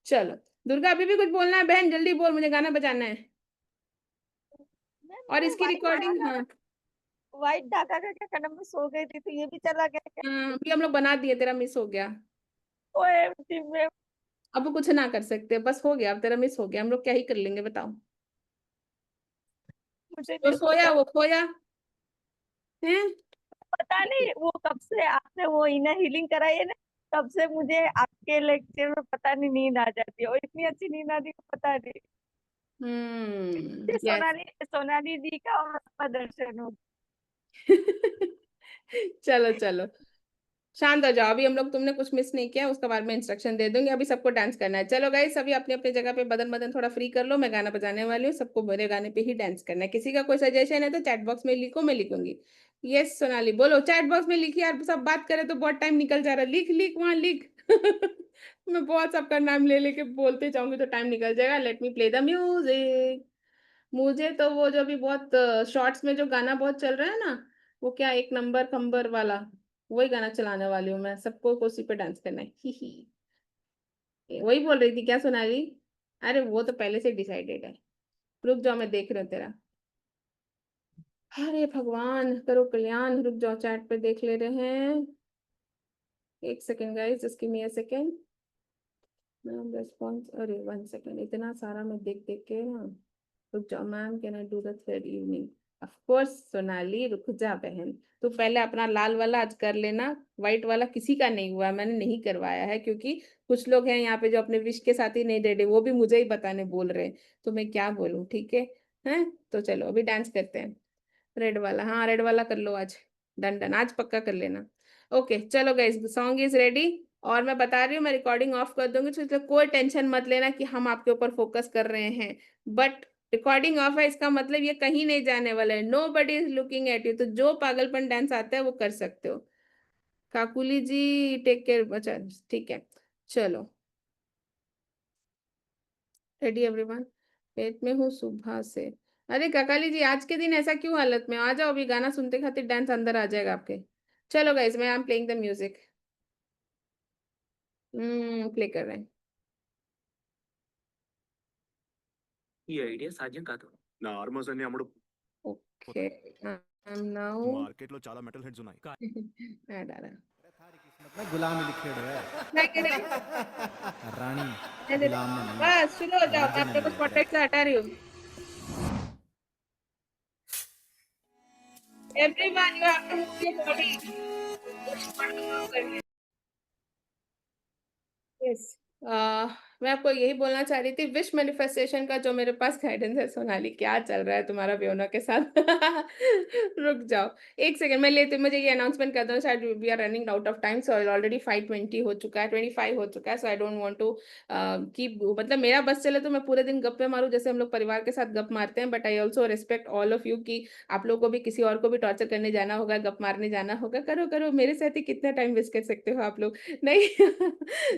चलो दुर्गा, अभी भी कुछ बोलना है बहन, जल्दी बोल, मुझे गाना बजाना है। और इसकी रिकॉर्डिंग, हाँ व्हाइट धागा का क्या करना, मैं सो गई थी तो ये भी चला गया क्या? अभी हम लोग बना दिए, तेरा मिस हो गया। OMG में अब कुछ ना कर सकते, बस हो गया, अब तेरा मिस हो गया, हम लोग क्या ही कर लेंगे बताओ। मुझे तो नहीं सोया पता, वो खोया है। पता नहीं वो कब से आपने वो इनर हीलिंग कराई है ना, तब से मुझे आपके लेक्चर में पता नहीं नींद आ जाती है, और इतनी अच्छी नींद आती है पता नहीं। यस। सोनाली सोनाली दी का और आपका दर्शन हो। चलो चलो, शांत हो जाओ, अभी हम लोग, तुमने कुछ मिस नहीं किया, उसके बाद में इंस्ट्रक्शन दे दूंगी। अभी सबको डांस करना है। चलो गाइस, सभी अपनी अपनी जगह पे बदन बदन थोड़ा फ्री कर लो, मैं गाना बजाने वाली हूँ, सबको मेरे गाने पे ही डांस करना है। किसी का कोई सजेशन है तो चैट बॉक्स में लिखो, मैं लिखूंगी। यस सोनाली बोलो, चैट बॉक्स में लिखिए यार, सब बात करें तो बहुत टाइम निकल जा रहा है, लिख लिख वहां लिख। मैं बहुत सबका नाम ले लेके बोलते जाऊंगी तो टाइम निकल जाएगा। Let me play the music. मुझे तो वो जो भी बहुत शॉर्ट्स में जो गाना बहुत चल रहा है ना, वो क्या, एक नंबर खंबर वाला, वही गाना चलाने वाली हूँ मैं, सबको उसी पे डांस करना है। ही ही। वही बोल रही थी क्या सोनाली? अरे वो तो पहले से डिसाइडेड है। रुक जाओ, मैं देख रही हूँ तेरा। अरे भगवान करो कल्याण, रुक जाओ चैट पे देख ले रहे हैं। एक second guys, just give me a second. Ma'am response, अरे 1 सेकेंड, इतना सारा मैं देख देख के ना। रुक जाओ ma'am, can I do the third evening? Of course Sonali, रुक जा बहन। तू पहले अपना लाल वाला आज कर लेना, व्हाइट वाला किसी का नहीं हुआ, मैंने नहीं करवाया है, क्योंकि कुछ लोग हैं यहाँ पे जो अपने विश के साथ ही नहीं रेडी, वो भी मुझे ही बताने बोल रहे हैं, तो मैं क्या बोलूँ? ठीक है। हैं तो चलो अभी डांस करते हैं। रेड वाला, हाँ रेड वाला कर लो आज। डन डन, आज पक्का कर लेना। ओके चलो गाइस, सॉन्ग इज रेडी। और मैं बता रही हूँ, मैं रिकॉर्डिंग ऑफ कर दूंगी, तो इसलिए कोई टेंशन मत लेना कि हम आपके ऊपर फोकस कर रहे हैं। बट रिकॉर्डिंग ऑफ है, इसका मतलब ये कहीं नहीं जाने वाला है। Nobody is looking at you, तो जो पागलपन डांस आता है वो कर सकते हो। काकुली जी टेक केयर। अच्छा ठीक है, चलो रेडी एवरीवन। पेट में हूँ सुबह से। अरे काकाली जी, आज के दिन ऐसा क्यों हालत में? आ जाओ, अभी गाना सुनते खातिर डांस अंदर आ जाएगा आपके। चलो गाइस, मैं I am playing the music. Play कर रहे हैं। ఈ ఐడియా సాధ్యం కాదు. నా ఆర్మోస్ అన్ని అమ్ముడు ఓకే ఐ యామ్ నౌ మార్కెట్లో చాలా మెటల్ హెడ్స్ ఉన్నాయి. डाला में गुलाम लिखे है मैं कह रही रानी हूँ, गुलाम में नहीं बस शुरू हो जाओ, मैं राजा अपने को नहीं स्पॉटलाइट से हटा रही हूँ। Everyone you have to move your body. Yes, मैं आपको यही बोलना चाह रही थी, विश मैनिफेस्टेशन का जो मेरे पास गाइडेंस है। सोनाली क्या चल रहा है तुम्हारा ब्योना के साथ? रुक जाओ एक सेकंड, मैं लेती हूँ, मुझे ये अनाउंसमेंट कर दो, शायद we are running out of time, so already 5:20 हो चुका है, 25 हो चुका है, so I don't want to keep, मतलब मेरा बस चले तो मैं पूरे दिन गप्पे मारूं जैसे हम लोग परिवार के साथ गप मारते हैं, but I also respect all of you कि आप लोगों को भी किसी और को भी टॉर्चर करने जाना होगा, गप मारने जाना होगा, करो करो, मेरे साथ ही कितना टाइम वेस्ट कर सकते हो आप लोग? नहीं।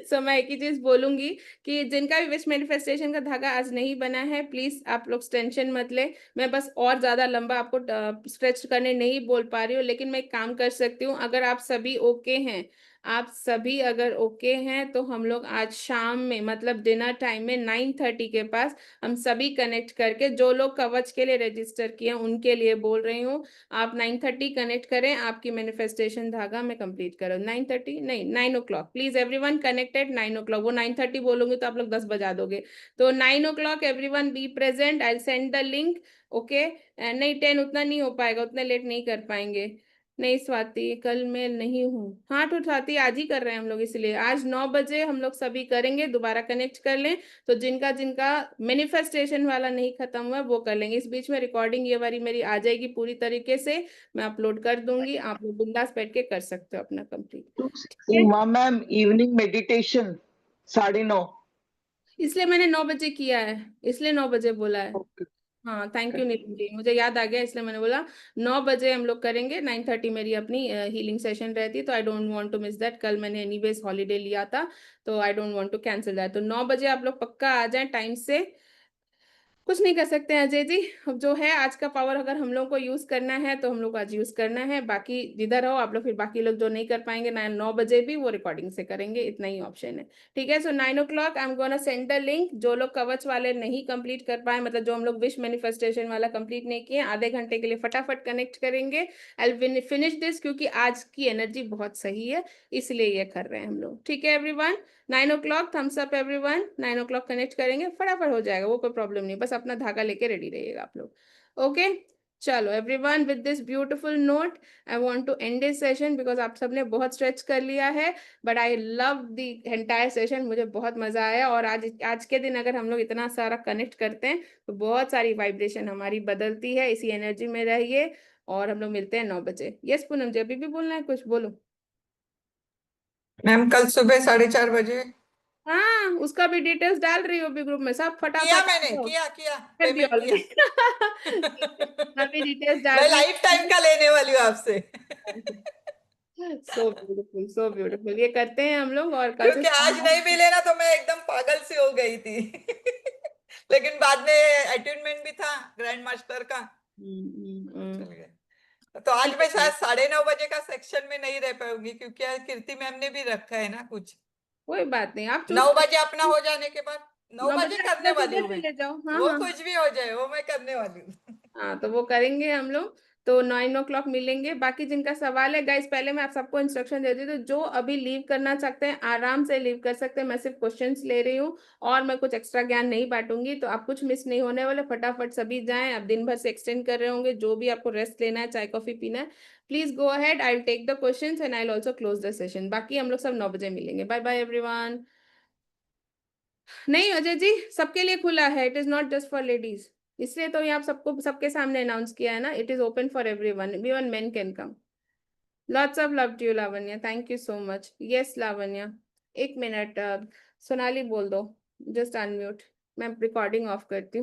सो मैं एक ही चीज बोलूंगी कि जिनका भी विश मैनिफेस्टेशन का धागा आज नहीं बना है, प्लीज आप लोग टेंशन मत ले। मैं बस और ज्यादा लंबा आपको स्ट्रेच करने नहीं बोल पा रही हूँ, लेकिन मैं एक काम कर सकती हूँ, अगर आप सभी ओके हैं, आप सभी अगर ओके हैं, तो हम लोग आज शाम में, मतलब डिनर टाइम में 9:30 के पास हम सभी कनेक्ट करके, जो लोग कवच के लिए रजिस्टर किए उनके लिए बोल रही हूँ, आप 9:30 कनेक्ट करें, आपकी मैनिफेस्टेशन धागा मैं कंप्लीट करूँ। 9:30 नहीं, 9 o'clock, please everyone connected 9 o'clock। वो 9:30 बोलूंगी तो आप लोग 10 बजा दोगे, तो 9 o'clock everyone be present. I send the link. Okay नहीं 10 उतना नहीं हो पाएगा, उतने लेट नहीं कर पाएंगे। नहीं स्वाति, कल मैं नहीं हूँ। हाँ तो स्वाति आज ही कर रहे हैं हम लोग, इसलिए आज 9 बजे हम लोग सभी करेंगे, दोबारा कनेक्ट कर लें, तो जिनका जिनका मैनिफेस्टेशन वाला नहीं खत्म हुआ वो कर लेंगे। इस बीच में रिकॉर्डिंग ये वाली मेरी आ जाएगी पूरी तरीके से, मैं अपलोड कर दूंगी, आप लोग बिंदास बैठ के कर सकते हो अपना complete. Uma ma'am evening meditation 9:30 इसलिए मैंने 9 बजे किया है, इसलिए 9 बजे बोला है। हाँ थैंक यू नीलम जी, मुझे याद आ गया, इसलिए मैंने बोला 9 बजे हम लोग करेंगे। 9:30 मेरी अपनी हीलिंग सेशन रहती है, तो I don't want to miss that. कल मैंने एनीवेज हॉलीडे लिया था, तो I don't want to cancel that. तो 9 बजे आप लोग पक्का आ जाएं टाइम से। कुछ नहीं कर सकते हैं अजय जी, अब जो है आज का पावर अगर हम लोग को यूज करना है तो हम लोग को आज यूज करना है, बाकी जिधर हो आप लोग, फिर बाकी लोग जो नहीं कर पाएंगे 9 बजे भी वो रिकॉर्डिंग से करेंगे, इतना ही ऑप्शन है। ठीक है, सो 9 o'clock I am gonna send the link. जो लोग कवच वाले नहीं कंप्लीट कर पाए, मतलब जो हम लोग विश मैनिफेस्टेशन वाला कंप्लीट नहीं किए, आधे घंटे के लिए फटाफट कनेक्ट करेंगे। आई विल फिनिश दिस, क्योंकि आज की एनर्जी बहुत सही है, इसलिए ये कर रहे हैं हम लोग। ठीक है everyone, 9 o'clock thumbs up everyone, 9 o'clock connect करेंगे, फटाफट हो जाएगा, वो कोई प्रॉब्लम नहीं, बस अपना धागा लेके रेडी रहिएगा आप लोग। ओके चलो everyone, with this beautiful note I want to end this session, because आप सबने बहुत स्ट्रेच कर लिया है, but I love the entire session, मुझे बहुत मजा आया। और आज के दिन अगर हम लोग इतना सारा कनेक्ट करते हैं तो बहुत सारी वाइब्रेशन हमारी बदलती है, इसी एनर्जी में रहिए, और हम लोग मिलते हैं 9 बजे। यस पूनम जी, अभी भी बोलना है कुछ? बोलो मैम, कल सुबह 4:30 बजे हाँ, उसका भी डिटेल्स डाल रही हो भी ग्रुप में, सब किया, फटाफट मैंने करो। किया कर दिया पेमेंट किया। ऑलरेडी। अभी डिटेल्स डाल मैं रही लाइफ टाइम का लेने वाली हूँ आपसे। सो ब्यूटीफुल, सो ब्यूटीफुल, ये करते हैं हम लोग। और कल से क्योंकि आज नहीं मिले ना तो मैं एकदम पागल सी हो गई थी। लेकिन बाद में अटेन्मेंट भी था ग्रैंड मास्टर का, चल गए। तो आज मैं शायद 9:30 बजे का सेक्शन में नहीं रह पाऊंगी, क्योंकि आज कीर्ति मैम ने भी रखा है ना कुछ। कोई बात नहीं, आप 9 बजे अपना हो जाने के बाद 9 9 बजे बजे करने अपना वाली हूँ सुबह मैं। ले जाओ। हाँ वो हाँ कुछ भी हो जाए वो मैं करने वाली हूँ। हाँ, तो वो करेंगे हम लोग। तो 9 o'clock मिलेंगे। बाकी जिनका सवाल है गाइस, पहले मैं आप सबको इंस्ट्रक्शन दे दी, तो जो अभी लीव करना चाहते हैं आराम से लीव कर सकते हैं। मैं सिर्फ क्वेश्चंस ले रही हूँ और मैं कुछ एक्स्ट्रा ज्ञान नहीं बांटूंगी, तो आप कुछ मिस नहीं होने वाले। फटाफट सभी जाएं। आप दिन भर से एक्सटेंड कर रहे होंगे, जो भी आपको रेस्ट लेना है, चाय कॉफी पीना है, please go ahead. I will take the questions and I will also close the session. बाकी हम लोग सब 9 बजे मिलेंगे। Bye bye everyone. नहीं अजय जी, सबके लिए खुला है, it is not just for ladies, इसलिए तो यहाँ सबको सबके सामने अनाउंस किया है ना। It is open for everyone, even men can come. Lots of love to you Lavanya, thank you so much. Yes Lavanya, एक मिनट, सोनाली बोल दो, जस्ट अनम्यूट, मैं रिकॉर्डिंग ऑफ करती हूँ।